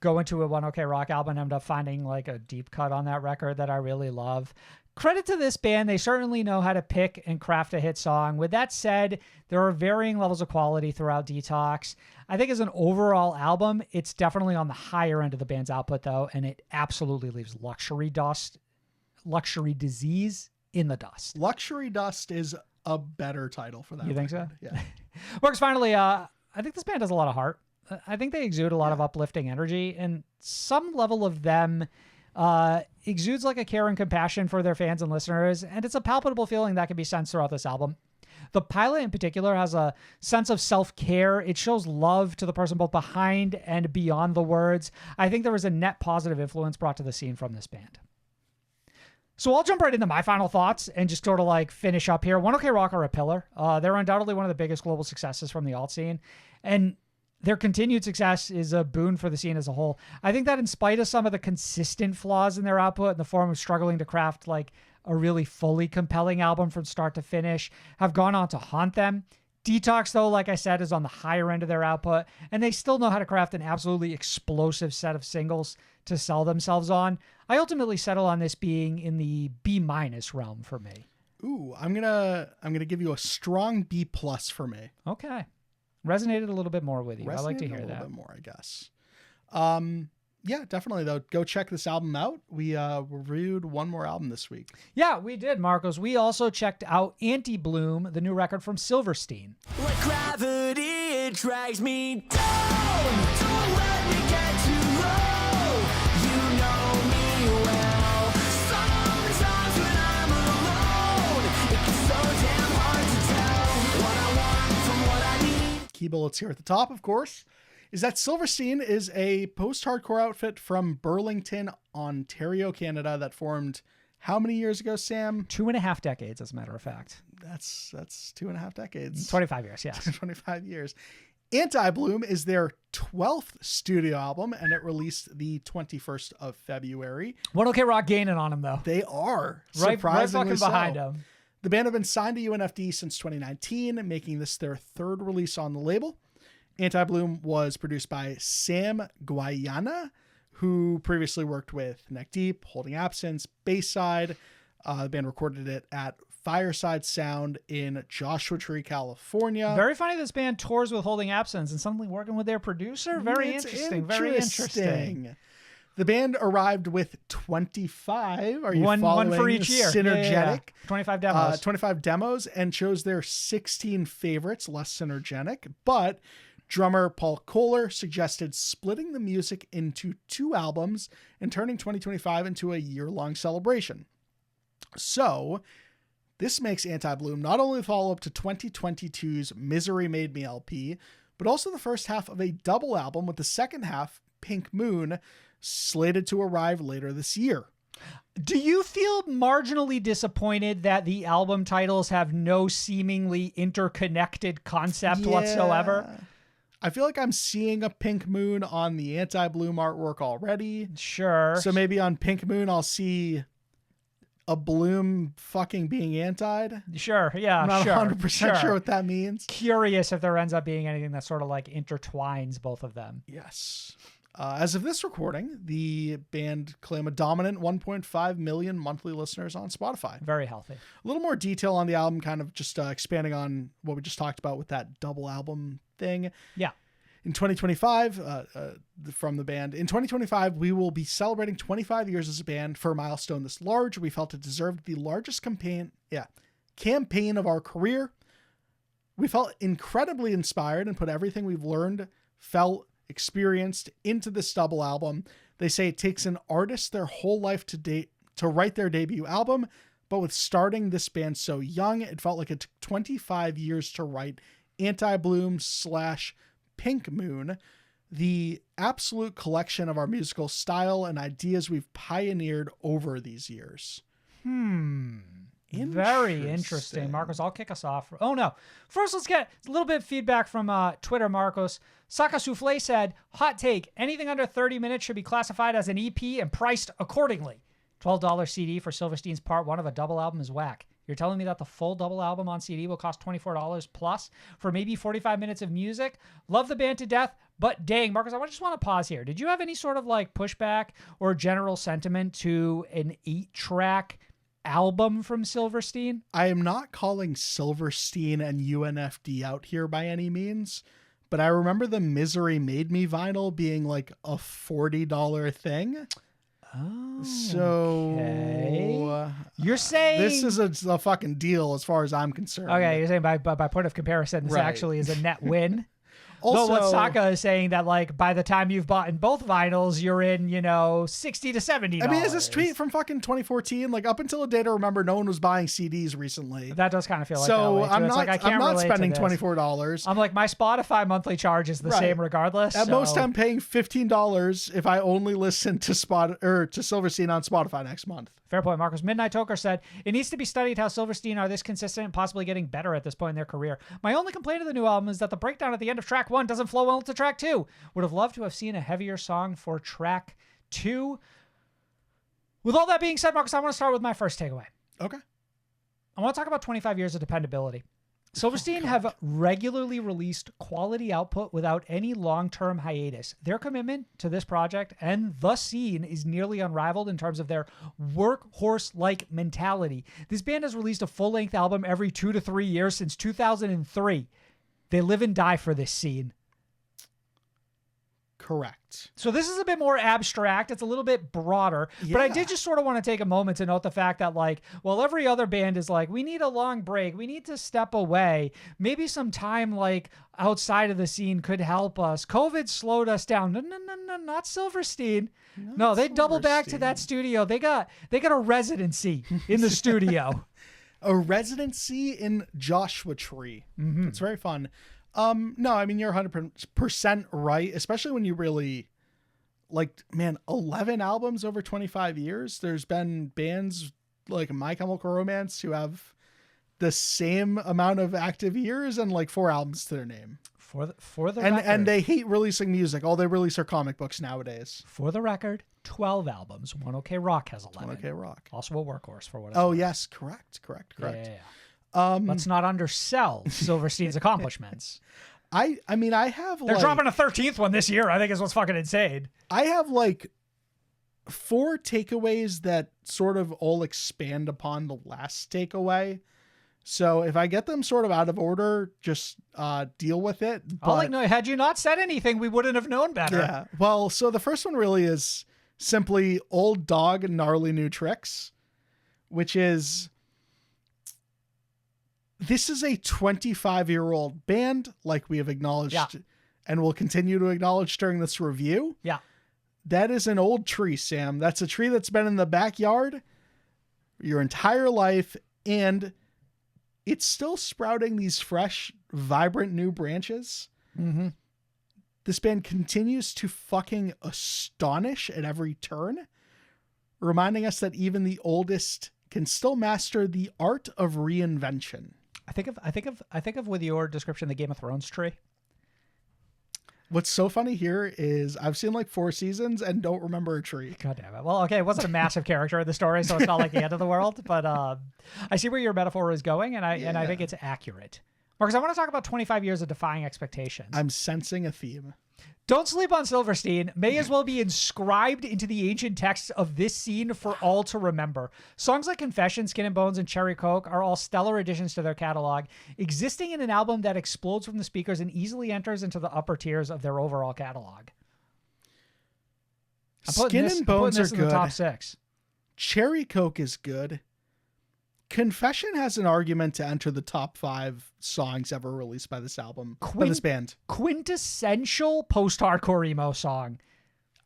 go into a One OK Rock album and end up finding like a deep cut on that record that I really love. Credit to this band. They certainly know how to pick and craft a hit song. With that said, there are varying levels of quality throughout Detox. I think as an overall album, it's definitely on the higher end of the band's output though, and it absolutely leaves Luxury Disease in the dust. Luxury Dust is a better title for that. You think so? record. Yeah. Works finally. I think this band has a lot of heart. I think they exude a lot of uplifting energy, and some level of them exudes like a care and compassion for their fans and listeners, and it's a palpable feeling that can be sensed throughout this album. The pilot in particular has a sense of self-care. It shows love to the person both behind and beyond the words. I think there was a net positive influence brought to the scene from this band. So I'll jump right into my final thoughts and just sort of like finish up here. One OK Rock are a pillar. They're undoubtedly one of the biggest global successes from the alt scene, and their continued success is a boon for the scene as a whole. I think that in spite of some of the consistent flaws in their output in the form of struggling to craft like a really fully compelling album from start to finish, have gone on to haunt them. Detox, though, like I said, is on the higher end of their output, and they still know how to craft an absolutely explosive set of singles to sell themselves on. I ultimately settle on this being in the B- realm for me. Ooh, I'm gonna give you a strong B+ for me. Okay. Resonated a little bit more with you. I like to Resonated hear a little that. bit more, I guess. Yeah, definitely though. Go check this album out. We reviewed one more album this week. Yeah, we did, Marcos. We also checked out Anti-Bloom, the new record from Silverstein. Like gravity, it drags me down. Don't let me get too low. You know me well. Sometimes when I'm alone, it gets so damn hard to tell what I want from what I need. Key bullets here at the top, of course, is that Silverstein is a post-hardcore outfit from Burlington, Ontario, Canada that formed how many years ago, Sam? 2.5 decades, as a matter of fact. That's 2.5 decades. 25 years, yes. 25 years. Anti-Bloom is their 12th studio album, and it released the 21st of February. One OK Rock gaining on him, though. They are Right surprisingly fucking so. behind him. The band have been signed to UNFD since 2019, making this their 3rd release on the label. Anti-Bloom was produced by Sam Guayana, who previously worked with Neck Deep, Holding Absence, Bayside. The band recorded it at Fireside Sound in Joshua Tree, California. Very funny this band tours with Holding Absence and suddenly working with their producer. Very It's interesting. Very interesting. The band arrived with 25. Are you One following? for each year. Synergetic. Yeah. 25 demos. 25 demos, and chose their 16 favorites, less synergetic. But drummer Paul Kohler suggested splitting the music into 2 albums and turning 2025 into a year-long celebration. So this makes Anti-Bloom not only the follow-up to 2022's Misery Made Me LP, but also the first half of a double album with the second half, Pink Moon, slated to arrive later this year. Do you feel marginally disappointed that the album titles have no seemingly interconnected concept whatsoever? I feel like I'm seeing a Pink Moon on the Anti-Bloom artwork already. Sure. So maybe on Pink Moon, I'll see a Bloom fucking being anti'd. Sure. Yeah. I'm not sure. 100% sure what that means. Curious if there ends up being anything that sort of like intertwines both of them. Yes. As of this recording, the band claim a dominant 1.5 million monthly listeners on Spotify. Very healthy. A little more detail on the album, kind of just expanding on what we just talked about with that double album thing. Yeah. In 2025, from the band, in 2025, we will be celebrating 25 years as a band. For a milestone this large, we felt it deserved the largest campaign of our career. We felt incredibly inspired and put everything we've learned, felt, experienced into this double album. They say it takes an artist their whole life to write their debut album, but with starting this band so young, it felt like it took 25 years to write Anti-Bloom / Pink Moon, the absolute collection of our musical style and ideas we've pioneered over these years. Very interesting. Marcos, I'll kick us off. Oh, no. First, let's get a little bit of feedback from Twitter, Marcos. Saka Souffle said, hot take, anything under 30 minutes should be classified as an EP and priced accordingly. $12 CD for Silverstein's part 1 of a double album is whack. You're telling me that the full double album on CD will cost $24 plus for maybe 45 minutes of music? Love the band to death, but dang, Marcus, I just want to pause here. Did you have any sort of like pushback or general sentiment to an 8-track album from Silverstein? I am not calling Silverstein and UNFD out here by any means, but I remember the Misery Made Me vinyl being like a $40 thing. Oh, so okay. You're saying this is a fucking deal as far as I'm concerned. Okay, you're saying by point of comparison, this Right. actually is a net win. Also, what Saka is saying that like by the time you've bought in both vinyls, you're in, $60 to $70. I mean, is this tweet from fucking 2014? Like up until a day to remember, no one was buying CDs recently. That does kind of feel like So that way, too. I'm It's not. like, I can't I'm not relate spending to this. $24. I'm like, my Spotify monthly charge is the Right. same regardless. At so- most, I'm paying $15 if I only listen to to Silverstein on Spotify next month. Fair point, Marcus. Midnight Toker said, it needs to be studied how Silverstein are this consistent and possibly getting better at this point in their career. My only complaint of the new album is that the breakdown at the end of track 1 doesn't flow well to track 2. Would have loved to have seen a heavier song for track 2. With all that being said, Marcus, I want to start with my first takeaway. Okay. I want to talk about 25 years of dependability. Silverstein have regularly released quality output without any long-term hiatus. Their commitment to this project and the scene is nearly unrivaled in terms of their workhorse-like mentality. This band has released a full-length album every 2 to 3 years since 2003. They live and die for this scene. Correct. So this is a bit more abstract. It's a little bit broader, but I did just sort of want to take a moment to note the fact that every other band is like, we need a long break. We need to step away. Maybe some time outside of the scene could help us. COVID slowed us down. No, not Silverstein. No, they double back to that studio. They got a residency in the studio. A residency in Joshua Tree. Mm-hmm. It's very fun. No, I mean, you're 100% right, especially when you really 11 albums over 25 years. There's been bands like My Chemical Romance who have the same amount of active years and 4 albums to their name. For the and record, they hate releasing music. All they release are comic books nowadays. For the record, 12 albums. 1OK Rock has 11. 1OK Rock. Also a workhorse for what it's Oh, worth. yes. Correct. Yeah. Let's not undersell Silverstein's accomplishments. I mean, I have They're dropping a 13th one this year, I think is what's fucking insane. I have 4 takeaways that sort of all expand upon the last takeaway. So if I get them sort of out of order, just deal with it. But, No, had you not said anything, we wouldn't have known better. Yeah. Well, so the first one really is simply Old Dog Gnarly New Tricks, which is, this is a 25-year-old band, like we have acknowledged and will continue to acknowledge during this review. Yeah. That is an old tree, Sam. That's a tree that's been in the backyard your entire life, and it's still sprouting these fresh, vibrant new branches. Mm-hmm. This band continues to fucking astonish at every turn, reminding us that even the oldest can still master the art of reinvention. I think of with your description the Game of Thrones tree. What's so funny here is I've seen 4 seasons and don't remember a tree. God damn it. Well, okay, it wasn't a massive character in the story, so it's not like the end of the world, but I see where your metaphor is going, and I think it's accurate. Marcus, I want to talk about 25 years of defying expectations. I'm sensing a theme. Don't sleep on Silverstein may as well be inscribed into the ancient texts of this scene for all to remember. Songs like Confession, Skin and Bones, and Cherry Coke are all stellar additions to their catalog, existing in an album that explodes from the speakers and easily enters into the upper tiers of their overall catalog. Skin and Bones are in the good. top 6. Cherry Coke is good. Confession has an argument to enter the top 5 songs ever released by this album, by this band. Quintessential post-hardcore emo song.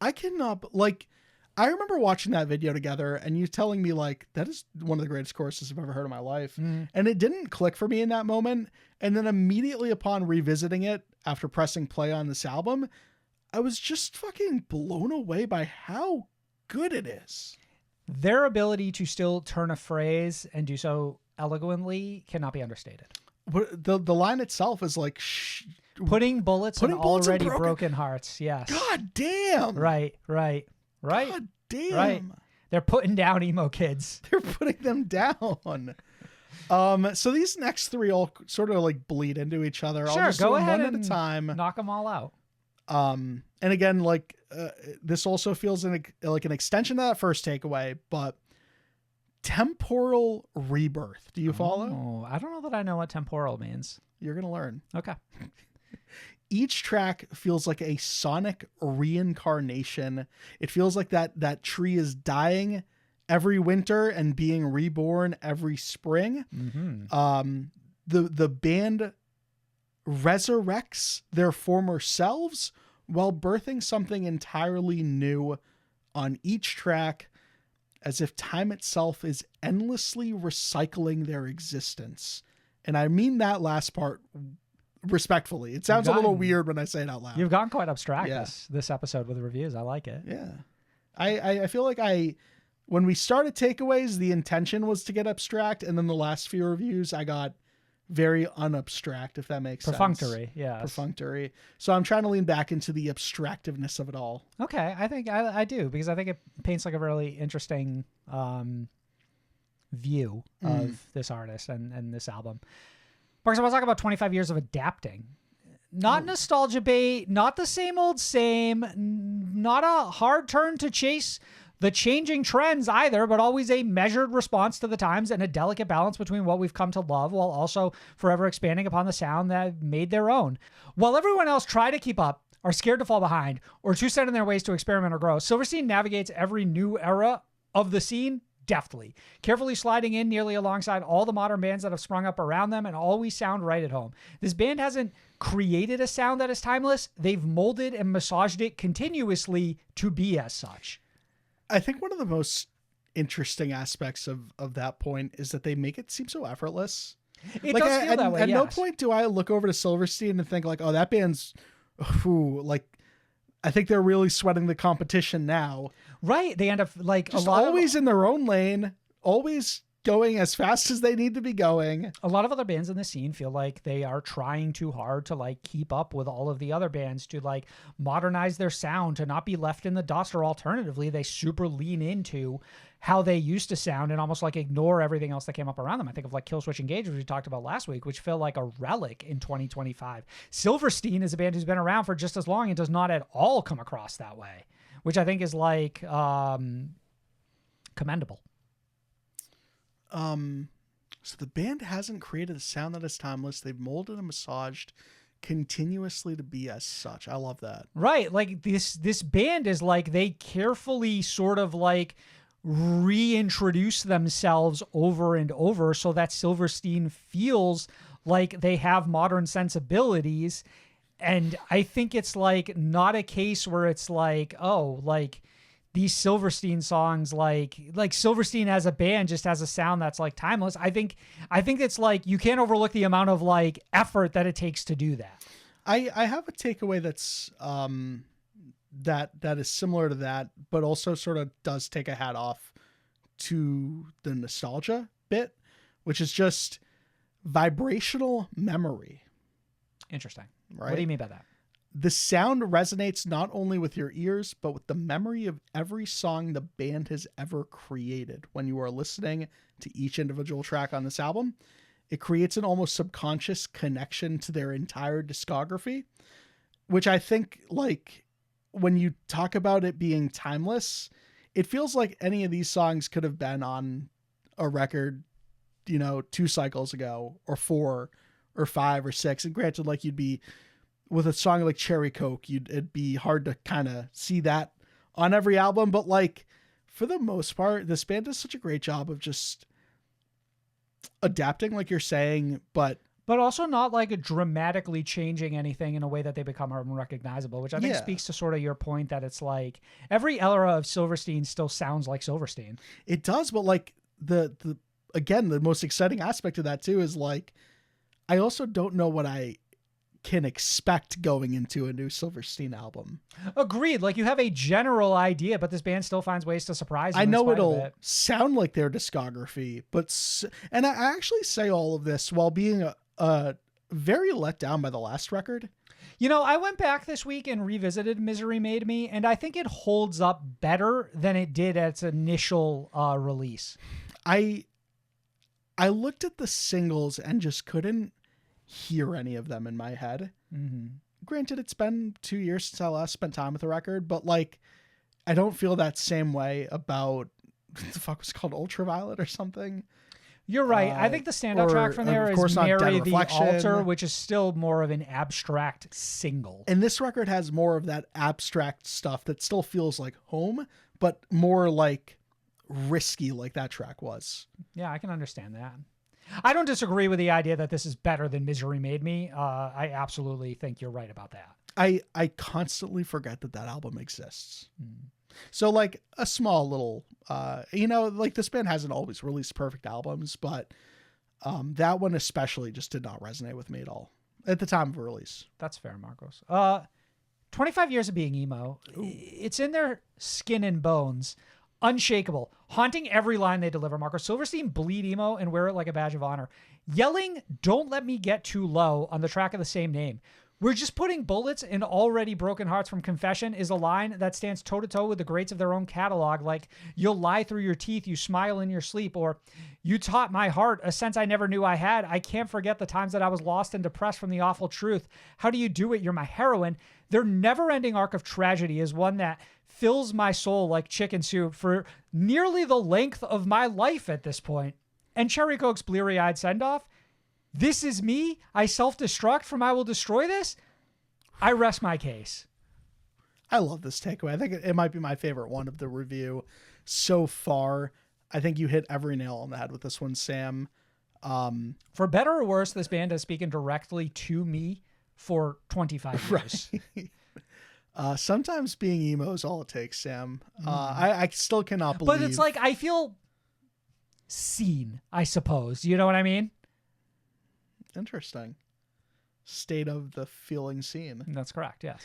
I cannot, like, I remember watching that video together and you telling me, like, that is one of the greatest choruses I've ever heard in my life. And it didn't click for me in that moment. And then immediately upon revisiting it after pressing play on this album, I was just fucking blown away by how good it is. Their ability to still turn a phrase and do so eloquently cannot be understated. But the line itself is like... Putting bullets in bullets in already broken hearts. Yes. God damn. Right. God damn. Right. They're putting down emo kids. They're putting them down. So these next 3 all sort of like bleed into each other. Sure, I'll just go do them ahead one and at a time. knock them all out. And again, like this also feels like an extension of that first takeaway, but temporal rebirth. Do you follow? Oh, I don't know that I know what temporal means. You're going to learn. Okay. Each track feels like a sonic reincarnation. It feels like that tree is dying every winter and being reborn every spring. The band resurrects their former selves while birthing something entirely new on each track, as if time itself is endlessly recycling their existence. And I mean that last part respectfully. It sounds a little weird when I say it out loud. You've gone quite abstract Yeah. this episode with the reviews. I like it. Yeah. I feel like when we started takeaways, the intention was to get abstract, and then the last few reviews I got very unabstract, if that makes Perfunctory, sense. yes. Perfunctory. So I'm trying to lean back into the abstractiveness of it all. Okay, I think I do, because I think it paints like a really interesting view of this artist and this album. Because I was talking about 25 years of adapting. Not nostalgia bait, not the same old same, not a hard turn to chase the changing trends either, but always a measured response to the times and a delicate balance between what we've come to love while also forever expanding upon the sound that made their own. While everyone else try to keep up, are scared to fall behind, or too set in their ways to experiment or grow, Silverstein navigates every new era of the scene deftly, carefully sliding in nearly alongside all the modern bands that have sprung up around them and always sound right at home. This band hasn't created a sound that is timeless. They've molded and massaged it continuously to be as such. I think one of the most interesting aspects of that point is that they make it seem so effortless. It does feel that way, At no yes. point do I look over to Silverstein and think like, oh, that band's, I think they're really sweating the competition now. Right. They end up like Just a lot always of, in their own lane, always going as fast as they need to be going. a lot of other bands in the scene feel like they are trying too hard to like keep up with all of the other bands, to like modernize their sound, to not be left in the dust, or alternatively, they super lean into how they used to sound and almost like ignore everything else that came up around them. I think of like Killswitch Engage, which we talked about last week, which felt like a relic in 2025. Silverstein is a band who's been around for just as long and does not at all come across that way, which I think is like commendable. So the band hasn't created a sound that is timeless. They've molded and massaged continuously to be as such. I love that. Right. Like this band is like, they carefully sort of like reintroduce themselves over and over so that Silverstein feels like they have modern sensibilities. And I think it's like not a case where it's like, oh, like these Silverstein songs, like Silverstein as a band just has a sound that's like timeless. I think it's like, you can't overlook the amount of like effort that it takes to do that. I have a takeaway that's that is similar to that, but also sort of does take a hat off to the nostalgia bit, which is just vibrational memory. Interesting. Right? What do you mean by that? The sound resonates not only with your ears, but with the memory of every song the band has ever created. When you are listening to each individual track on this album, it creates an almost subconscious connection to their entire discography. which I think, like, when you talk about it being timeless, it feels like any of these songs could have been on a record, 2 cycles ago, or 4 or 5 or 6. And granted, like, you'd be with a song like Cherry Coke, it'd be hard to kind of see that on every album. But like, for the most part, this band does such a great job of just adapting, like you're saying, but also not like dramatically changing anything in a way that they become unrecognizable, which I think Yeah. speaks to sort of your point that it's like every era of Silverstein still sounds like Silverstein. it does. But like the again, the most exciting aspect of that too is like, I also don't know what I can expect going into a new Silverstein album. Agreed. Like, you have a general idea, but this band still finds ways to surprise you. I in know spite of it'll it. sound like their discography, but and I actually say all of this while being very let down by the last record. I went back this week and revisited Misery Made Me, and I think it holds up better than it did at its initial release. I looked at the singles and just couldn't hear any of them in my head. Mm-hmm. Granted, it's been 2 years since I last spent time with the record, but like, I don't feel that same way about what the fuck was it called, Ultraviolet or something. You're right. I think the standout or, track from there of is course, not Dead Mary the Reflection. Altar, which is still more of an abstract single. And this record has more of that abstract stuff that still feels like home, but more like risky, like that track was. Yeah, I can understand that. I don't disagree with the idea that this is better than Misery Made Me. I absolutely think you're right about that. I constantly forget that album exists. So like a small little, like this band hasn't always released perfect albums, but that one especially just did not resonate with me at all at the time of release. That's fair, Marcos. 25 years of being emo. It's in their skin and bones. Unshakable. Haunting every line they deliver, Marcos. Silverstein bleed emo and wear it like a badge of honor. Yelling, "Don't let me get too low" on the track of the same name. "We're just putting bullets in already broken hearts" from Confession is a line that stands toe-to-toe with the greats of their own catalog, like "You'll lie through your teeth, you smile in your sleep," or "You taught my heart a sense I never knew I had. I can't forget the times that I was lost and depressed from the awful truth. How do you do it? You're my heroine." Their never-ending arc of tragedy is one that fills my soul like chicken soup for nearly the length of my life at this point. And Cherry Coke's bleary-eyed send-off, "This is me. I self-destruct from I will destroy this." I rest my case. I love this takeaway. I think it might be my favorite one of the review so far. I think you hit every nail on the head with this one, Sam. For better or worse, this band has spoken directly to me for 25 years. Sometimes being emo is all it takes, Sam. I still cannot believe. But it's like, I feel seen, I suppose. You know what I mean? Interesting. State of the feeling scene. That's correct, yes.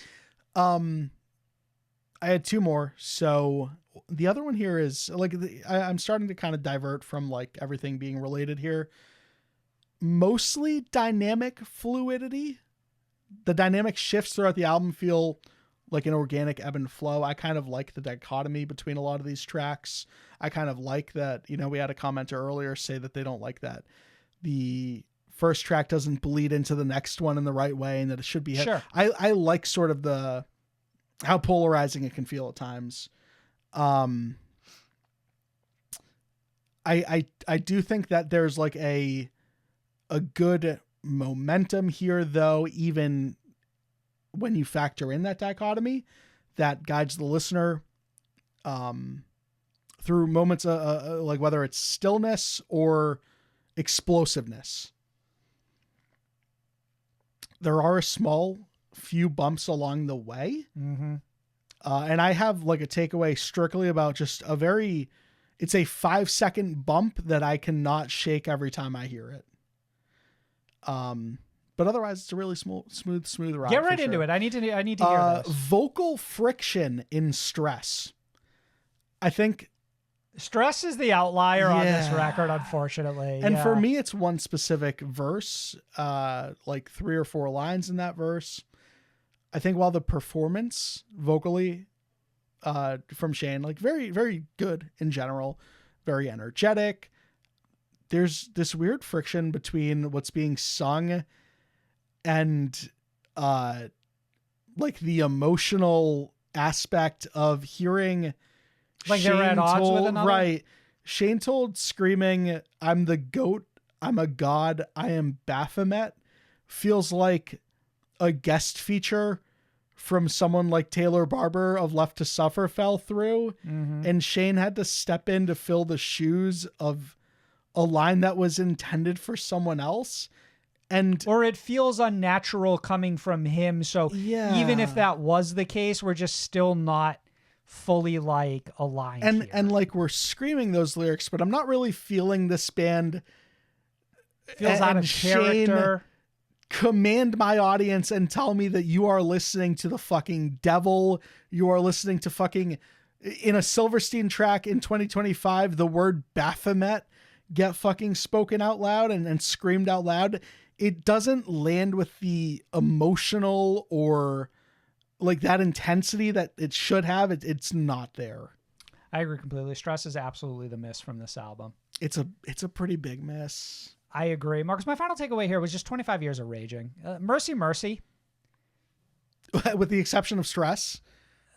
I had 2 more. So the other one here is like, I'm starting to kind of divert from like everything being related here. Mostly dynamic fluidity. The dynamic shifts throughout the album feel like an organic ebb and flow. I kind of like the dichotomy between a lot of these tracks. I kind of like that, we had a commenter earlier say that they don't like that the first track doesn't bleed into the next one in the right way and that it should be hit. Sure. I like sort of how polarizing it can feel at times. I do think that there's like a good momentum here, though, even when you factor in that dichotomy that guides the listener through moments like whether it's stillness or explosiveness. There are a small few bumps along the way. Mm-hmm. And I have like a takeaway strictly about just it's a 5-second bump that I cannot shake every time I hear it. But otherwise it's a really smooth ride. Get right into it. I need to hear this. Vocal friction in Stress. I think Stress is the outlier on this Yeah. record, unfortunately. And Yeah. for me, it's one specific verse, like 3 or 4 lines in that verse. I think while the performance vocally from Shane, like very, very good in general, very energetic. There's this weird friction between what's being sung and like the emotional aspect of hearing Like they're at odds with another? Right. Shane told screaming, "I'm the goat, I'm a god, I am Baphomet," feels like a guest feature from someone like Taylor Barber of Left to Suffer fell through. And Shane had to step in to fill the shoes of a line that was intended for someone else. And Or it feels unnatural coming from him. So Yeah. even if that was the case, we're just still not fully like aligned here. and like we're screaming those lyrics, but I'm not really feeling this band feels out and of character. command my audience and tell me that you are listening to the fucking devil. You are listening to fucking, in a Silverstein track in 2025, the word Baphomet get fucking spoken out loud and screamed out loud. It doesn't land with the emotional or like that intensity that it should have. It's not there. I agree completely. Stress is absolutely the miss from this album. It's a pretty big miss. I agree. Marcus, my final takeaway here was just 25 years of raging. Mercy, Mercy. With the exception of Stress.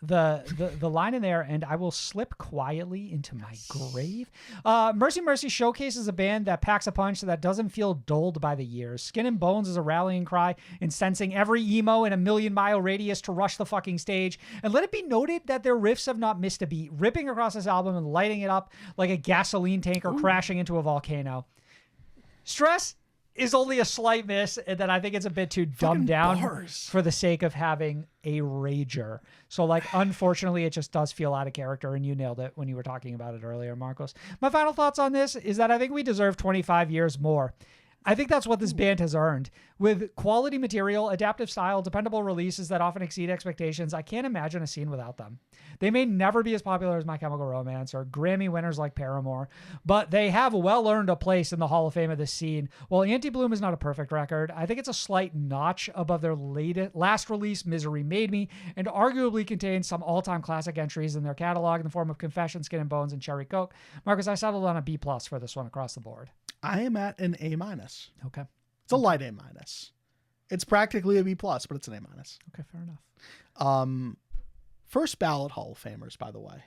The line in there, and I will slip quietly into my grave. Mercy Mercy showcases a band that packs a punch that doesn't feel dulled by the years. Skin and Bones is a rallying cry, incensing every emo in a 1,000,000-mile radius to rush the fucking stage. And let it be noted that their riffs have not missed a beat, ripping across this album and lighting it up like a gasoline tanker crashing into a volcano. Stress is only a slight miss, and that I think it's a bit too dumbed down bars. for the sake of having a rager. So, like, unfortunately, it just does feel out of character, and you nailed it when you were talking about it earlier, Marcos. My final thoughts on this is that I think we deserve 25 years more. I think that's what this band has earned. With quality material, adaptive style, dependable releases that often exceed expectations, I can't imagine a scene without them. They may never be as popular as My Chemical Romance or Grammy winners like Paramore, but they have well earned a place in the Hall of Fame of this scene. While Anti-Bloom is not a perfect record, I think it's a slight notch above their last release, Misery Made Me, and arguably contains some all-time classic entries in their catalog in the form of Confession, Skin and Bones, and Cherry Coke. Marcus, I settled on a B+ for this one across the board. I am at an A-. Okay. It's a light A-. It's practically a B+, but it's an A-. Okay, fair enough. First ballot Hall of Famers, by the way.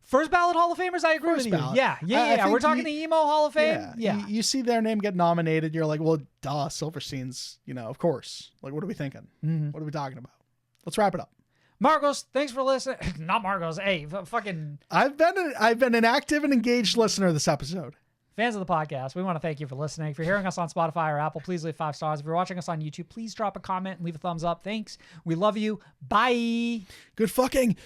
First ballot Hall of Famers, I agree First with you. ballot. Yeah. I think We're talking the emo Hall of Fame. Yeah. You see their name get nominated, you're like, well, duh, Silverstein's, of course. Like, what are we thinking? What are we talking about? Let's wrap it up. Marcos, thanks for listening. Not Marcos. Hey, fucking I've been an active and engaged listener this episode. fans of the podcast, we want to thank you for listening. If you're hearing us on Spotify or Apple, please leave 5 stars. If you're watching us on YouTube, please drop a comment and leave a thumbs up. Thanks. We love you. Bye. Good fucking.